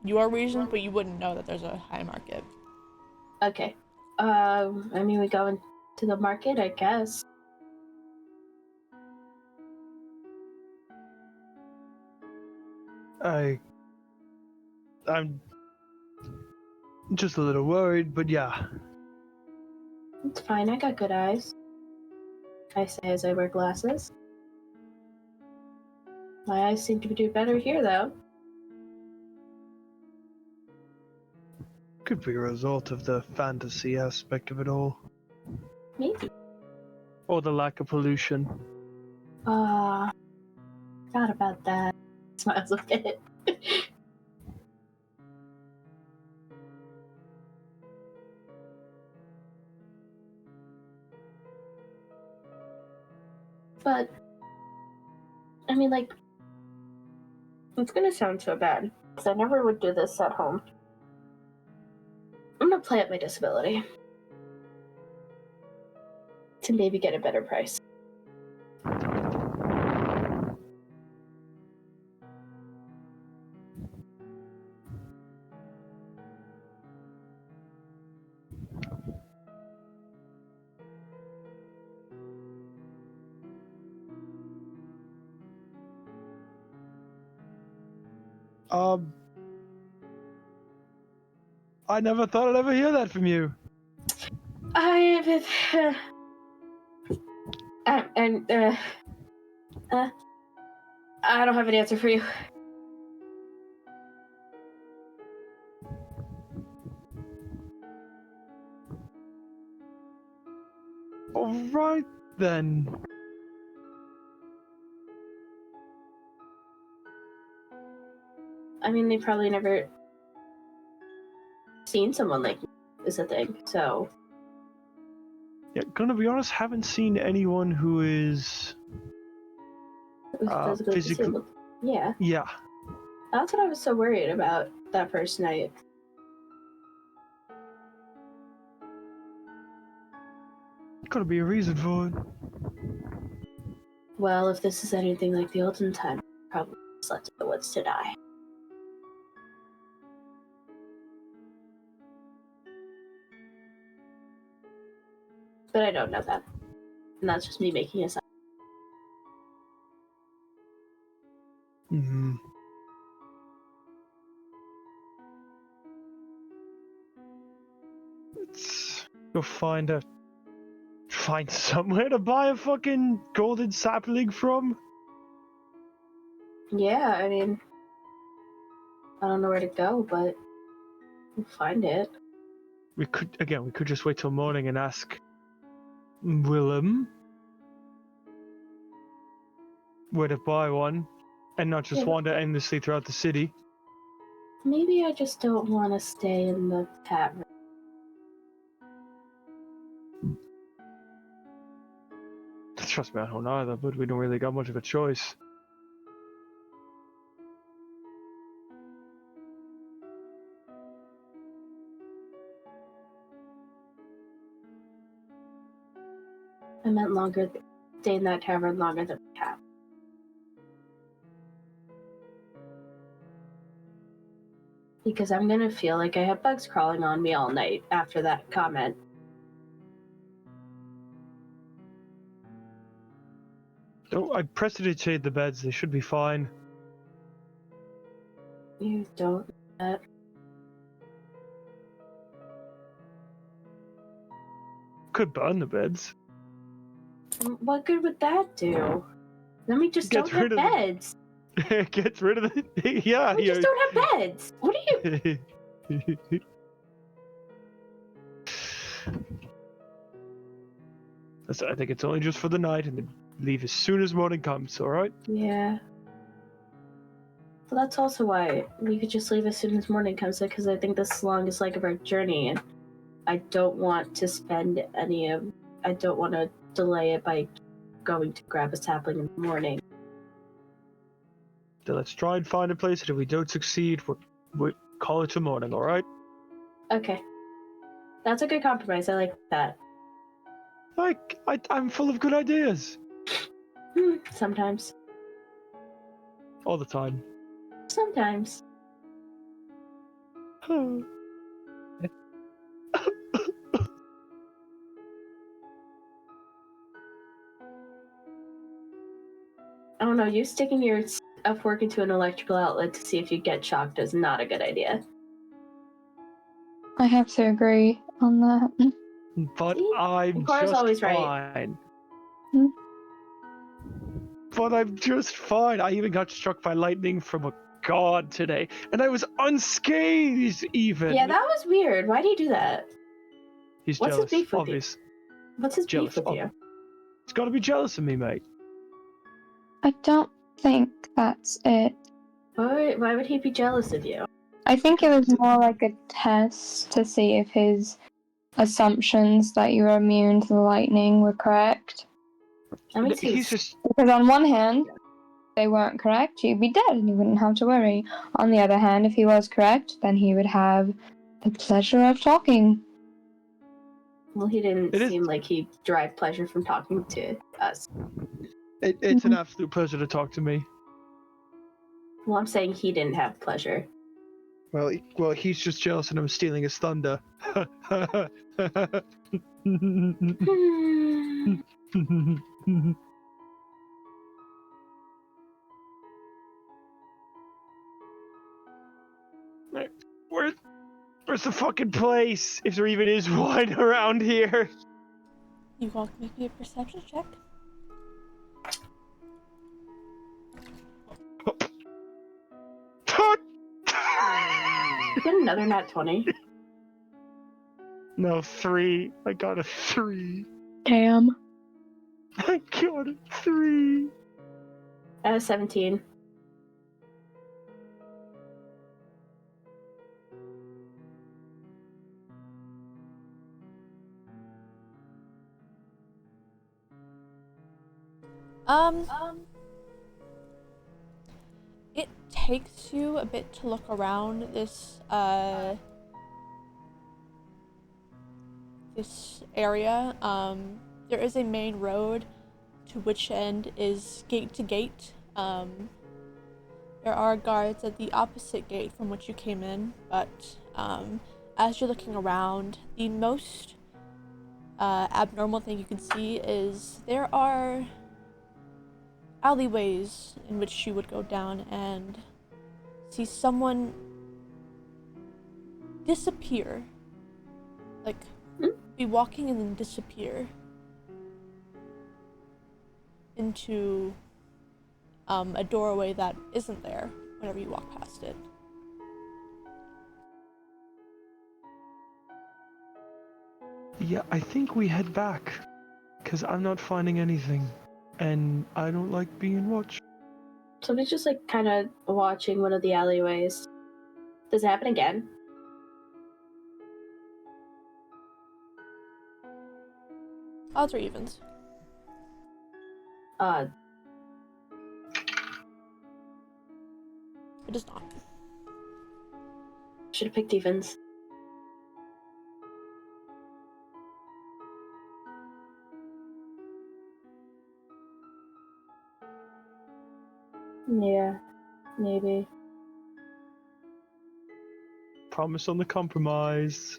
your reasons, but you wouldn't know that there's a high market. Okay. I mean, we go into the market, I guess. I'm just a little worried, but yeah. It's fine, I got good eyes. I say as I wear glasses. My eyes seem to do better here, though. Could be a result of the fantasy aspect of it all. Maybe. Or the lack of pollution. Forgot about that. Smiles a bit. But, I mean, like, it's gonna sound so bad, because I never would do this at home. I'm gonna play up my disability. To maybe get a better price. I never thought I'd ever hear that from you. I don't have an answer for you. All right then. I mean, they probably never seen someone like me, is the thing, so... Yeah, gonna be honest, haven't seen anyone who is physically disabled. Yeah. Yeah. That's what I was so worried about that first night. Gotta be a reason for it. Well, if this is anything like the olden time, probably slept in the woods to die. But I don't know that. And that's just me making a assumption. Hmm. Let's go find somewhere to buy a fucking golden sapling from. Yeah, I mean, I don't know where to go, but we'll find it. We could just wait till morning and ask Willem where to buy one, and not just wander endlessly throughout the city. Maybe I just don't want to stay in the tavern. Trust me, I don't either, but we don't really got much of a choice. I meant stay in that tavern longer than we have. Because I'm gonna feel like I have bugs crawling on me all night after that comment. Oh, I prestidigitate the beds, they should be fine. You don't do that. Could burn the beds. What good would that do? Then we just Gets don't have rid of the- beds. Gets rid of the... Yeah, We just don't have beds. What are you... I think it's only just for the night, and then leave as soon as morning comes, alright? Yeah. Well, that's also why we could just leave as soon as morning comes, because I think this is the longest leg of our journey, and I don't want to spend I don't want to delay it by going to grab a sapling in the morning. Then let's try and find a place, and if we don't succeed, we'll call it a morning, alright? Okay. That's a good compromise. I like that. I'm full of good ideas. Sometimes. All the time. Sometimes. I don't know, you sticking your fork into an electrical outlet to see if you get shocked is not a good idea. I have to agree on that. But See? I'm Cora's just always right. fine. Hmm? But I'm just fine. I even got struck by lightning from a god today, and I was unscathed even. Yeah, that was weird. Why do you do that? He's What's jealous, his beef with obvious. you? What's his Jealous, beef with you? He's got to be jealous of me, mate. I don't think that's it. Why would he be jealous of you? I think it was more like a test to see if his assumptions that you were immune to the lightning were correct. That makes He's sense. just... Because on one hand, if they weren't correct, you'd be dead and you wouldn't have to worry. On the other hand, if he was correct, then he would have the pleasure of talking. Well, he didn't seem like he derived pleasure from talking to us. It's an absolute pleasure to talk to me. Well, I'm saying he didn't have pleasure. Well, he's just jealous and I'm stealing his thunder. Where's the fucking place? If there even is one around here. You all can make me a perception check. Get another nat 20. No, 3. I got a 3. Damn. I got a 3. 17. It takes you a bit to look around this this area. There is a main road to which end is gate to gate. There are guards at the opposite gate from which you came in, but as you're looking around, the most abnormal thing you can see is there are alleyways in which you would go down and see someone disappear. Like, be walking and then disappear into a doorway that isn't there whenever you walk past it. Yeah, I think we head back. Because I'm not finding anything. And I don't like being watched. Somebody's just like kind of watching one of the alleyways. Does it happen again? Odds or evens? It does not. Should have picked evens. Yeah, maybe. Promise on the compromise.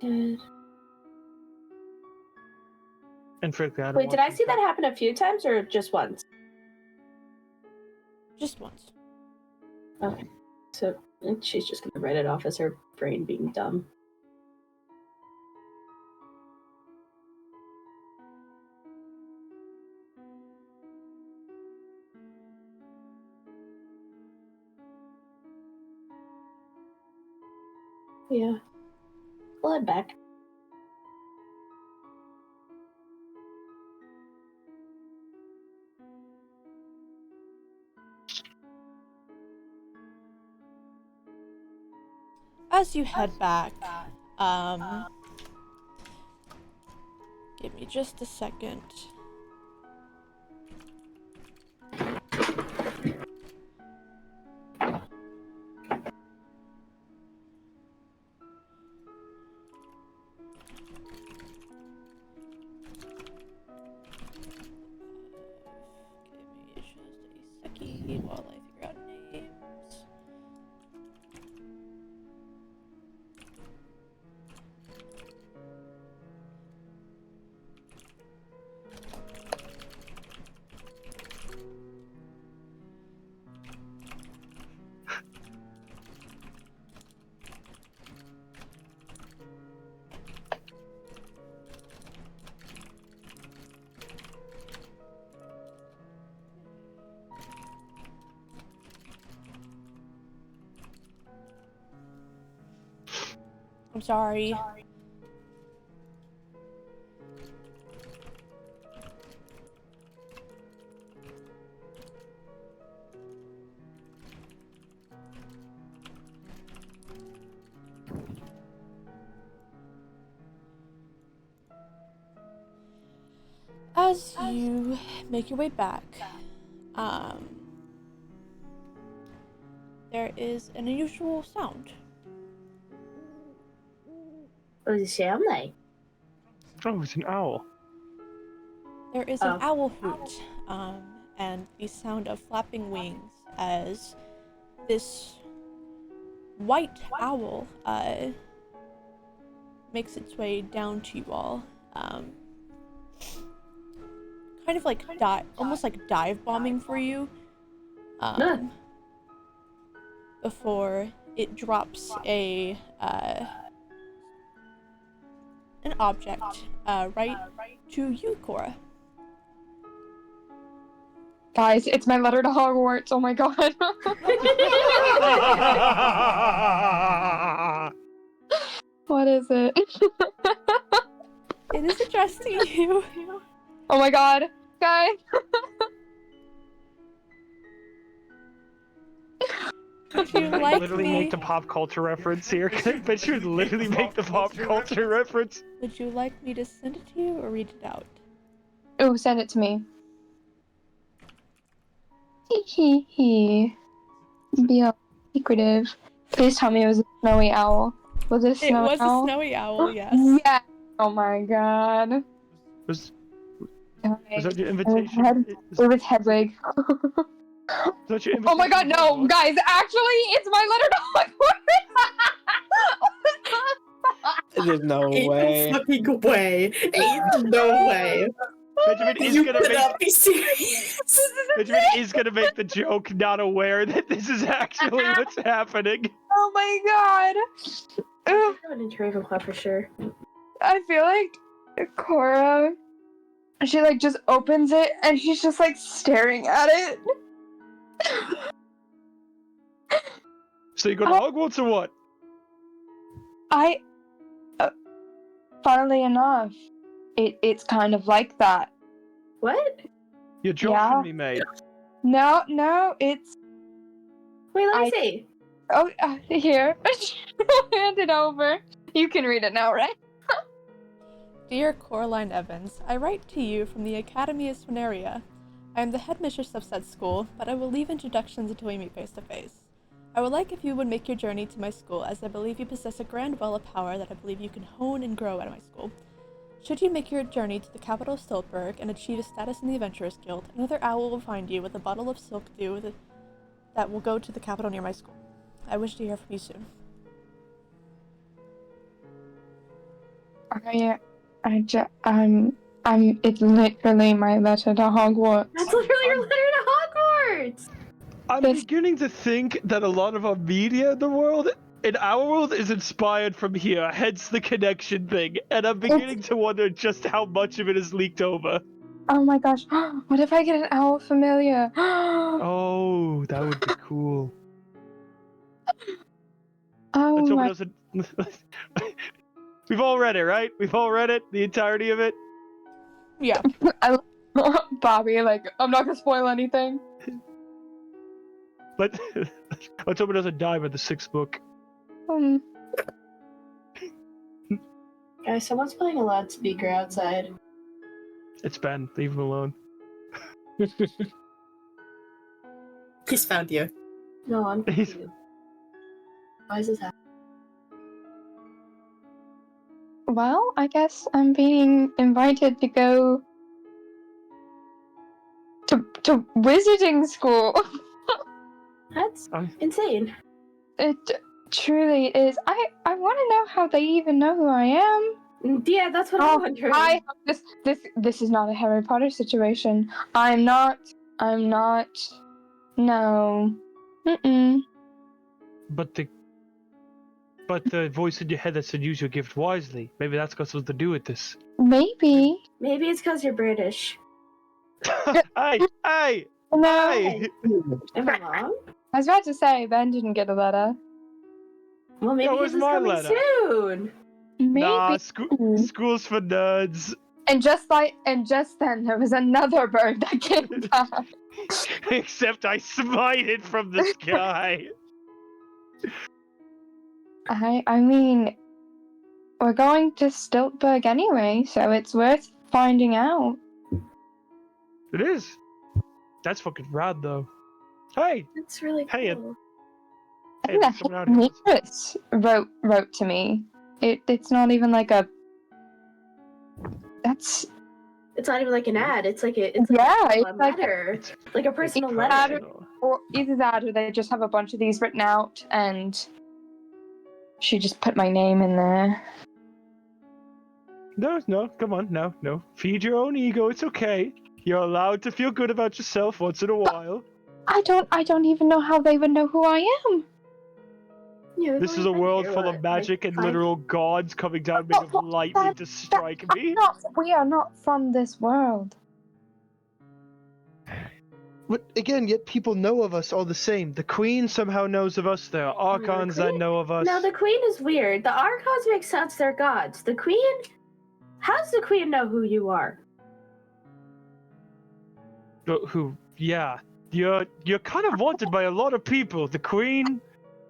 Good. And frankly, I don't Wait, did want I see to- that happen a few times or just once? Just once. Okay. So she's just gonna write it off as her brain being dumb. Yeah. We'll head back. As you head back, give me just a second. Give me just a second while I figure out names. I'm sorry. As you make your way back, there is an unusual sound. What does it sound like? Oh, it's an owl. There is an owl hoot, and the sound of flapping wings as this white owl makes its way down to you all. Kind of like almost like dive bombing for you. Before it drops an object right to you, Cora. Guys, it's my letter to Hogwarts. Oh my god. What is it? It is addressed to you. Oh my god, guys. Would you like literally me? make the pop culture reference here. But you would literally make the pop culture reference. Would you like me to send it to you or read it out? Oh, send it to me. Hee hee. Be all secretive. Please tell me it was a snowy owl. Was it a It snowy was owl? a snowy owl, yes. Yeah. Oh my god. Was Was that your invitation? It was Hedwig. Is that your invitation? Oh my god, no, guys, actually, it's my letter to Hogwarts! There's no Ain't way. no fucking way. Ain't no way. Benjamin is You gonna cannot be serious. Benjamin is gonna make the joke, not aware that this is actually what's happening. Oh my god. I'm going into Ravenclaw for sure. I feel like Cora, she like just opens it and she's just like staring at it. So you go to Hogwarts or what? Funnily enough, it's kind of like that. What? You're joking Yeah. me, mate. No, it's Wait, let me see. here. Hand it over. You can read it now, right? Dear Coraline Evans, I write to you from the Academy of Swenaria. I am the headmistress of said school, but I will leave introductions until we meet face to face. I would like if you would make your journey to my school, as I believe you possess a grand well of power that I believe you can hone and grow at my school. Should you make your journey to the capital of Stiltburg and achieve a status in the Adventurers Guild, another owl will find you with a bottle of silk dew that will go to the capital near my school. I wish to hear from you soon. It's literally my letter to Hogwarts. That's literally your letter to Hogwarts! I'm beginning to think that a lot of our media in the world, in our world, is inspired from here, hence the connection thing. And I'm beginning to wonder just how much of it is leaked over. Oh my gosh. What if I get an owl familiar? Oh, that would be cool. Oh Let's hope my. it doesn't... We've all read it, right? We've all read it? The entirety of it? Yeah. Bobby, like, I'm not gonna spoil anything. Let's hope it doesn't die by the sixth book. Guys, someone's playing a loudspeaker outside. It's Ben. Leave him alone. He's found you. No, I'm confused. Why is this happening? Well, I guess I'm being invited to go to wizarding school. That's insane. It truly is. I want to know how they even know who I am. Yeah, that's what I'm wondering. This is not a Harry Potter situation. I'm not. No. Mm-mm. But the voice in your head that said use your gift wisely. Maybe that's got something to do with this. Maybe. Maybe it's because you're British. Hey! No. Hey! Am I wrong? I was about to say Ben didn't get a letter. Well, maybe That was his is my coming letter. soon. Maybe. Nah, school's for nerds. And just then there was another bird that came back. Except I smited from the sky. I mean, we're going to Stiltburg anyway, so it's worth finding out. It is. That's fucking rad, though. Hey! That's really cool. Hey, I think someone that out here. Mistress wrote to me. It's not even like a. That's. It's not even like an ad. It's like a letter. Like a personal letter. Or either that, or they just have a bunch of these written out, and she just put my name in there. No, come on, no. Feed your own ego, it's okay. You're allowed to feel good about yourself once in a while. I don't even know how they would know who I am. Yeah, This is a world full of magic and literal gods coming down made of lightning to strike me. We are not from this world. But again, yet people know of us all the same. The Queen somehow knows of us. There are Archons that know of us. No, the Queen is weird. The Archons make sense, they're gods. The Queen? How does the Queen know who you are? Who? Yeah, you're kind of wanted by a lot of people. The Queen,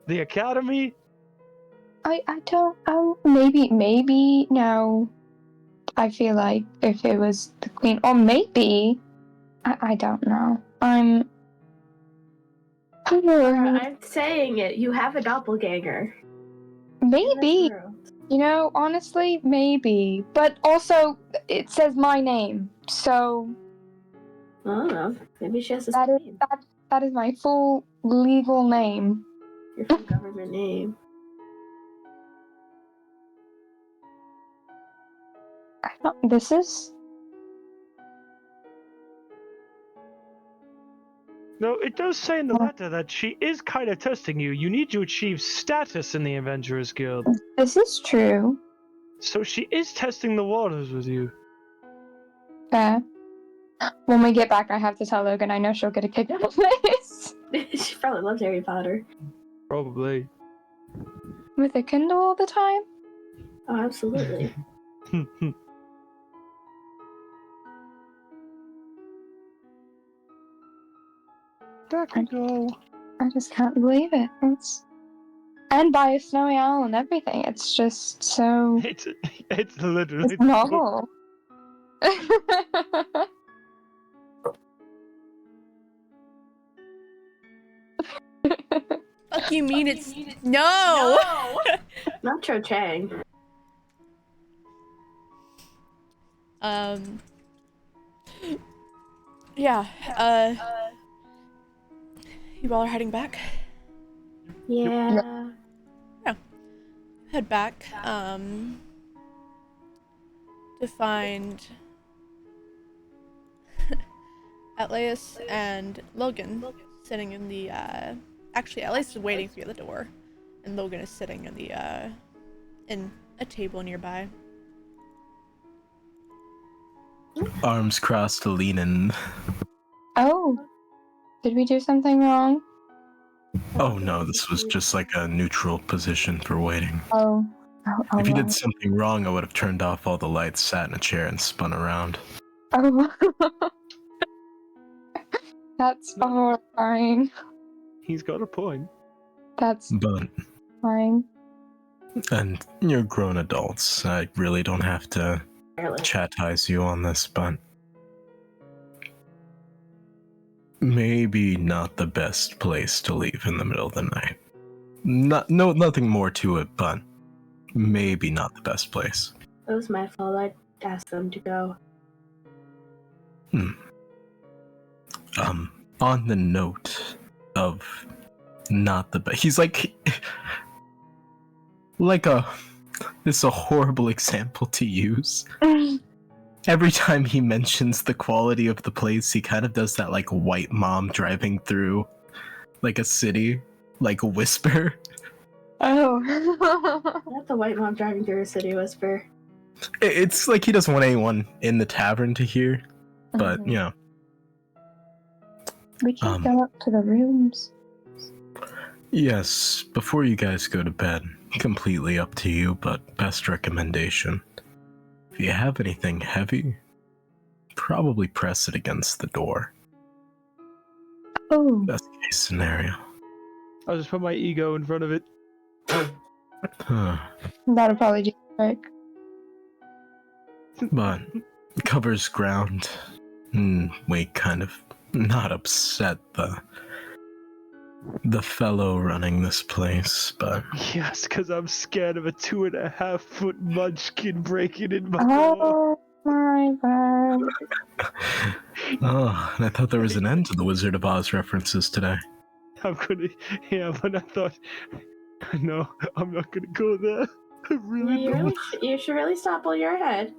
the Academy. I don't. Oh, maybe now. I feel like if it was the Queen, or maybe I don't know. I'm saying it. You have a doppelganger. maybe. You know, honestly, maybe. But also, it says my name, so I don't know. Maybe she has a name. That is my full legal name. Your full government name. This is. No, it does say in the letter that she is kind of testing you. You need to achieve status in the Adventurers Guild. This is true. So she is testing the waters with you. Fair. When we get back, I have to tell Logan. I know she'll get a kick out of this. She probably loves Harry Potter. Probably. With a Kindle all the time? Oh, absolutely. Back we go. I just can't believe it. And by a snowy owl and everything. It's just so. It's literally. It's novel. Fuck you mean it's no. Not Cho Chang. Yeah. You all are heading back? Yeah. Yeah. Head back. To find Atlas and Logan sitting in the actually Atlas is waiting for you at the door, and Logan is sitting in the in a table nearby. Arms crossed, leaning. Oh. Did we do something wrong? Oh no, this was just like a neutral position for waiting. Oh. If you did right. something wrong, I would have turned off all the lights, sat in a chair, and spun around. Oh. That's horrifying. He's got a point. That's But, fine. and you're grown adults. I really don't have to chastise you on this, but maybe not the best place to leave in the middle of the night. Nothing more to it, but maybe not the best place. It was my fault. I asked them to go. On the note of not the best, he's like this is a horrible example to use. Every time he mentions the quality of the place, he kind of does that like white mom driving through like a city, like a whisper. Oh. Not the white mom driving through a city whisper. It's like he doesn't want anyone in the tavern to hear, but you know. We can go up to the rooms. Yes, before you guys go to bed, completely up to you, but best recommendation. If you have anything heavy, probably press it against the door. Oh. Best case scenario. I'll just put my ego in front of it. That'll probably do the trick. But covers ground. We kind of not upset the fellow running this place, but Yes, because I'm scared of a 2.5-foot munchkin breaking in my door. Oh my god. oh, and I thought there was an end to the Wizard of Oz references today. I'm gonna, yeah, but I thought, no, I'm not gonna go there. I really don't. You should really stop while you're ahead.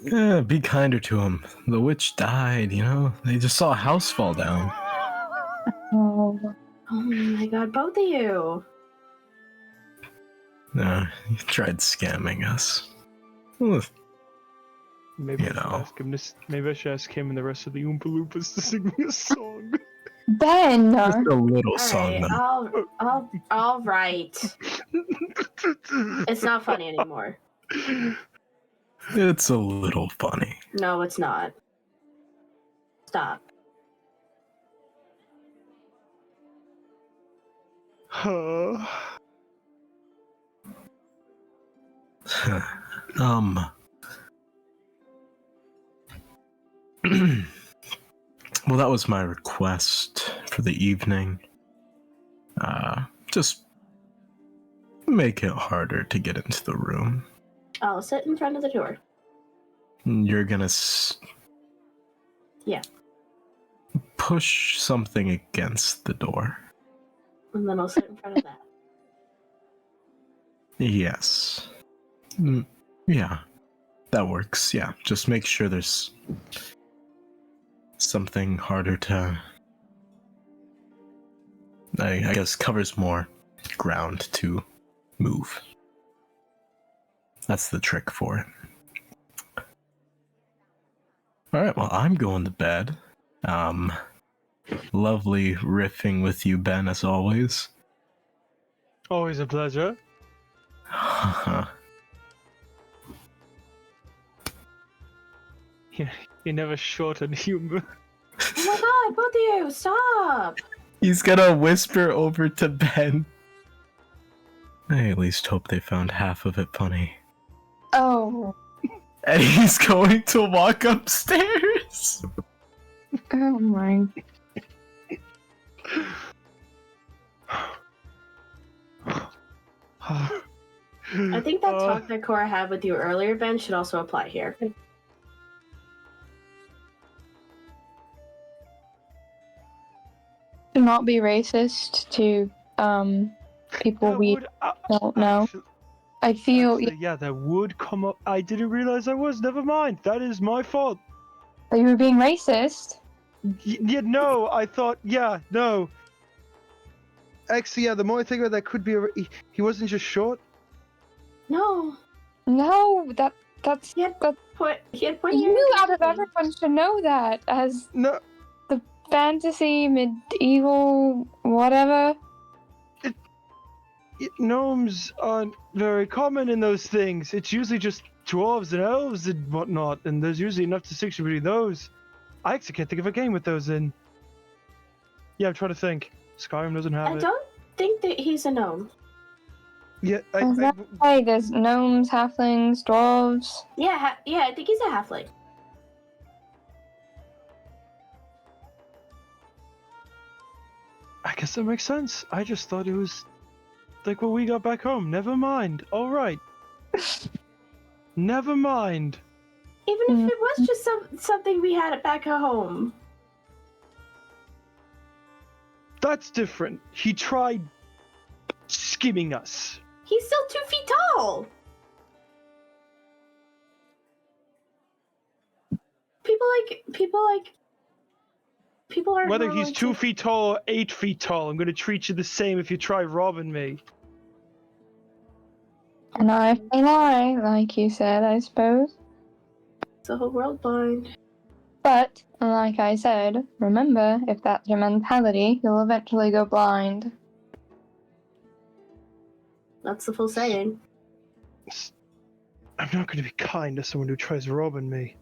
Yeah, be kinder to him. The witch died, you know? They just saw a house fall down. Oh. Oh my god, both of you. You tried scamming us. Well, Maybe You I should know. ask him this. Maybe I should ask him and the rest of the Oompa Loompas to sing me a song. Ben! just a little song, Alright, though. all right. It's not funny anymore. It's a little funny. No, it's not. Stop. Well, that was my request for the evening. Just make it harder to get into the room. I'll sit in front of the door. You're gonna Yeah. push something against the door. And then I'll sit in front of that. Yes. Yeah. That works, yeah. Just make sure there's something harder to... I guess covers more ground to move. That's the trick for it. Alright, well, I'm going to bed. Lovely riffing with you, Ben, as always. Always a pleasure. You're never short on humor. Oh my god, both of you, stop! He's gonna whisper over to Ben. I at least hope they found half of it funny. Oh. And he's going to walk upstairs. Oh my. I think that talk that Cora had with you earlier, Ben, should also apply here. To not be racist to people That we would, don't know. actually- I feel actually, yeah, that would come up. I didn't realize I was. Never mind. That is my fault. that you were being racist. Yeah, no, I thought, yeah, no. Actually, yeah, the more I think about that, could be he wasn't just short. No, No, that's he had point. you out of everyone should know that as No, fantasy, medieval, whatever. gnomes aren't very common in those things. It's usually just dwarves and elves and whatnot, and there's usually enough distinction between those. I actually can't think of a game with those in. Yeah, I'm trying to think. Skyrim doesn't have I it. don't think that he's a gnome. Yeah, Hey, there's gnomes, halflings, dwarves. Yeah, I think he's a halfling. I guess that makes sense. I just thought it was like what we got back home. Never mind. All right. Never mind. Even if it was just something we had back at home. That's different. He tried skimming us. He's still 2 feet tall. People are. Whether he's 2 feet tall or 8 feet tall, I'm gonna treat you the same if you try robbing me. An eye for an eye, like you said, I suppose. It's the whole world blind. But, like I said, remember, if that's your mentality, you'll eventually go blind. That's the full saying. I'm not gonna be kind to someone who tries robbing me.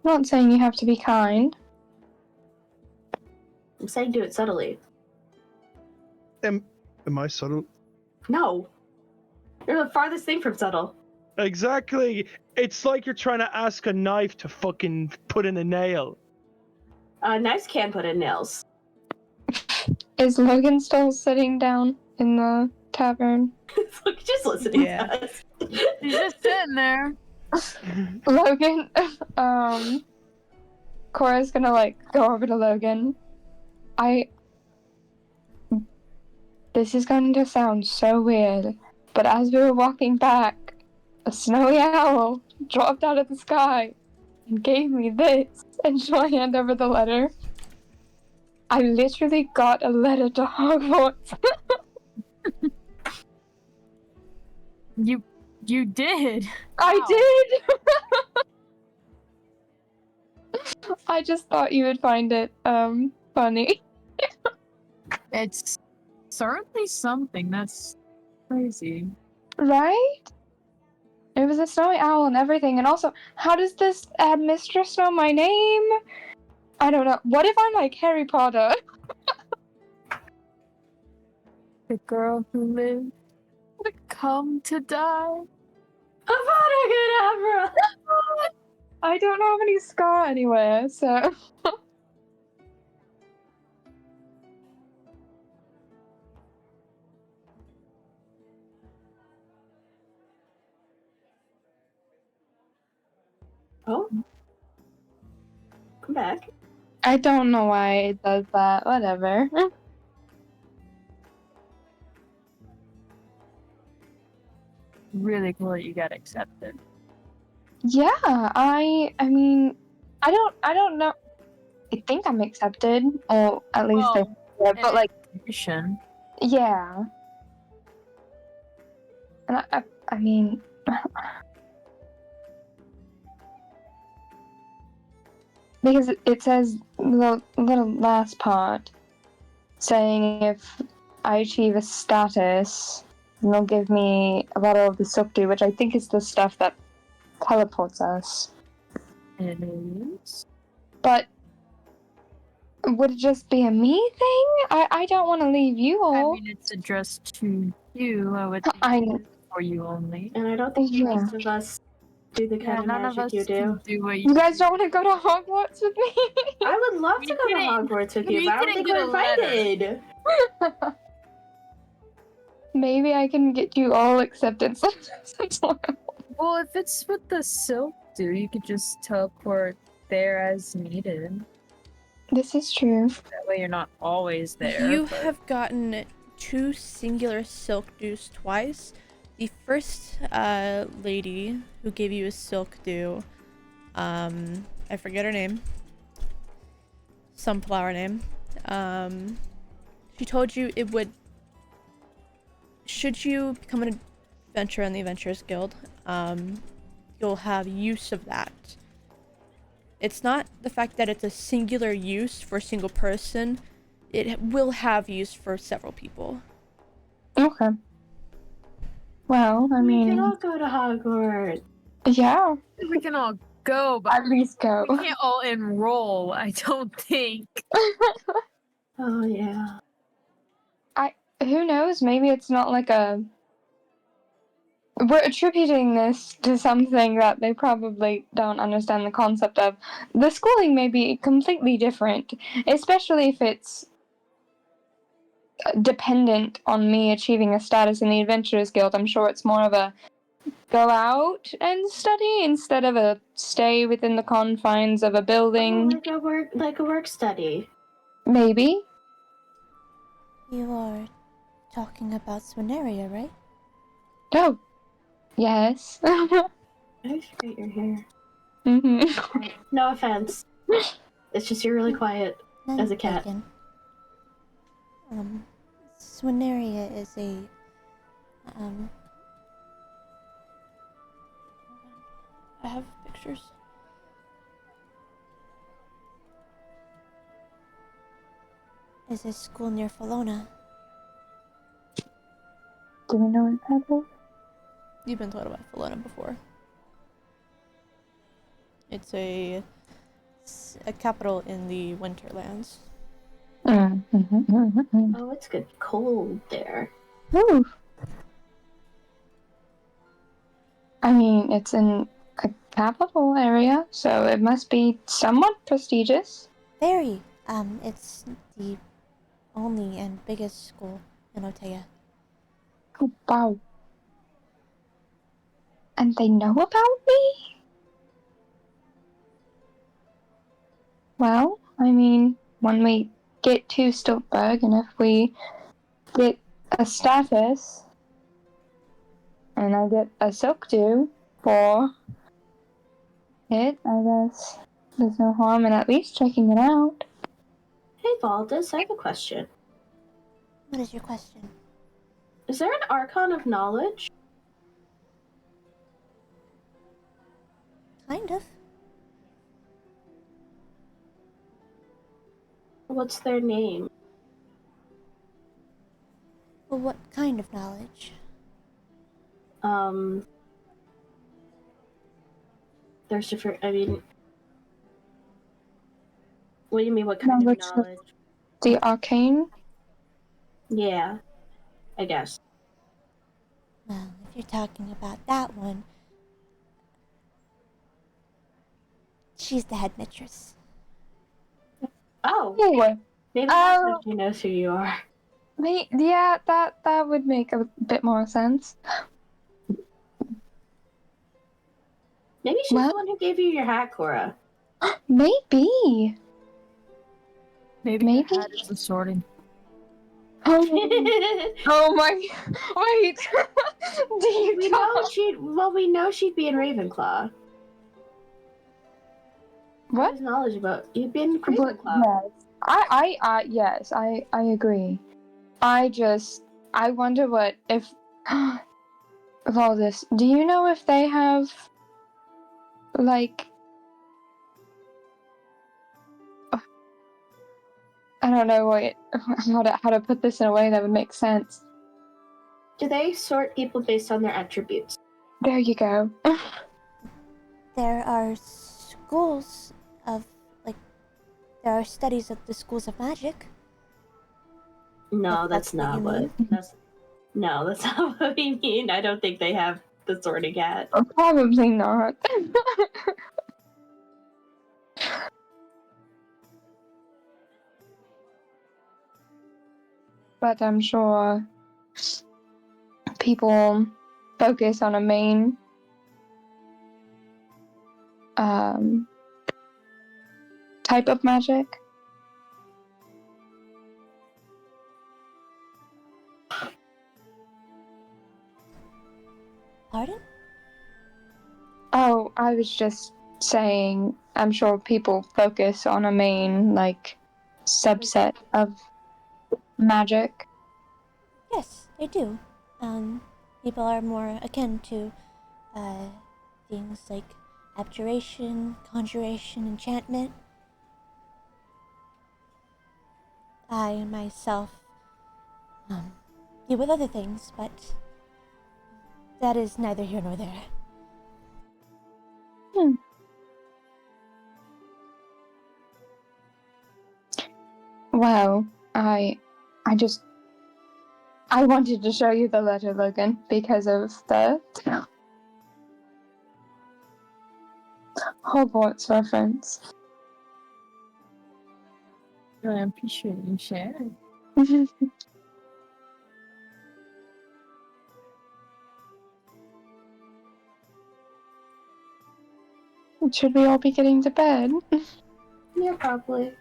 I'm not saying you have to be kind. I'm saying do it subtly. Am I subtle? No. You're the farthest thing from subtle. Exactly. It's like you're trying to ask a knife to fucking put in a nail. Knives can put in nails. Is Logan still sitting down in the tavern? Look, just listening Yeah. to us. He's just sitting there. Logan, Cora's gonna, go over to Logan. This is going to sound so weird, but as we were walking back, a snowy owl dropped out of the sky and gave me this, and she'll hand over the letter. I literally got a letter to Hogwarts. You did. I Wow. did! I just thought you would find it, funny. It's certainly something. That's crazy. Right? It was a snowy owl and everything, and also, how does this mistress know my name? I don't know. What if I'm like Harry Potter? The girl who lived to come to die. Avada I don't have any scar anywhere, so. Oh. Come back. I don't know why it does that. Whatever. Really cool that you got accepted. Yeah, I mean, I don't know. I think I'm accepted, or at least I. Yeah, but like, Mission. yeah. And I mean, because it says the little last part saying if I achieve a status, they'll give me a bottle of the Sukti, which I think is the stuff that teleports us. It is. But would it just be a me thing? I don't want to leave you all. I mean, it's addressed to you. I would think I it's for you only. And I don't think the Yeah. rest of us do the kind of none of magic us you do. can do what You guys don't want to go to Hogwarts with me? I would love to go to didn't- Hogwarts with you, we but I don't didn't think get we're a letter. invited. Maybe I can get you all accepted. Well, if it's with the silk do, you could just teleport there as needed. This is true. That way you're not always there. You but- have gotten 2 singular silk dews twice. The first lady who gave you a silk dew, I forget her name. Some flower name. She told you it would, should you become an adventurer in the Adventurers Guild, you'll have use of that. It's not the fact that it's a singular use for a single person. It will have use for several people. Okay. Well, I We can mean, all go to Hogwarts. yeah, We can all go, but at least go. we can't all enroll, I don't think. Oh, yeah. Who knows? Maybe it's not like a. We're attributing this to something that they probably don't understand the concept of. The schooling may be completely different, especially if it's dependent on me achieving a status in the Adventurers Guild. I'm sure it's more of a go out and study instead of a stay within the confines of a Oh, building. like a work study. Maybe. You are talking about Swineria, right? Oh, yes. I forget you're here. Mhm. No offense. It's just you're really quiet. None As a cat. taken. Swineria is a I have pictures. is a school near Falona. Do we know what that is? You've been told about Falona before. It's a capital in the Winterlands. Oh, it's good cold there. Ooh. I mean, it's in a capital area, so it must be somewhat prestigious. Very. It's the only and biggest school in Otea. Oh, wow. And they know about me? Well, I mean, when we get to Stiltberg, and if we get a status, and I get a silk dew for it, I guess there's no harm in at least checking it out. Hey, Valdez, I have a question. What is your question? Is there an Archon of Knowledge? Kind of. What's their name? Well, what kind of knowledge? There's different. I mean, what do you mean? What kind of Knowledge of knowledge? the arcane? Yeah, I guess. Well, if you're talking about that one, she's the headmistress. Oh, Oh, maybe that's why she knows who you are. yeah, that would make a bit more sense. Maybe she's Well- the one who gave you your hat, Cora. Maybe. Maybe her hat is the sorting. Oh, oh my! Wait. Do you we know she'd. Well, we know she'd be in Ravenclaw. What? There's knowledge about you'd be in But, Ravenclaw. yes, I agree. I wonder what if of all this. Do you know if they have like I don't know how to put this in a way that would make sense. Do they sort people based on their attributes? There you go. There are schools of, like, there are studies of the schools of magic. No, If that's what not you what. mean. That's not what we mean. I don't think they have the sorting hat. Probably not. But I'm sure people focus on a main type of magic. Pardon? Oh, I was just saying, I'm sure people focus on a main, like, subset of magic. Yes, they do. People are more akin to, things like abjuration, conjuration, enchantment. I myself, deal with other things, but that is neither here nor there. Well, I wanted to show you the letter, Logan, because of the Hogwarts reference. I appreciate you sharing. Should we all be getting to bed? Yeah, probably.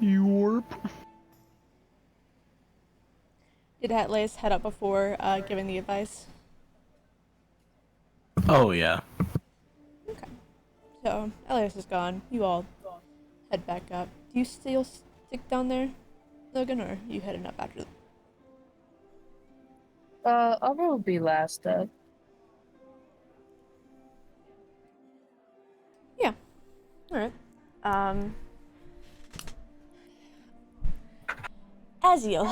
Yorp. Did Atlas head up before giving the advice? Oh yeah. So, Elias is gone. You all head back up. Do you still stick down there, Logan, or are you heading up after? I'll probably be last up. Yeah. Alright. Aziel.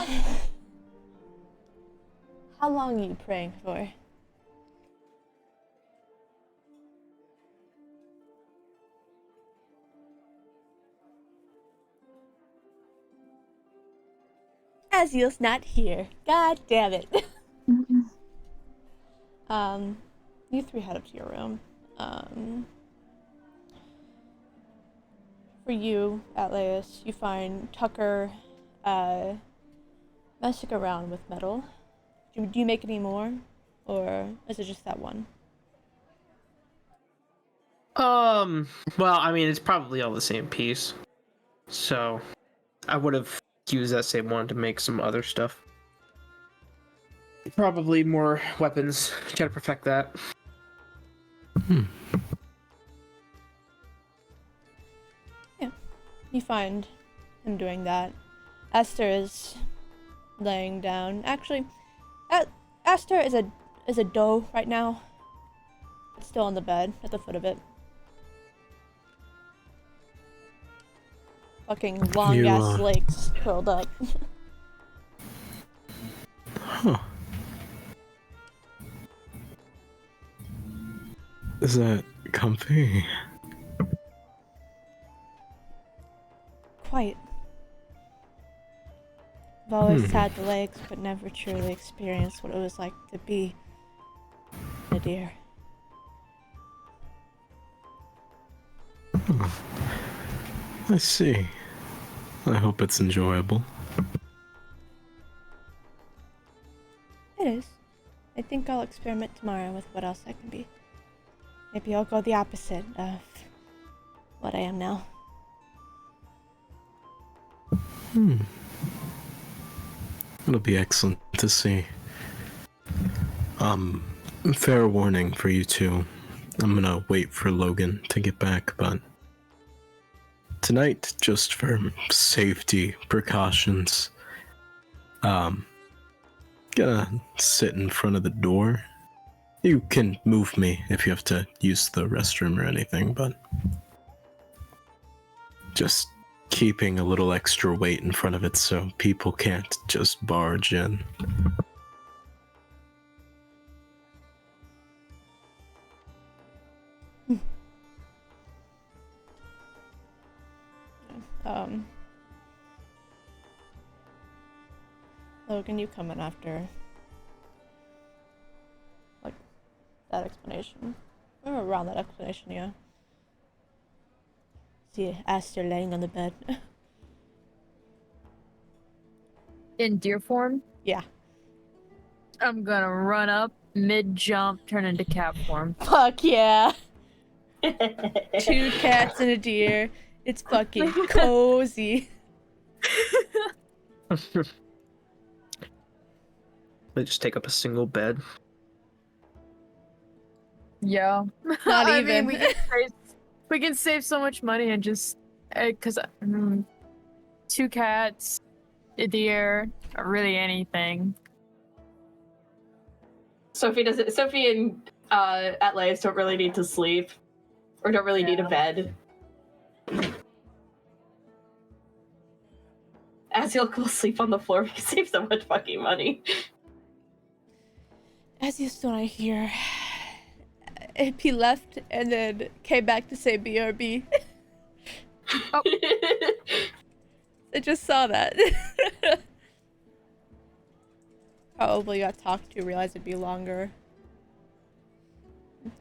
How long are you praying for? Aziel's not here. God damn it. You three head up to your room. For you, Atlas, you find Tucker messing around with metal. Do you make any more? Or is it just that one? Well, I mean, it's probably all the same piece. So, I would have used that same one to make some other stuff. Probably more weapons. Try to perfect that. Yeah. You find him doing that. Esther is laying down. Actually, Esther is a doe right now. still on the bed at the foot of it. Fucking long ass legs curled up. Huh. Is that comfy? Quite. I've always had the legs, but never truly experienced what it was like to be a deer. I see. I hope it's enjoyable. It is. I think I'll experiment tomorrow with what else I can be. Maybe I'll go the opposite of what I am now. It'll be excellent to see. Fair warning for you two. I'm gonna wait for Logan to get back, but tonight, just for safety precautions, gonna sit in front of the door. You can move me if you have to use the restroom or anything, but just keeping a little extra weight in front of it so people can't just barge in. Logan, you come in after, like, that explanation. Or around that explanation, yeah. See Aster laying on the bed. In deer form? Yeah. I'm gonna run up, mid-jump, turn into cat form. Fuck yeah. 2 cats and a deer. It's fucking cozy. They just take up a single bed. Yeah. Not I even. mean, we can save so much money and just... Because 2 cats, a deer, or really anything. Sophie and Atlas don't really need to sleep. Or don't really need a bed. As you'll go sleep on the floor, we can save so much fucking money. As you still not hear, he left and then came back to say BRB. Oh. I just saw that. Probably got talked to, realized it'd be longer.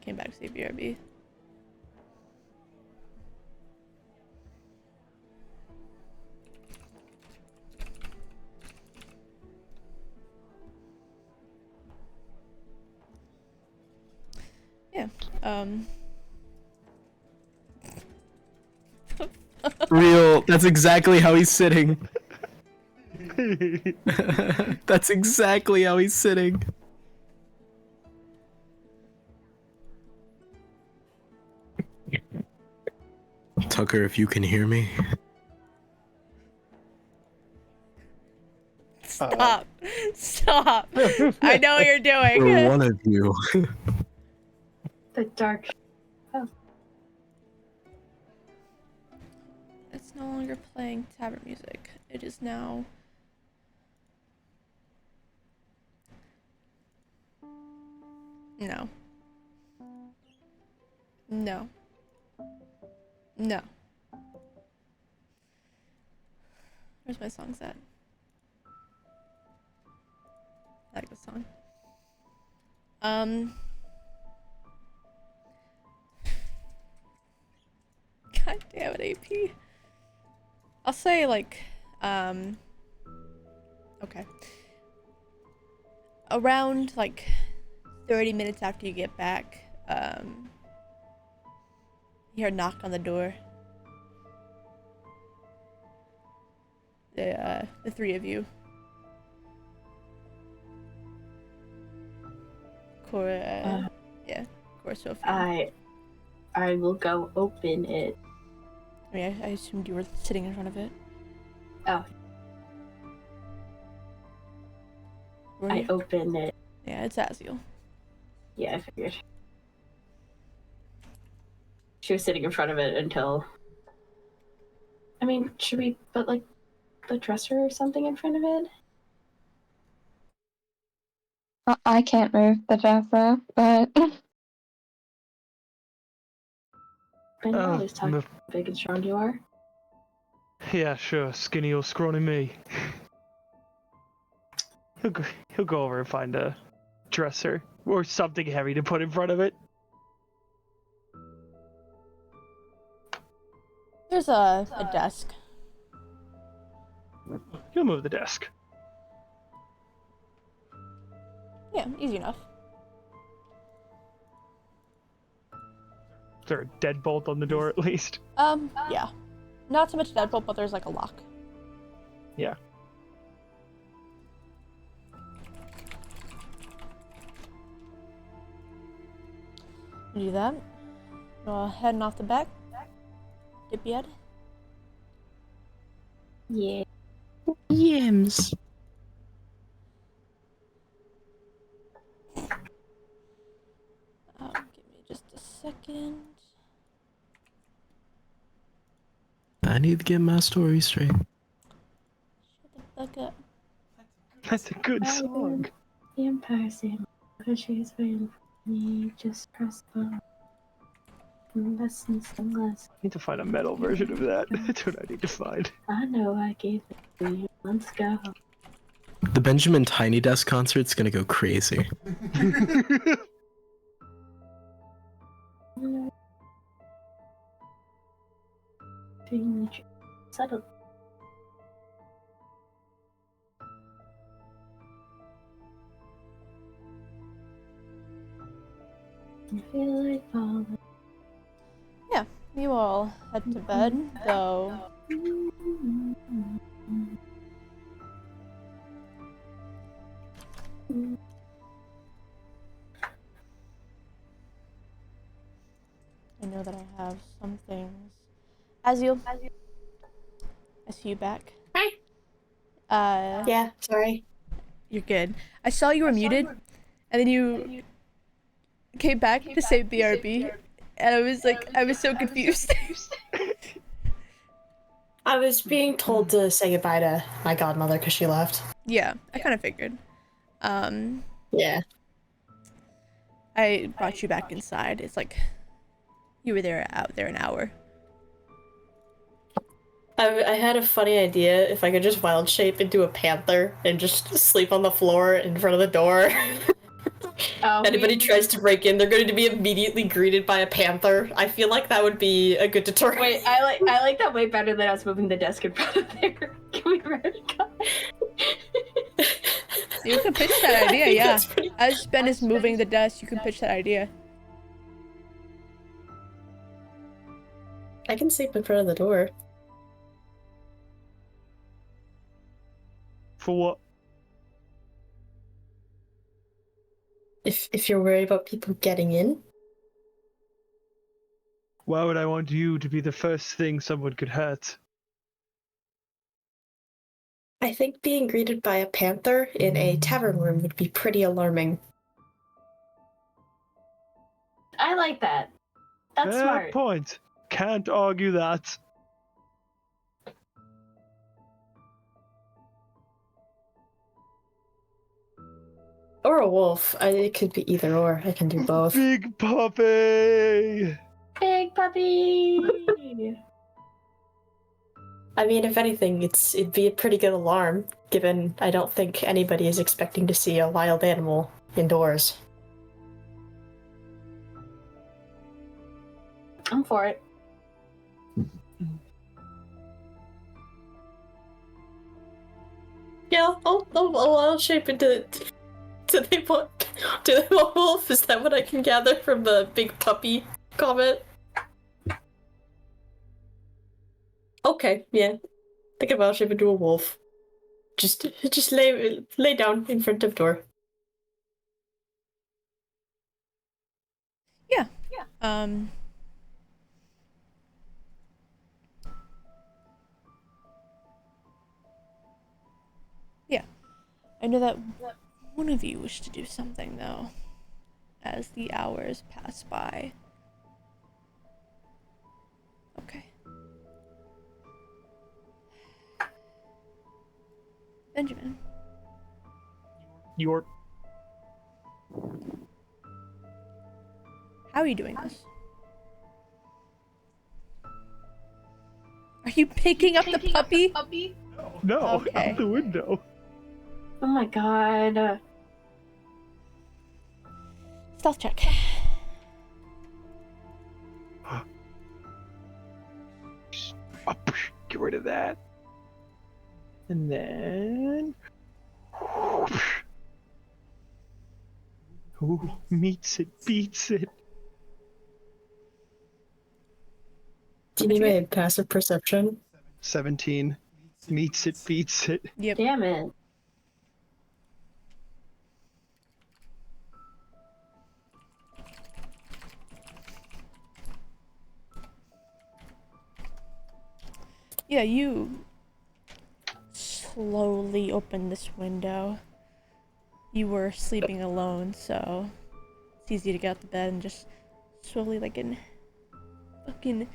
Came back to say BRB. Yeah, Real, that's exactly how he's sitting. That's exactly how he's sitting. Tucker, if you can hear me. Stop. Stop. I know what you're doing. For one of you. The dark. It's no longer playing tavern music. It is now... No. No. No. Where's my songs at? I like this song. God damn it, AP. I'll say like, okay. Around like 30 minutes after you get back, you hear a knock on the door. The 3 of you. Cora, yeah, Cora, Sophie. I will go open it. I mean, I assumed you were sitting in front of it. Oh. Were I you? open it. Yeah, it's Aziel. Yeah, I figured. she was sitting in front of it until. I mean, should we put like the dresser or something in front of it? I can't move the dresser, but Ben, you Oh, always talk how big and strong you are. Yeah, sure, skinny or scrawny me. He'll go over and find a dresser or something heavy to put in front of it. There's a desk. He'll move the desk. Yeah, easy enough. Is there a deadbolt on the door at least? Yeah. Not so much deadbolt, but there's like a lock. Yeah. Do that. Heading off the back. Dip yet? Yeah. Yams. Give me just a second. I need to get my story straight. Shut the fuck up. That's a good song. The Empire State, she's waiting for me. Just press the button. Lessons and lessons. I need to find a metal version of that. That's what I need to find. I know I gave it to you. Let's go. The Benjamin Tiny Desk concert's gonna go crazy. Settle. I feel like falling. Yeah, you all head to bed, though. I know that I have some things. Azil, I see you back. Hi. Yeah, sorry. You're good. I saw you were muted, and then you came back to say BRB, and I was so confused. I was being told to say goodbye to my godmother because she left. Yeah, I kind of figured. Yeah. I brought you back inside. It's like you were out there an hour. I had a funny idea if I could just wild shape into a panther and just sleep on the floor in front of the door. Anybody tries to break in, they're going to be immediately greeted by a panther. I feel like that would be a good deterrent. Wait, I like that way better than us moving the desk in front of there. Can we go? You can pitch that idea, yeah. As Ben is moving the desk, you can pitch that idea. I can sleep in front of the door. For what? If you're worried about people getting in. Why would I want you to be the first thing someone could hurt? I think being greeted by a panther in a tavern room would be pretty alarming. I like that. That's Fair smart. point. Can't argue that. Or a wolf. It could be either or. I can do both. Big puppy! Big puppy! I mean, if anything, it'd be a pretty good alarm, given I don't think anybody is expecting to see a wild animal indoors. I'm for it. Yeah, I'll shape into. Do they want wolf? Is that what I can gather from the big puppy comment? Okay, yeah. Think about shape into a wolf. Just lay down in front of door. Yeah. Yeah. I know that one of you wished to do something, though, as the hours pass by. Benjamin. Your How are you doing this? Are you picking up the puppy? no, Okay. out the window. Oh my god. Stealth check. Oh, get rid of that. And then. Ooh, meets it, beats it. Do you need my passive perception? 17. Meets it, beats it. Yep. Damn it. Yeah, you slowly open this window. You were sleeping alone, so it's easy to get out the bed and just slowly, like in fucking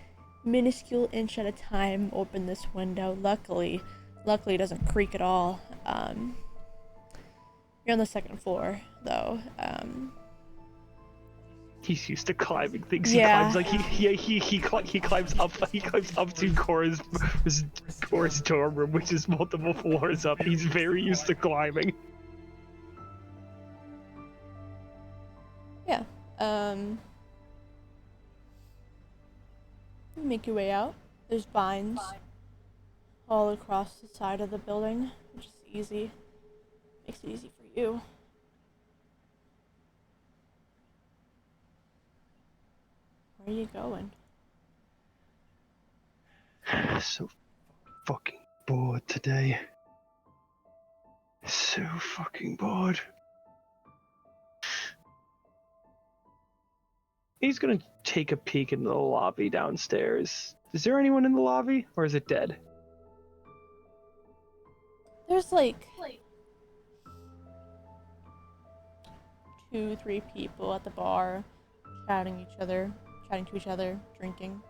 minuscule inch at a time, open this window. Luckily it doesn't creak at all. You're on the second floor, though. He's used to climbing things. Yeah. He climbs he climbs up to Cora's dorm room, which is multiple floors up. He's very used to climbing. Yeah. Make your way out. There's vines all across the side of the building, which is easy. Makes it easy for you. Where are you going? So fucking bored today. So fucking bored. He's gonna take a peek into the lobby downstairs. Is there anyone in the lobby, or is it dead? There's like 2-3 people at the bar chatting to each other, drinking.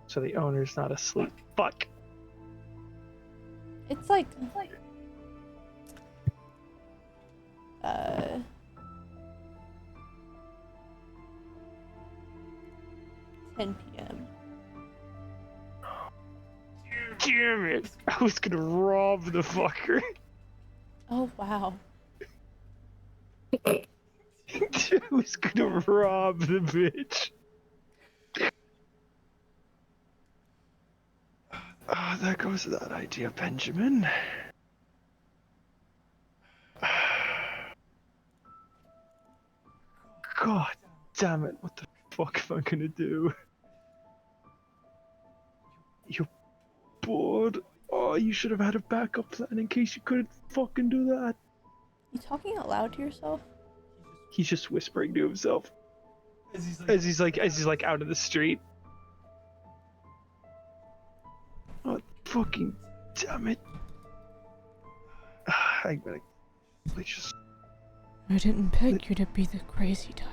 So the owner's not asleep. Fuck. It's like 10 p.m. Damn it! I was gonna rob the fucker. Oh wow. I was gonna rob the bitch. Ah, there goes that idea, Benjamin. God damn it, what the fuck am I gonna do? You're bored? Oh, you should have had a backup plan in case you couldn't fucking do that. You talking out loud to yourself? He's just whispering to himself. As he's like out in the street. Oh, fucking damn it. I just... I didn't pick you to be the crazy type.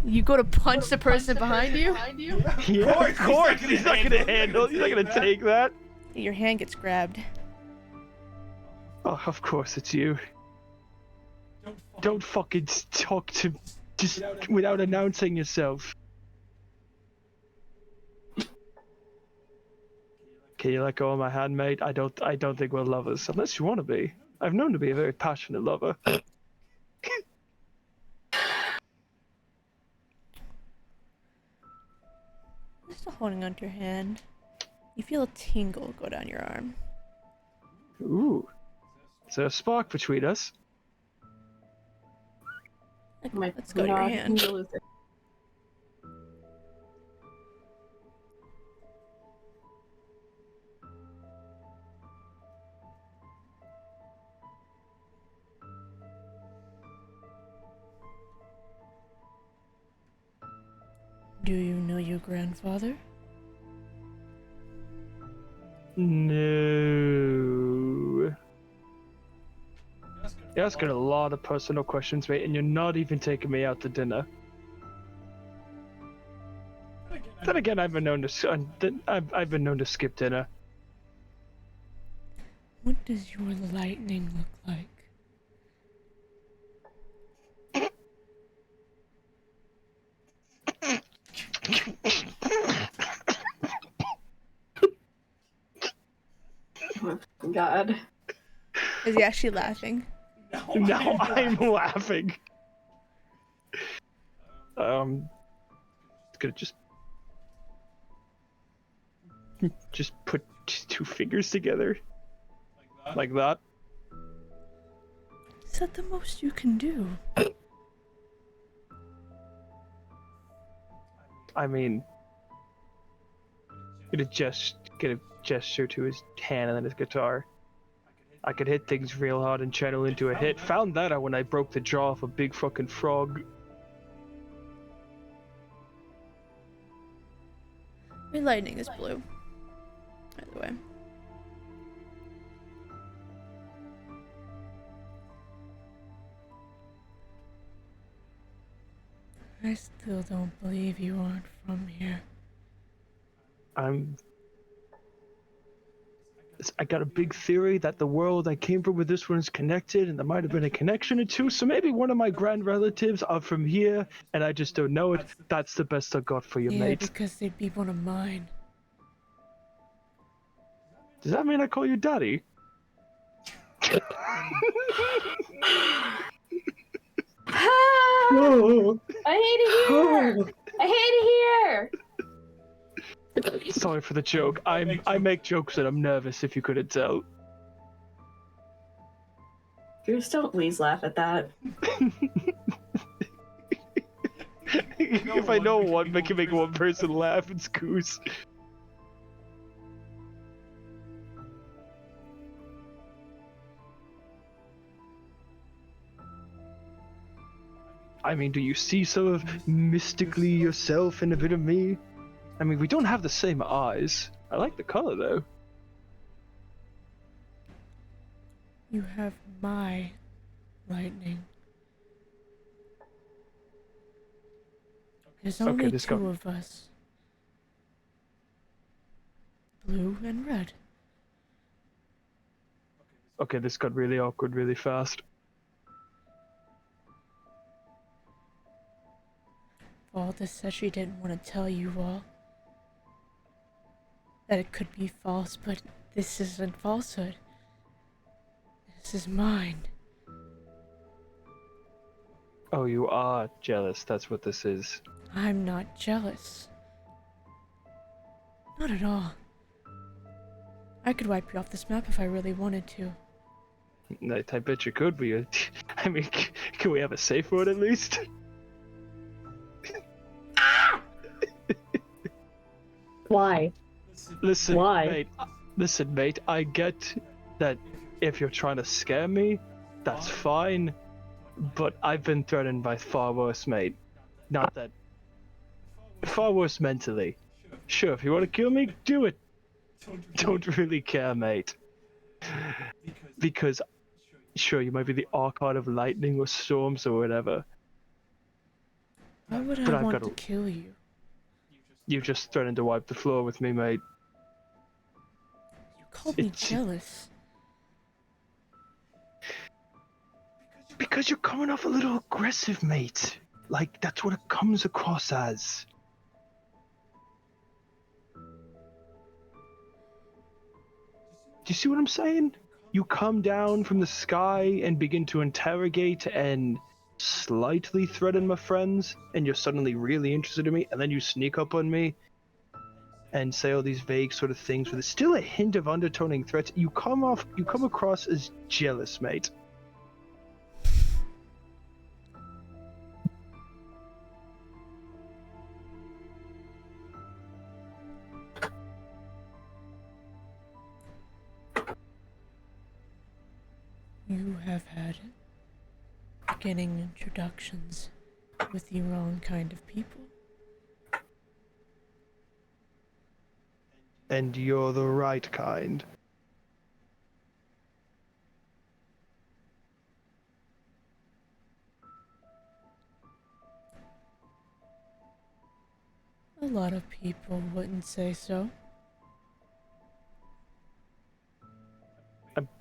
You go to punch the person behind you? Yeah, of course! He's not gonna handle, he's not gonna take that. Your hand gets grabbed. Oh, of course it's you. Don't fucking talk to just without announcing yourself. Can you let go of my hand, mate? I don't think we're lovers, unless you want to be. I've known to be a very passionate lover. You're still holding onto your hand. You feel a tingle go down your arm. Ooh. Is there a spark between us? Let's go to your hand. Do you know your grandfather? No. You're asking a lot of personal questions, mate, and you're not even taking me out to dinner. Then again, I've been known to skip dinner. What does your lightning look like? God. Is he actually laughing? Now I'm laughing. Gonna just put two fingers together, like that. Is that the most you can do? I mean, get a gesture to his hand and then his guitar. I could hit things real hard and channel into a hit. Found that out when I broke the jaw of a big fucking frog. My lightning is blue. By the way. I still don't believe you aren't from here. I got a big theory that the world I came from with this one is connected, and there might have been a connection or two. So maybe one of my grand relatives are from here, and I just don't know it. That's the best I got for you, Yeah, mate. because they'd be one of mine. Does that mean I call you daddy? I hate it here. I hate it here. Sorry for the joke. I make jokes and I'm nervous, if you couldn't tell. Goose, don't please laugh at that. If I know one, I can make one person laugh, it's Goose. I mean, do you see some of mystically yourself in a bit of me? I mean, we don't have the same eyes. I like the color, though. You have my lightning. There's only two of us. Blue and red. Okay, this got really awkward really fast. Valda said she didn't want to tell you all. That it could be false, but this isn't falsehood. This is mine. Oh, you are jealous, that's what this is. I'm not jealous. Not at all. I could wipe you off this map if I really wanted to. I bet you could, but I mean, can we have a safe word at least? Why? Listen, Why? mate, I get that if you're trying to scare me, that's fine, but I've been threatened by far worse, mate. Not that... Far worse mentally. Sure, if you want to kill me, do it. Don't really care, mate. Because, sure, you might be the archon of lightning or storms or whatever. Why would But I I've want got to kill you? You just threatened to wipe the floor with me, mate. You called me jealous. Because you're coming off a little aggressive, mate. Like, that's what it comes across as. Do you see what I'm saying? You come down from the sky and begin to interrogate and slightly threaten my friends, and you're suddenly really interested in me, and then you sneak up on me and say all these vague sort of things with still a hint of undertoning threats. You come across as jealous, mate. You have had beginning introductions with the wrong kind of people. And you're the right kind. A lot of people wouldn't say so.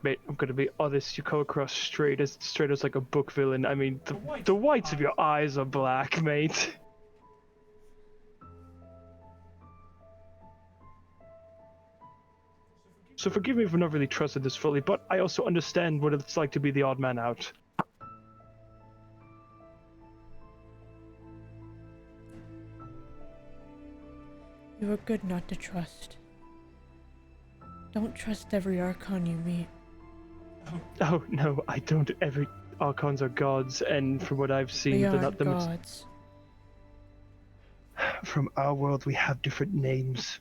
Mate, I'm gonna be honest, you come across straight as like a book villain. I mean, the whites of your eyes are black, mate. So forgive me for not really trusting this fully, but I also understand what it's like to be the odd man out. You are good not to trust. Don't trust every Archon you meet. Oh no, I don't. Every Archons are gods, and from what I've seen, They they're aren't not the gods. From our world, we have different names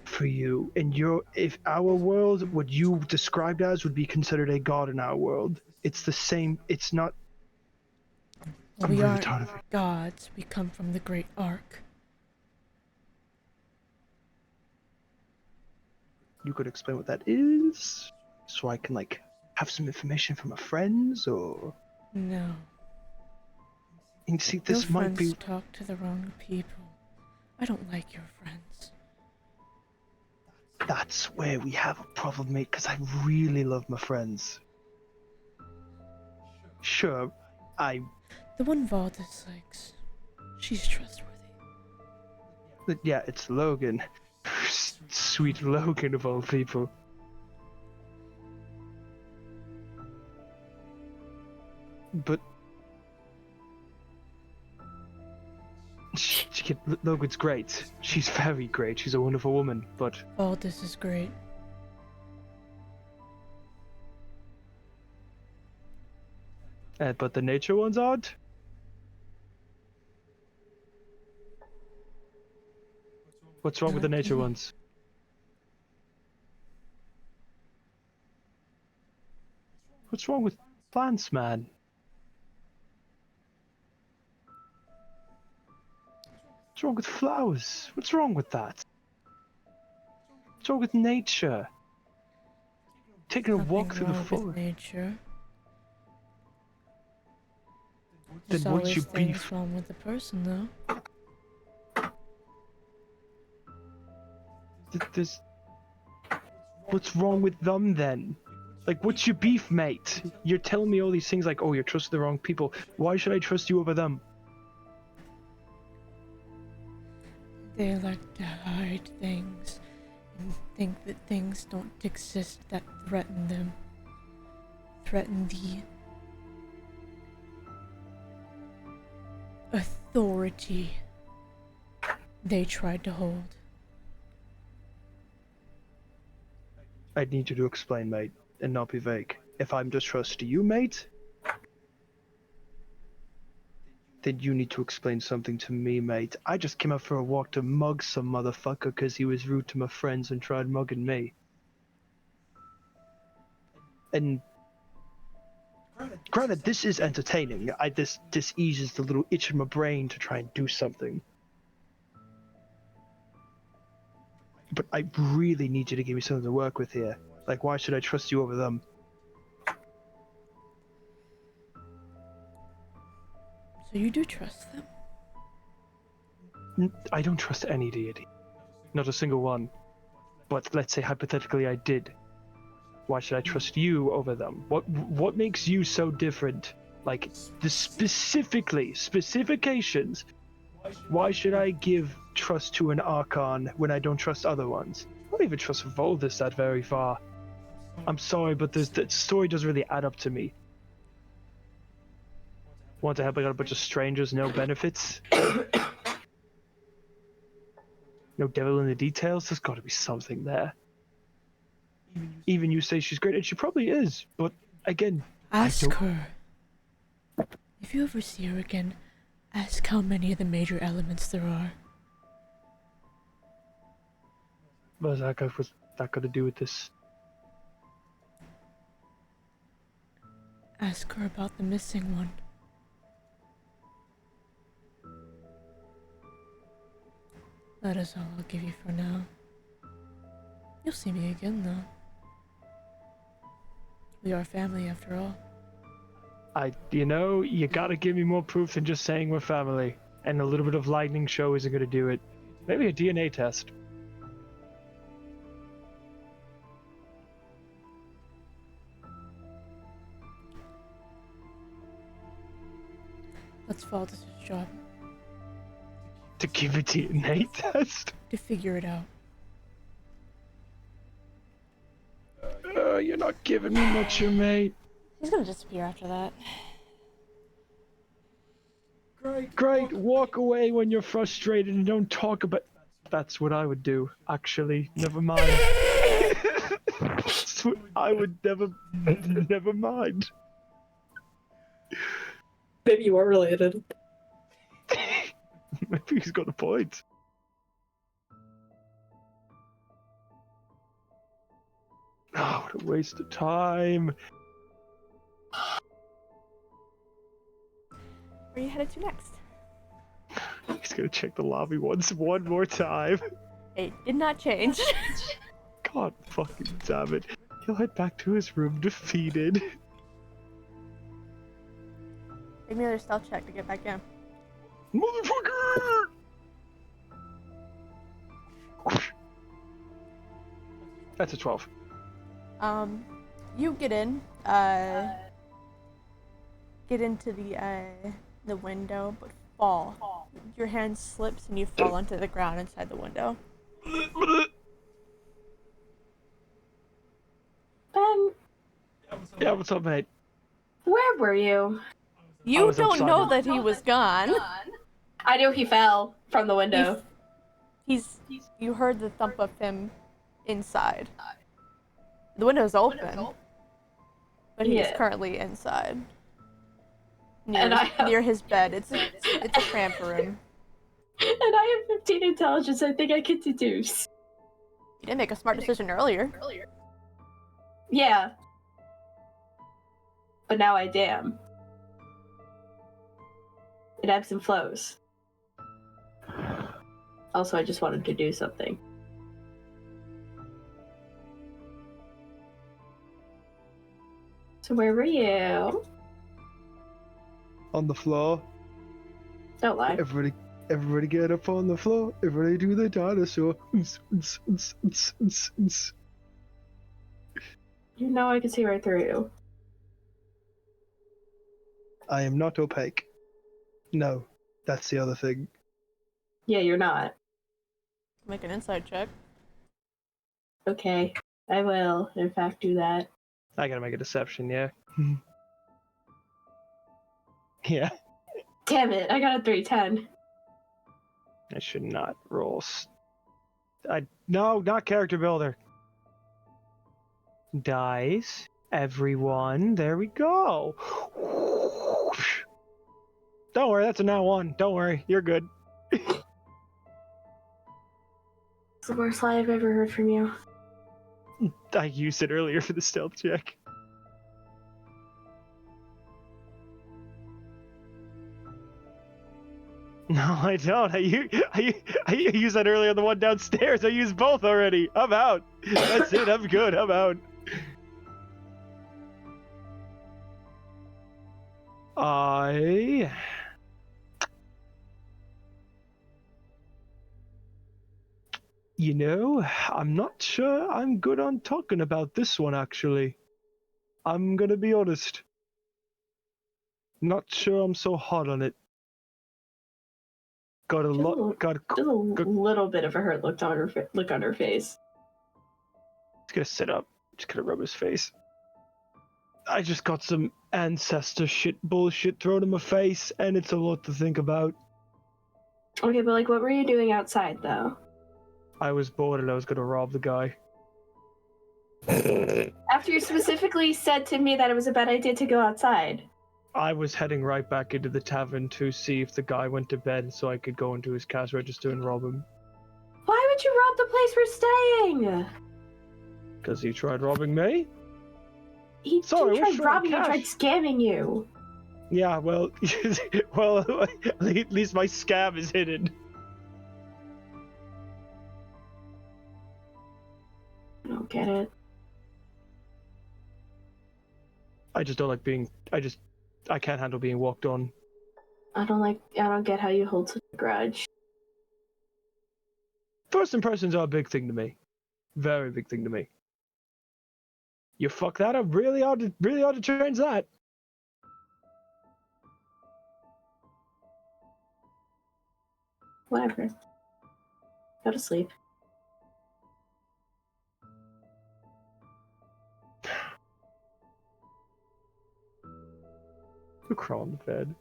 for you. In if our world, what you described as, would be considered a god in our world. It's the same. It's not. Well, we aren't gods. We come from the Great Ark. You could explain what that is, so I can have some information from my friends, or. No. And see, this your might friends be. talk to the wrong people. I don't like your friends. That's where we have a problem, mate, because I really love my friends. Sure, The one Valdis likes. She's trustworthy. Yeah, it's Logan. Sweet Logan of all people. But Logan's great. She's very great. She's a wonderful woman, but Valdis is great. But the nature one's odd? What's wrong with the nature ones? What's wrong with plants, man? What's wrong with flowers? What's wrong with that? What's wrong with nature? Taking a walk through the forest. Nature. Then what's your beef? What's wrong with the person, though? What's wrong with them then? What's your beef, mate? You're telling me all these things like, oh, you're trusting the wrong people. Why should I trust you over them? They like to hide things and think that things don't exist that threaten them. Threaten the authority they tried to hold. I need you to explain, mate, and not be vague. If I'm to trust you, mate, then you need to explain something to me, mate. I just came out for a walk to mug some motherfucker because he was rude to my friends and tried mugging me. And granted, this is entertaining. This eases the little itch in my brain to try and do something. But I really need you to give me something to work with here. Why should I trust you over them? So you do trust them? I don't trust any deity. Not a single one. But let's say hypothetically I did. Why should I trust you over them? What makes you so different? The specifications. Why should I give trust to an Archon when I don't trust other ones? I don't even trust Voldis that very far. I'm sorry, but the story doesn't really add up to me. Want to help out a bunch of strangers, no benefits? No devil in the details? There's gotta be something there. Even you say she's great, and she probably is, but again, ask her. If you ever see her again, ask how many of the major elements there are. What's that got to do with this? Ask her about the missing one. That is all I'll give you for now. You'll see me again, though. We are family, after all. You gotta give me more proof than just saying we're family. And a little bit of lightning show isn't gonna do it. Maybe a DNA test. That's Valdez's job. To give a DNA test? To figure it out. You're not giving me much, your mate. He's gonna disappear after that. Great, walk away when you're frustrated and don't talk about... That's what I would do, actually. Never mind. I would never mind. Maybe you are related. Maybe he's got a point. Oh, what a waste of time. Where are you headed to next? He's gonna check the lobby one more time. It did not change. God fucking damn it. He'll head back to his room defeated. Give me another stealth check to get back in. Motherfucker! That's a 12. You get in, get into the window, but fall. Your hand slips and you fall onto the ground inside the window. Ben, Yeah, what's up, mate? where were you? You was don't outside know of- that he was gone. I knew he fell from the window. You heard the thump of him inside. The window's open, but he is Yeah. currently inside. And Near his bed. It's a cramped room. And I have 15 intelligence. I think I can deduce. You didn't make a smart decision earlier. Yeah. But now I damn. It ebbs and flows. Also, I just wanted to do something. So where were you? On the floor. Don't lie. Everybody get up on the floor. Everybody do the dinosaur. You know I can see right through you. I am not opaque. No, that's the other thing. Yeah, you're not. Make an insight check. Okay. I will, in fact, do that. I gotta make a deception, yeah. Yeah. Damn it, I got a 310. I should not roll. No, not character builder. Dice. Everyone. There we go. Don't worry, that's a now one. Don't worry, you're good. It's the worst lie I've ever heard from you. I used it earlier for the stealth check. No, I don't. I used that earlier on the one downstairs. I used both already. I'm out. That's it. I'm good. I'm out. You know, I'm not sure I'm good on talking about this one, actually. I'm gonna be honest. Not sure I'm so hot on it. Got a lot. Got Just a little bit of a hurt look on her face. He's gonna sit up. Just gonna rub his face. I just got some ancestor shit bullshit thrown in my face, and it's a lot to think about. Okay, but like, what were you doing outside, though? I was bored and I was gonna rob the guy. After you specifically said to me that it was a bad idea to go outside. I was heading right back into the tavern to see if the guy went to bed so I could go into his cash register and rob him. Why would you rob the place we're staying? Because he tried robbing me? He Sorry, didn't we're try short on robbing you, he tried cash. scamming you. Yeah, well, well, at least my scam is hidden. I don't get it. I just don't like being. I can't handle being walked on. I don't get how you hold such a grudge. First impressions are a big thing to me. Very big thing to me. You fuck that up, really ought to change that. Whatever. Go to sleep. You crawl in the bed.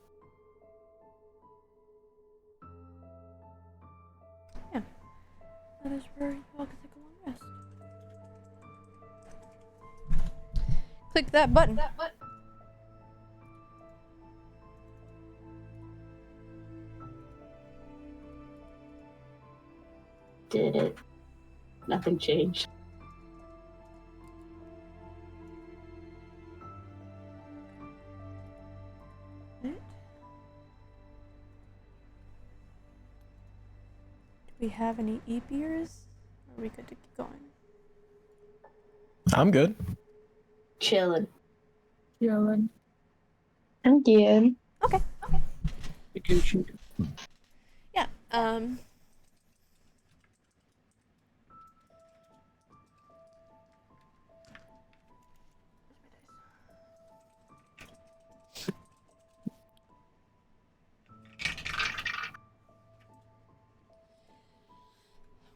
Yeah. That is where you all can take a long rest. Click that button. Did it. Nothing changed. Right. Do we have any e-beers? Or are we good to keep going? I'm good. Chilling. Chilling. I'm good. Okay. Vacation. Yeah.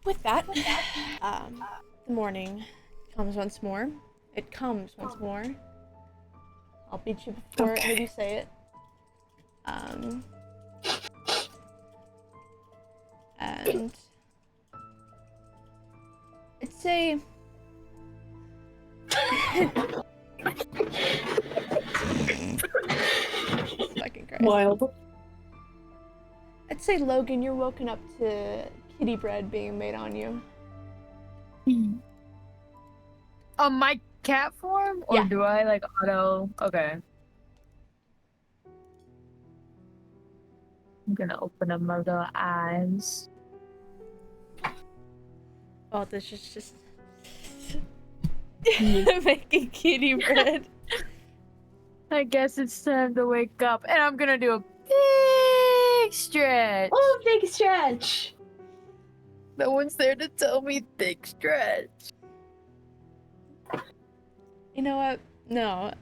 With that, the morning comes once more. It comes once more. I'll beat you before any of you say it. And it's a fucking Christ. Wild. I'd say, Logan, you're woken up to kitty bread being made on you. On my cat form? Or Yeah. do I like auto? Okay. I'm gonna open up my little eyes. Oh, this is just making kitty bread. I guess it's time to wake up, and I'm gonna do a big stretch. Oh, big stretch! No one's there to tell me big stretch. You know what? No.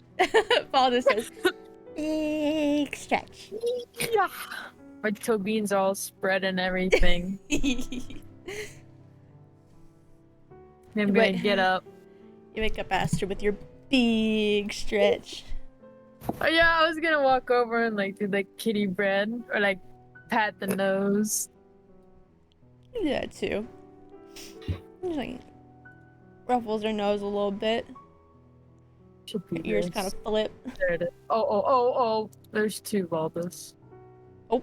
Paul just says, big stretch. Yeah. My toe beans all spread and everything. I'm gonna get up. You wake up Aster with your big stretch. Oh, yeah, I was gonna walk over and like do the kitty bread or like pat the nose. You do that too. Just like ruffles her nose a little bit. Should Her be ears this. kind of flip. There it is. Oh. There's two Baldus. I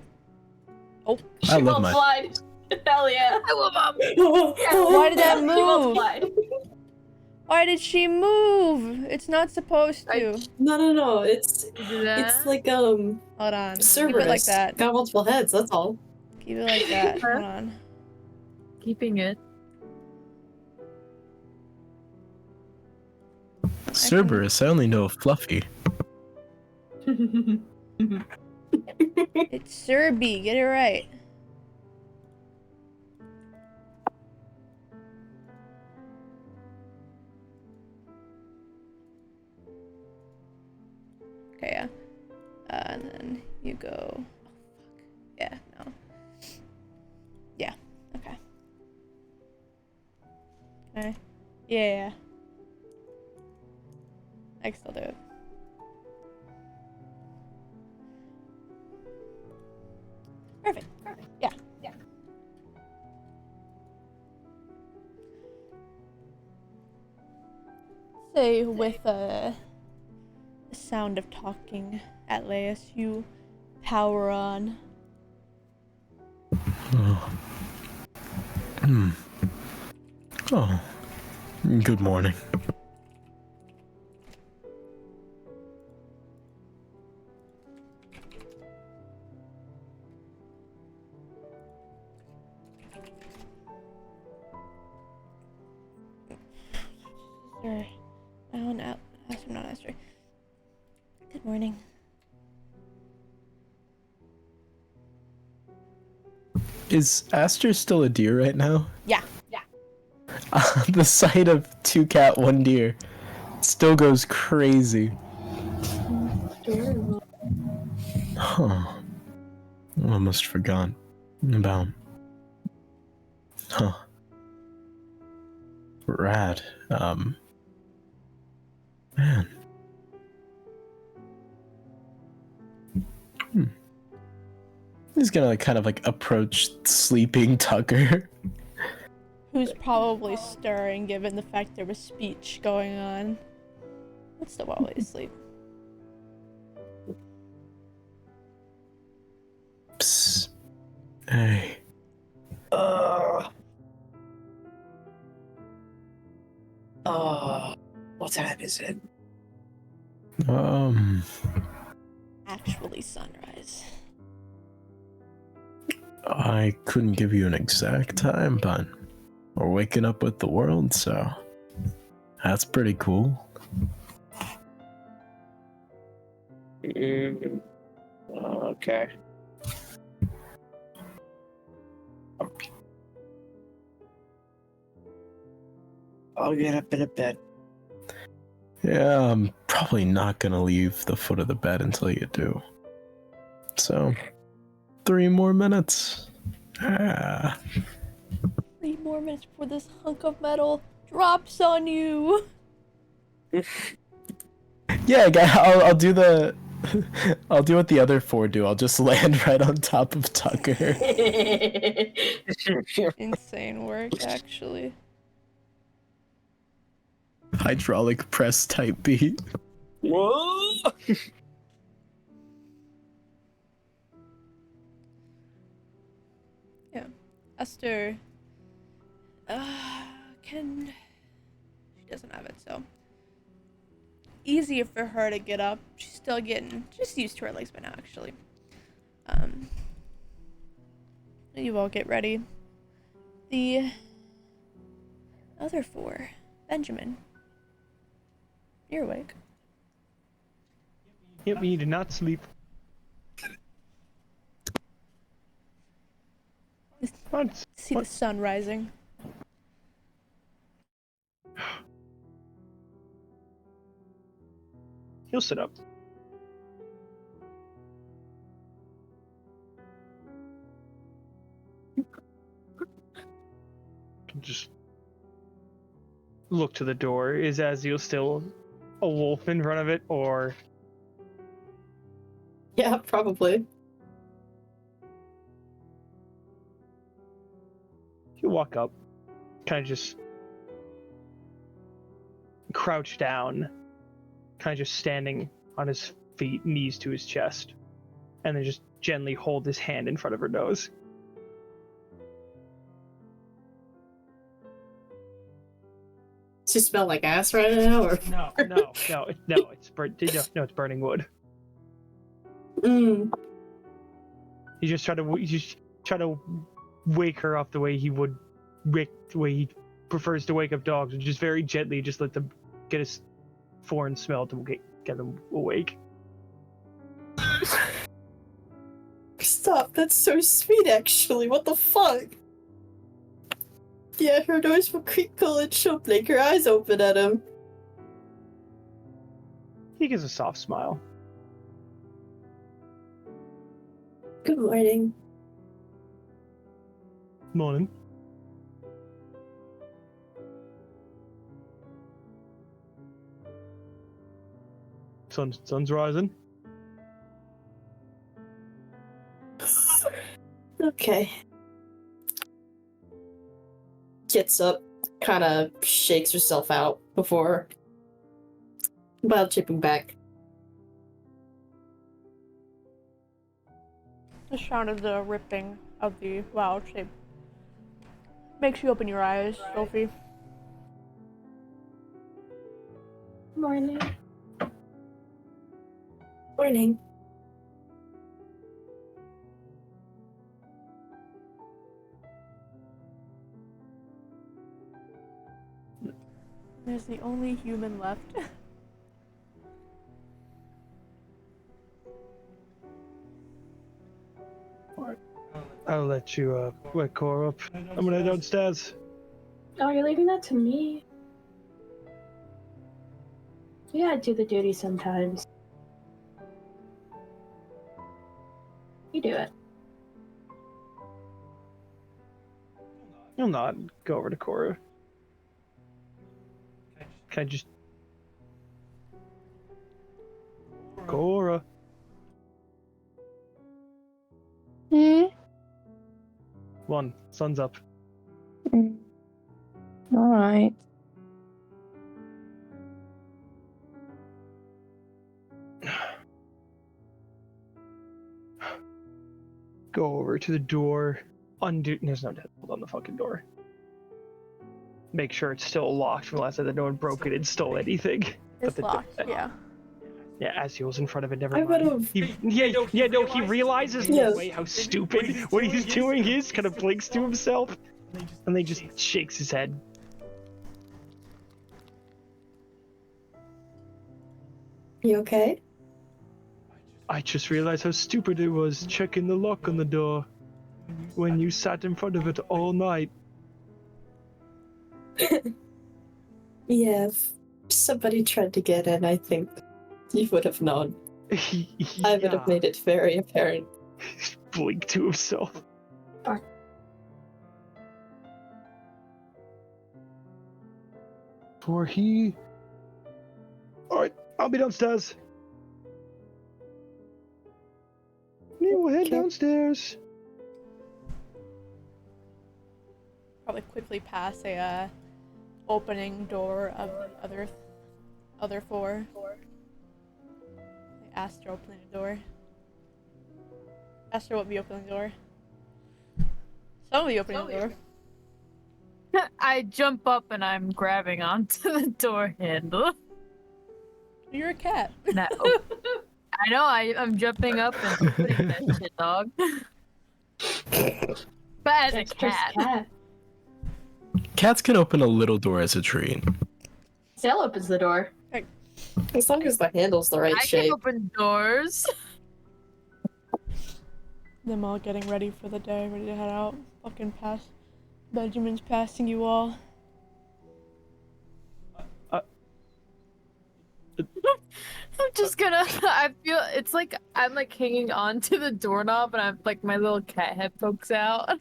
love my. Multiplied. Hell yeah. I love them. Why did that She move? multiplied. Why did she move? It's not supposed to. No. It's That? like Hold on. Keep it like Cerberus. that. Got multiple heads. That's all. Keep it like that. Huh? Hold on. Keeping it. Cerberus, I only know Fluffy. It's Serby. Get it right. Okay, yeah. And then you go. Oh, fuck. Yeah, no. Yeah, okay. Okay. Yeah. I can still do it. Perfect. Yeah. Say with the sound of talking, Atlas, you power on. Oh. Oh. Good morning. Sir, oh no, I'm not Aster. Good morning. Is Aster still a deer right now? Yeah. The sight of 2 cat, 1 deer still goes crazy. Huh. I almost forgot about. Huh. Rad. Man. He's gonna kind of approach sleeping Tucker. Who's probably stirring given the fact there was speech going on. But still probably asleep. Psst. Hey. What time is it? Actually sunrise. I couldn't give you an exact time, but we're waking up with the world, so that's pretty cool. Okay. I'll get up in a bed. Yeah, I'm probably not gonna leave the foot of the bed until you do. So, 3 more minutes. 3 more minutes before this hunk of metal drops on you. Yeah, I'll do the. I'll do what the other 4 do. I'll just land right on top of Tucker. Insane work, actually. Hydraulic press type beat. Whoa! Yeah. Esther. She doesn't have it, so. Easier for her to get up. She's still getting just used to her legs by now, actually. You all get ready. The other 4. Benjamin. You're awake. Yep, you did not sleep. See the sun rising. He'll sit up. Just look to the door. Is Azil still a wolf in front of it, or? Yeah, probably. You walk up, kind of just crouch down, kind of just standing on his feet, knees to his chest, and then just gently hold his hand in front of her nose. Does he smell like ass right now, or? No, it's burning wood. Mm. You just try to wake her up the way he prefers to wake up dogs, and just very gently just let them get a foreign smell to get them awake. Stop, that's so sweet actually, what the fuck? Yeah, her nose will crinkle and she'll blink her eyes open at him. He gives a soft smile. Good morning. Morning. Sun's rising. Okay. Gets up, kind of shakes herself out before wild chipping back. The sound of the ripping of the wild shape makes you open your eyes, Sophie. Morning. Morning. There's the only human left. I'll let you wake Cora up. I'm gonna head downstairs. Oh, you're leaving that to me? Yeah, I do the duty sometimes. You do it. You'll not go over to Cora. Can I just... Cora. Hmm? Come on, sun's up. Alright. Go over to the door. Undo... There's no deadbolt on the fucking door. Make sure it's still locked from last time that no one broke it and stole anything. It's locked, yeah. Yeah, Azul's in front of it, never I mind. would've- He realizes Yes. no way how stupid what he's doing is, kind of blinks to himself, and then just shakes his head. You okay? I just realized how stupid it was checking the lock on the door when you sat in front of it all night. Yeah, if somebody tried to get in, I think you would have known. I would have made it very apparent. Blink to himself. For he... Alright, I'll be downstairs. We'll head downstairs. Probably quickly pass a opening door of the other four. Astra opening the door. Astra won't be opening the door. Someone will be opening the door. I jump up and I'm grabbing onto the door handle. You're a cat. No. I know, I'm jumping up and putting that shit, dog. But as a cat. Cats can open a little door as a treat. Sail opens the door. As long as the handle's the right I shape. can open doors. Them all getting ready for the day, ready to head out. Fucking pass. Benjamin's passing you all. I'm just gonna. I feel it's like I'm like hanging on to the doorknob, and I'm like my little cat head pokes out.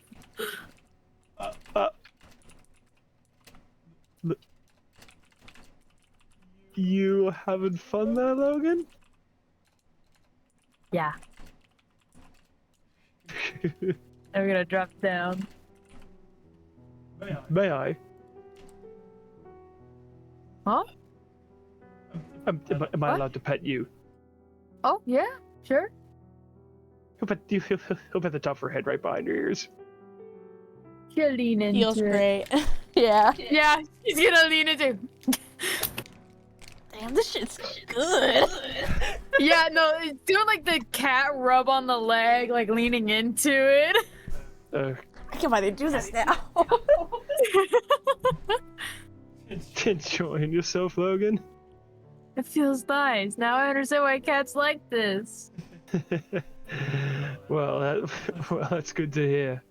You having fun there, Logan? Yeah. I'm gonna drop down. May I? Huh? Am I allowed to pet you? Oh yeah, sure. He'll pet the top of her head right behind her ears. She'll lean into Feels it. great. Yeah. Yeah, he's gonna lean into. Damn, this shit's good. Yeah, no, it's doing like the cat rub on the leg, like leaning into it. I can't believe they do this now. Enjoying yourself, Logan? It feels nice. Now I understand why cats like this. Well, that's good to hear.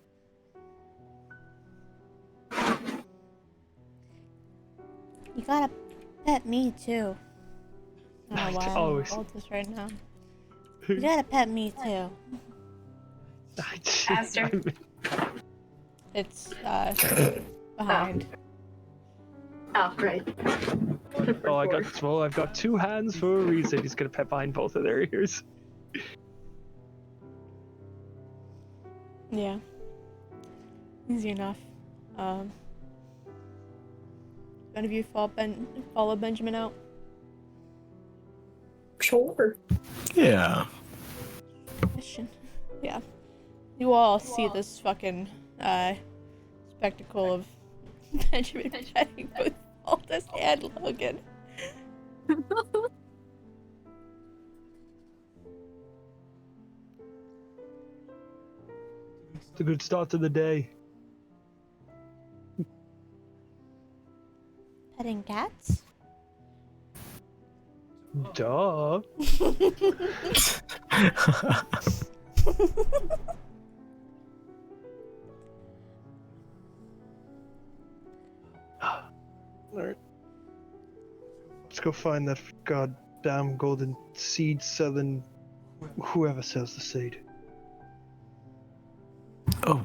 You gotta pet me too. I don't know why Always. I'm all this right now. You gotta pet me too. Aster. It's behind. Oh, right. I've got two hands for a reason. He's gonna pet behind both of their ears. Yeah. Easy enough. None of you follow Benjamin out? Sure. Yeah. Mission. Yeah. You all see this fucking spectacle of Benjamin petting both Aldous and Logan. It's a good start to the day. Petting cats? Duh. Alright. Let's go find that goddamn golden seed selling whoever sells the seed. Oh,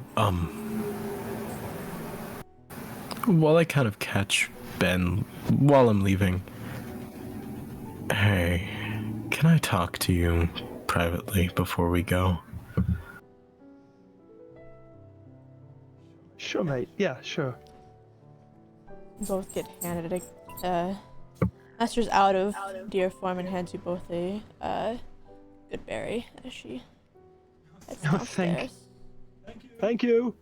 while I kind of catch Ben while I'm leaving, hey, can I talk to you privately before we go? Sure, mate. Yeah, sure. Both get handed a Master's out of deer form and hands you both a good berry as she heads Oh, downstairs. Thank you.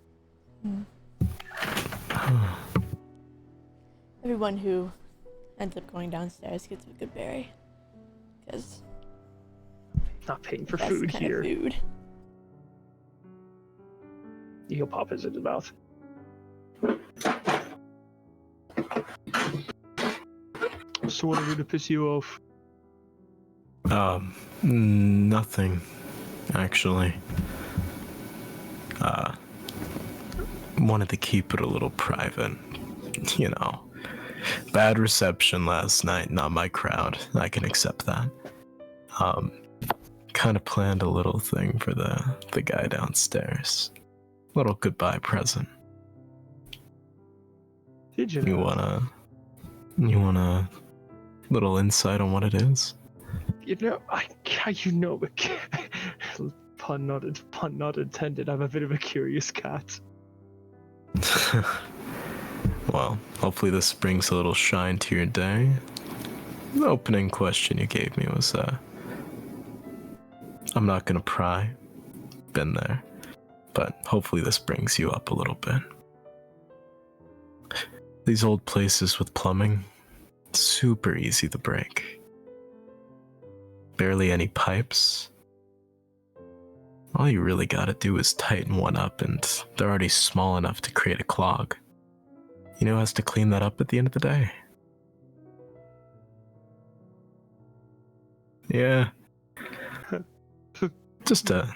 Everyone who ends up going downstairs gets a good berry, because Not paying for that's food kind here. of food. He'll pop his in his mouth. So what are we to piss you off? Nothing, actually. Wanted to keep it a little private. You know, bad reception last night, not my crowd. I can accept that. Kind of planned a little thing for the guy downstairs. Little goodbye present. Did you? You wanna little insight on what it is? You know, pun not intended. I'm a bit of a curious cat. Well, hopefully this brings a little shine to your day. The opening question you gave me was, I'm not gonna pry. Been there. But hopefully this brings you up a little bit. These old places with plumbing, super easy to break. Barely any pipes. All you really gotta do is tighten one up, and they're already small enough to create a clog. You know who has to clean that up at the end of the day? Yeah. Just a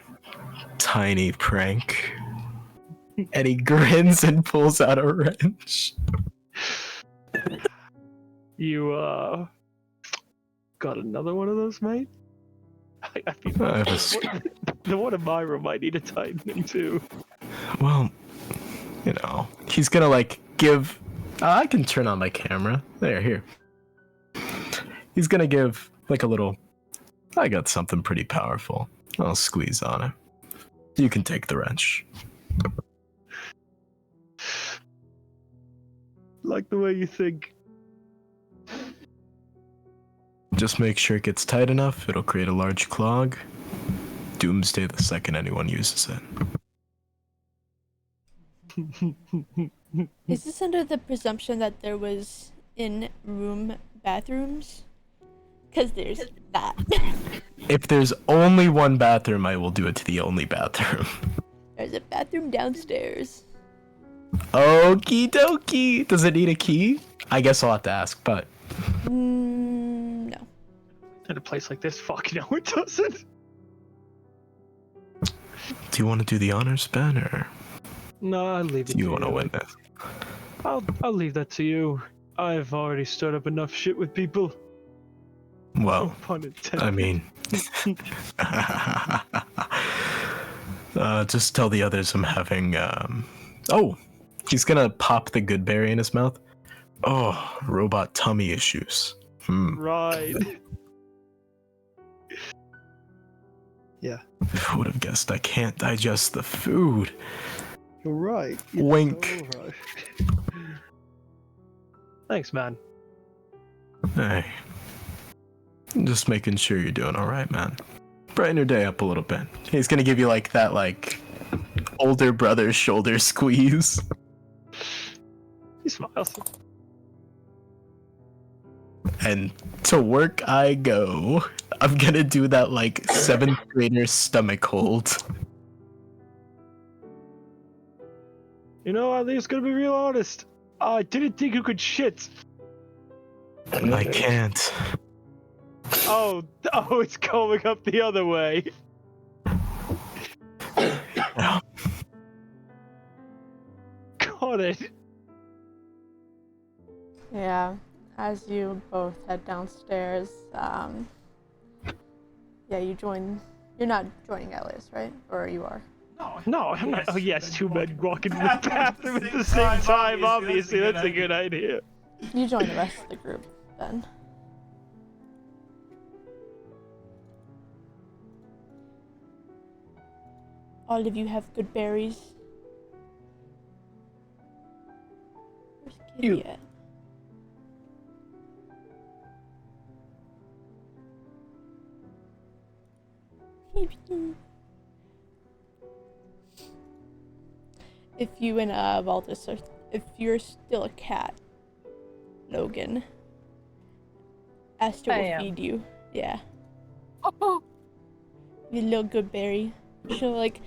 tiny prank. And he grins and pulls out a wrench. You, got another one of those, mate? I think I have the one in my room might need a tightening too. Well, you know, he's gonna like give. I can turn on my camera. Here. He's gonna give like a little. I got something pretty powerful. I'll squeeze on it. You can take the wrench. Like the way you think. Just make sure it gets tight enough. It'll create a large clog. Doomsday the second anyone uses it. Is this under the presumption that there was in-room bathrooms? Because there's that. If there's only one bathroom, I will do it to the only bathroom. There's a bathroom downstairs. Okie dokie. Does it need a key? I guess I'll have to ask, but. No. In a place like this, fuck no, it doesn't. Do you want to do the honors, Ben, or No, I'll leave it do you to want to win this? I'll leave that to you. I've already stirred up enough shit with people. Well, Pun intended. I mean, just tell the others I'm having, oh, he's gonna pop the good berry in his mouth. Oh, robot tummy issues. Right. Yeah. Who would have guessed I can't digest the food? You're right. Wink. So right. Thanks, man. Hey. Just making sure you're doing alright, man. Brighten your day up a little bit. He's gonna give you like that, like, older brother shoulder squeeze. He smiles. And to work I go. I'm gonna do that, like, 7th grader stomach hold. You know, at least gonna be real honest. I didn't think you could shit. I can't. Oh, it's going up the other way. Yeah. Got it. Yeah, as you both head downstairs, yeah, you join. You're not joining Elias, right? Or you are? No, I'm not. Oh yes, two men walking in the bathroom at the same time. Obviously, that's a good idea. You join the rest of the group then. All of you have good berries. Where's Kitty at? If you and Valdis are, if you're still a cat, Logan, Esther will feed you. Yeah. Oh. You little good berry. She'll like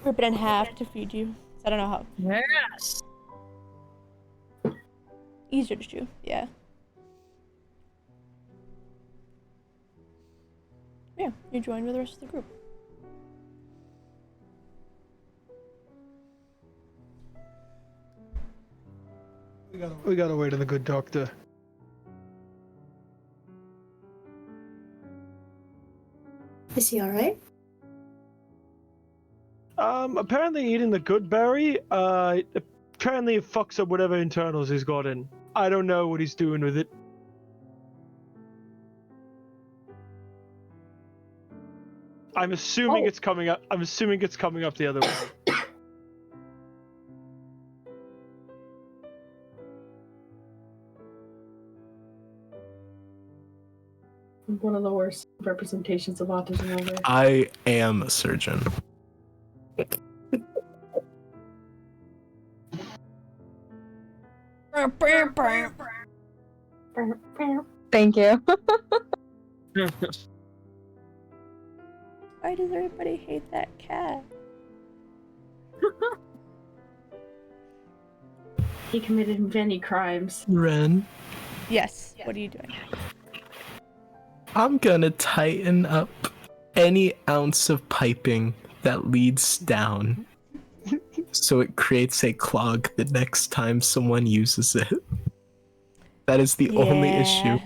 rip it in half to feed you. I don't know how. Yes. Easier to chew. Yeah. Yeah, you join with the rest of the group. We gotta wait on the good doctor. Is he alright? Apparently eating the good berry, apparently it fucks up whatever internals he's got in. I don't know what he's doing with it. I'm assuming it's coming up. I'm assuming it's coming up the other way. One of the worst representations of autism ever. I am a surgeon. Thank you. Why does everybody hate that cat? He committed many crimes. Ren, Yes. What are you doing? I'm gonna tighten up any ounce of piping that leads down so it creates a clog the next time someone uses it. That is the only issue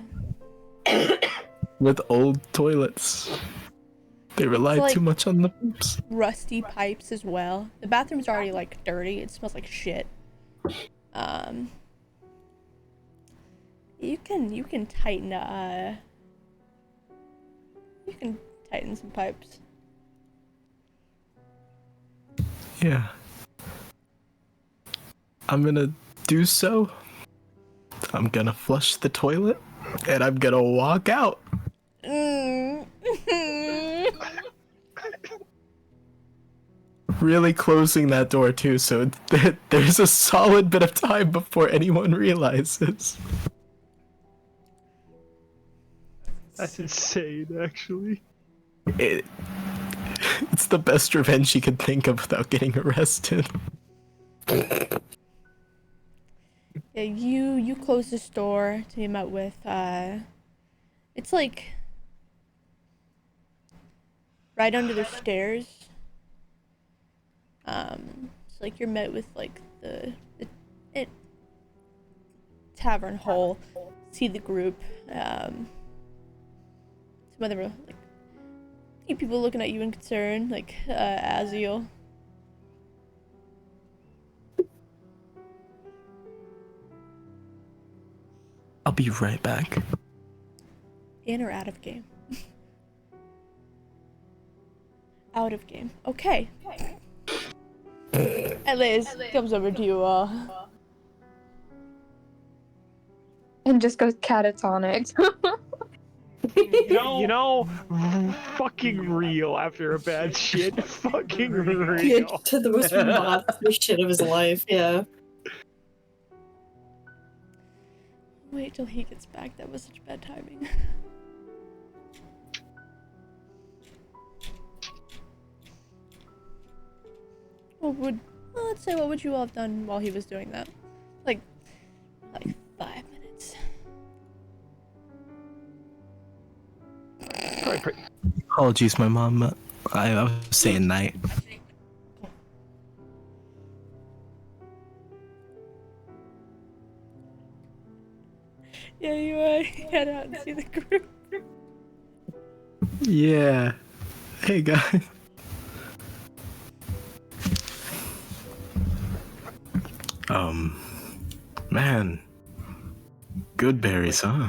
with old toilets. They rely like too much on the pipes. Rusty pipes as well. The bathroom's already like dirty. It smells like shit. You can tighten you can tighten some pipes. Yeah. I'm gonna do so. I'm gonna flush the toilet, and I'm gonna walk out. Really closing that door too, so there's a solid bit of time before anyone realizes. That's insane, actually. It's the best revenge you could think of without getting arrested. Yeah, you close this door to be met with it's like right under the stairs. It's like you're met with like the tavern hall. See the group. Some other like few people looking at you in concern, like Aziel. I'll be right back. In or out of game? Out of game. Okay. And Liz comes over to you all. And just goes catatonic. You know, fucking real after a bad shit. Fucking real. Get to the most monster shit of his life, yeah. Wait till he gets back. That was such bad timing. Let's say, what would you all have done while he was doing that? Like 5 minutes. Apologies, my mom. I was saying night. Yeah, you head out and see the group. Yeah. Hey, guys. Man. Good berries, huh?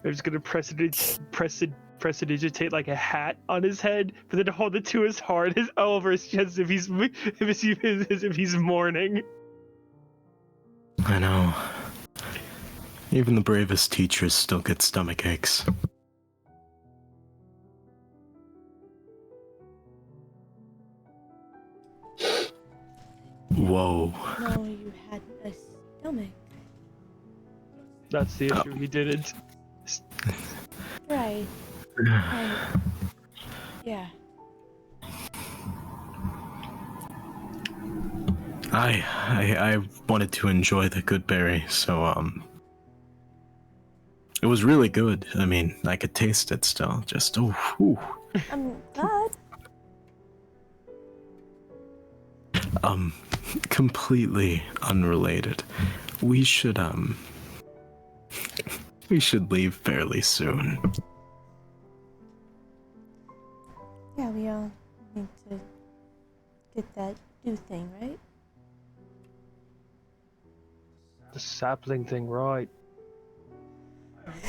They're just gonna prestidigitate like a hat on his head, but then hold it to his heart, over his chest, as if he's mourning. I know. Even the bravest teachers still get stomach aches. Whoa. No, you had a stomach. That's the issue. He didn't. Right. Yeah. I wanted to enjoy the good berry, so it was really good. I mean, I could taste it still. Just whew. I'm glad. Completely unrelated. We should leave fairly soon. Yeah, we all need to get that do thing, right? The sapling thing, right?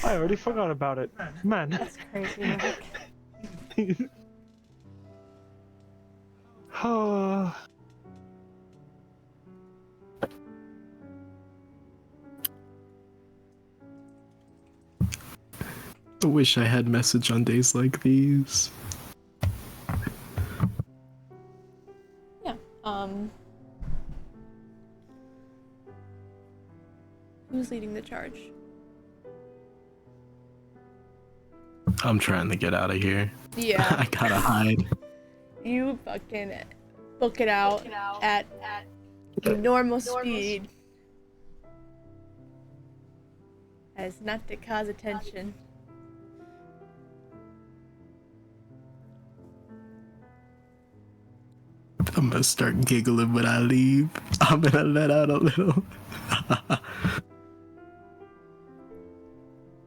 I already forgot about it. Man. That's crazy work. Oh. I wish I had message on days like these. Yeah. Who's leading the charge? I'm trying to get out of here. Yeah. I gotta hide. You fucking book it out at normal speed. As not to cause attention. I'm gonna start giggling when I leave. I'm gonna let out a little.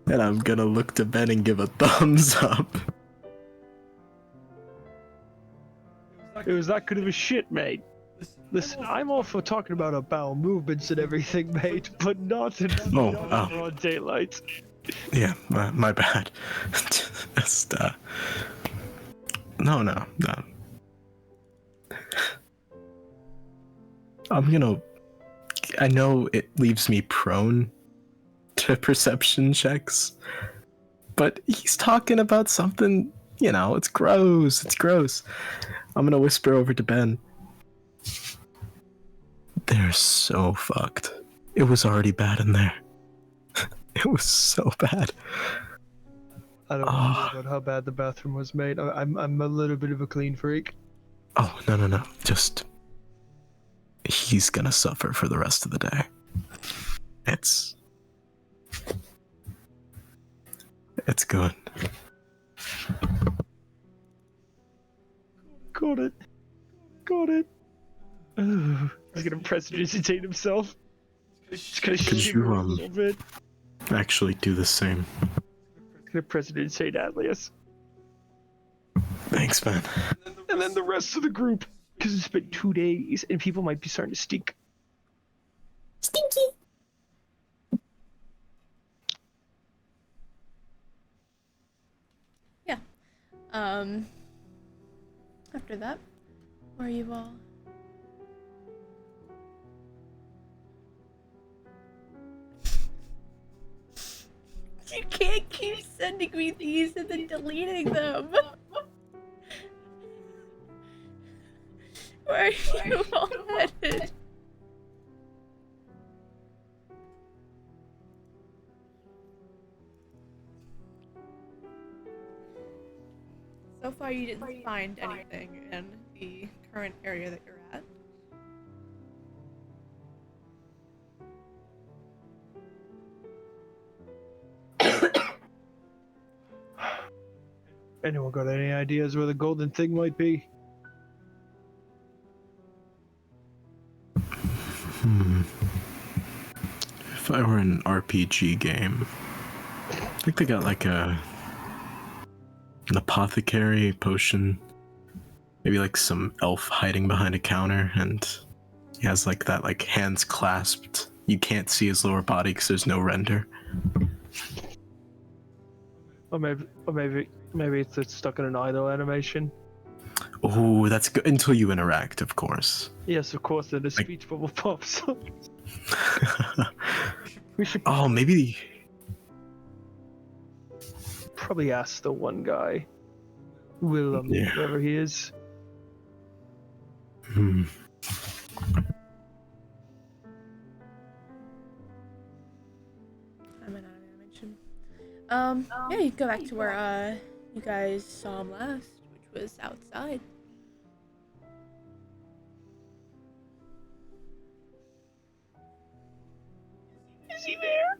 And I'm gonna look to Ben and give a thumbs up. It was that good of a shit, mate. Listen, I'm all for talking about our bowel movements and everything, mate, but not in broad daylight. Yeah, my bad. Just, No. I know it leaves me prone to perception checks, but he's talking about something, it's gross. I'm gonna whisper over to Ben. They're so fucked. It was already bad in there. It was so bad. I don't know about how bad the bathroom was made. I'm a little bit of a clean freak. Oh, no. Just... He's gonna suffer for the rest of the day. It's good. Got it. Ugh. He's gonna prestidigitate himself. Just gonna shiver a little bit. Actually do the same. He's gonna prestidigitate Atlas. Thanks, man. And then the rest of the group. Because it's been 2 days and people might be starting to stink. Stinky. Yeah. After that, where are you all? You can't keep sending me these and then deleting them. Where are you all headed? So far, you didn't find anything in the current area that you're at. Anyone got any ideas where the golden thing might be? if I were an RPG game, I think they got like an apothecary potion, maybe like some elf hiding behind a counter, and he has like that like hands clasped. You can't see his lower body because there's no render. Or maybe it's stuck in an idle animation. Oh, that's good until you interact, of course. Yes, of course. Then the speech bubble pops up. We should Oh, maybe. probably ask the one guy, Willem, Yeah. whoever he is. Hmm. I'm an animation. Yeah, you can go back to where you guys saw him last, which was outside. Is he there?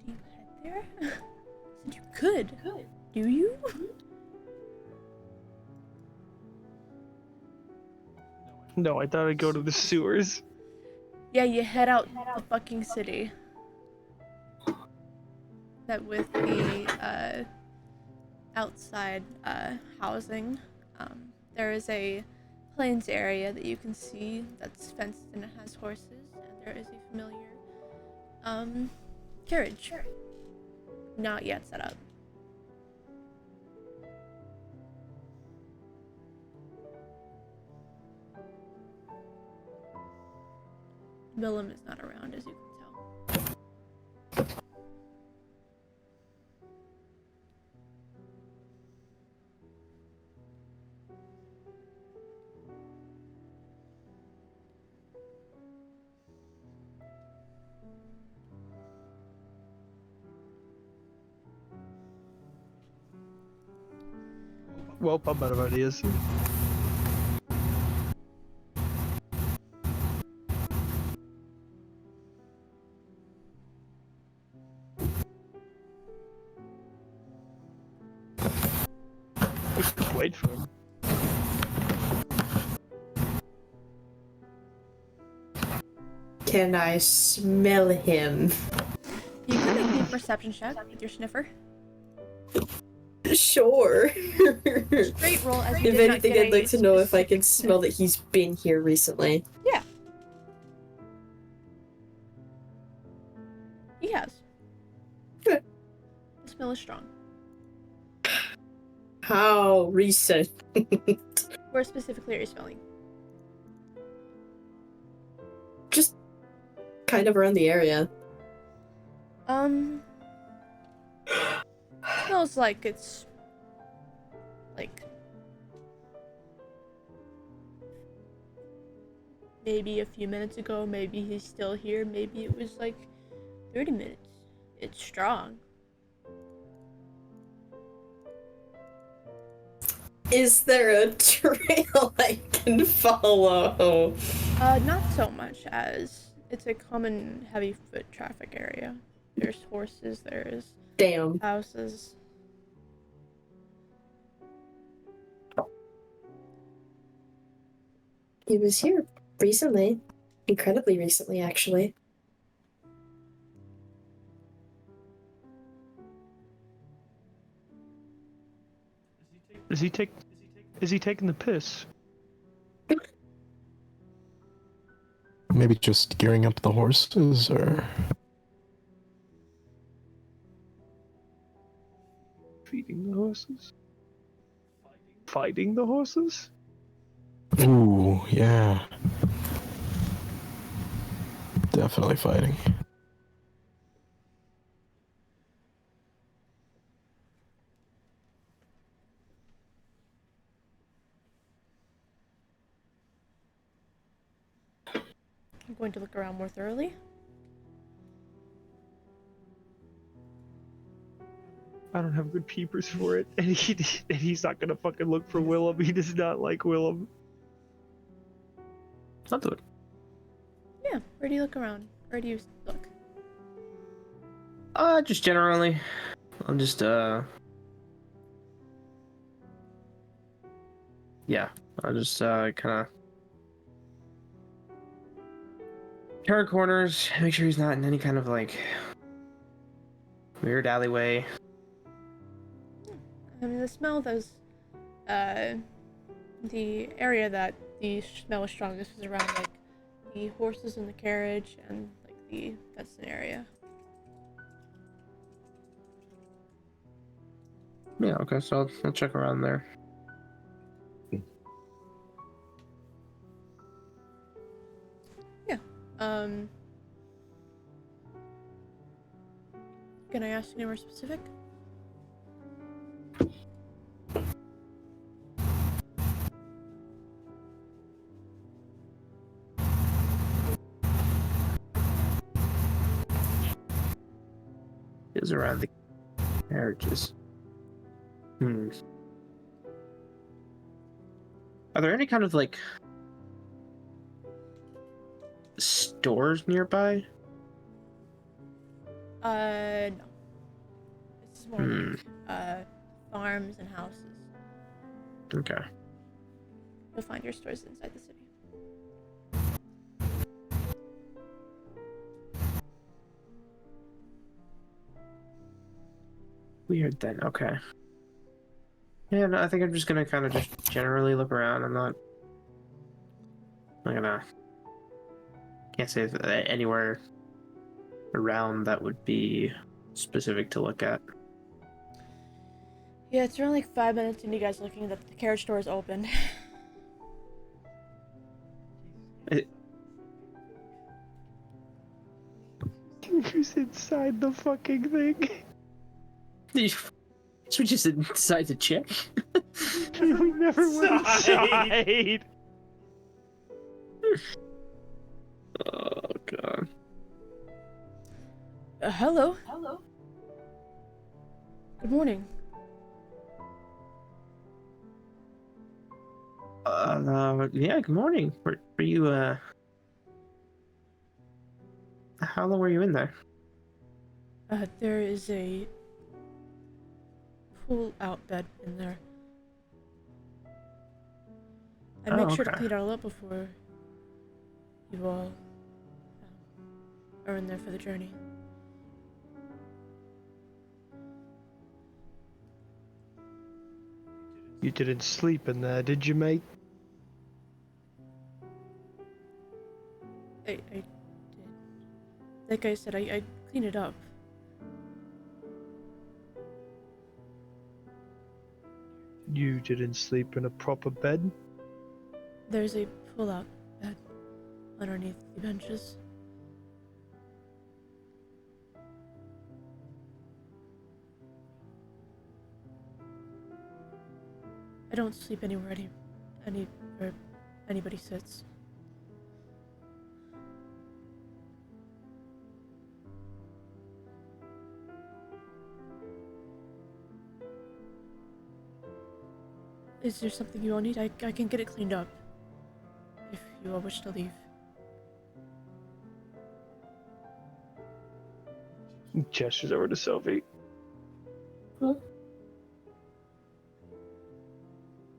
Do you head there? Said you could. Do you? No, I thought I'd go to the sewers. Yeah, you head out the fucking city. That with the outside housing, there is a plains area that you can see that's fenced and it has horses, and there is a familiar carriage. Not yet set up. Willem is not around, as you can tell. Well, I'm out of ideas. Just wait for him. Can I smell him? You can make me a perception check with your sniffer. Sure. Straight roll as you If did not anything, get I'd a like to know if I can specific smell that he's been here recently. Yeah. He has. Good. The smell is strong. How recent? Where specifically are you smelling? Just kind of around the area. Smells like it's like maybe a few minutes ago, maybe he's still here, maybe it was like 30 minutes. It's strong. Is there a trail I can follow? Not so much as it's a common heavy foot traffic area. There's horses, there's Damn. houses. He was here recently. Incredibly recently, actually. Is he taking the piss? Maybe just gearing up the horses, or Feeding the horses? Fighting the horses? ooh, yeah, definitely fighting. I'm going to look around more thoroughly. I don't have good peepers for it, and he's not gonna fucking look for Willem. He does not like Willem. I'll do it. Yeah, where do you look around? Where do you look? Just generally. I'm just, yeah, I just, kinda turn corners, make sure he's not in any kind of like weird alleyway. I mean, the smell those, the area that the smell was strongest was around like the horses in the carriage and like the fenced area. Yeah, okay, so I'll check around there. Yeah. Can I ask any more specific? Is around the carriages. Are there any kind of like stores nearby? No. It's more like farms and houses. Okay. You'll find your stores inside the city. Weird then, okay. Yeah, no, I think I'm just gonna kind of just generally look around. I'm not gonna... Can't say if anywhere around that would be specific to look at. Yeah, it's around like 5 minutes into you guys looking that the carriage door is open. Who's inside the fucking thing? So we just decide to check? We never went inside. Oh god. Hello. Hello. Good morning. Yeah, good morning. Were you, how long were you in there? There is a pull-out bed in there. I make sure to clean it all up before you all are in there for the journey. You didn't sleep in there, did you, mate? I did. Like I said, I clean it up. You didn't sleep in a proper bed? There's a pull-out bed underneath the benches. I don't sleep anywhere where anybody sits. Is there something you all need? I can get it cleaned up. If you all wish to leave. Gestures over to Sylvie. Huh?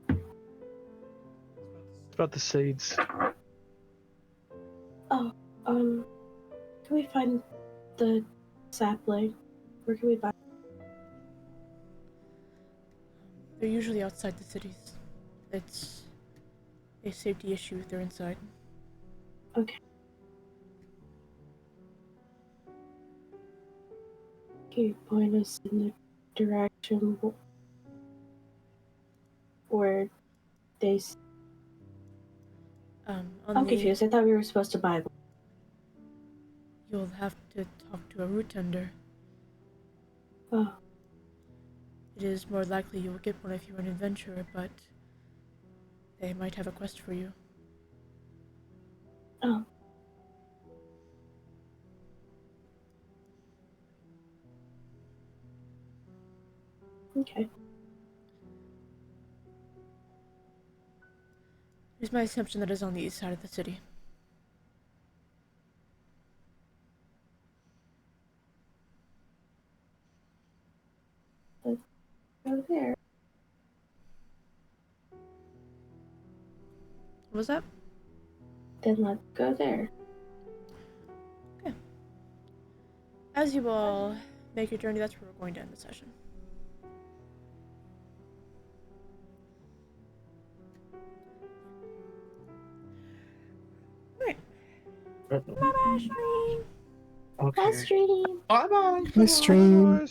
It's about the seeds. Oh, can we find the sapling? Where can we buy? They're usually outside the cities. It's a safety issue if they're inside. Okay. Can you point us in the direction where they... I'm confused. I thought we were supposed to buy them. You'll have to talk to a root tender. Oh. It is more likely you will get one if you're an adventurer, but they might have a quest for you. Oh. Okay. It's my assumption that it's on the east side of the city. Let's go there. What was that? Then let's go there. As you all make your journey, that's where we're going to end the session. Alright. Bye-bye, stream. Okay. Best dream. Bye bye. My stream.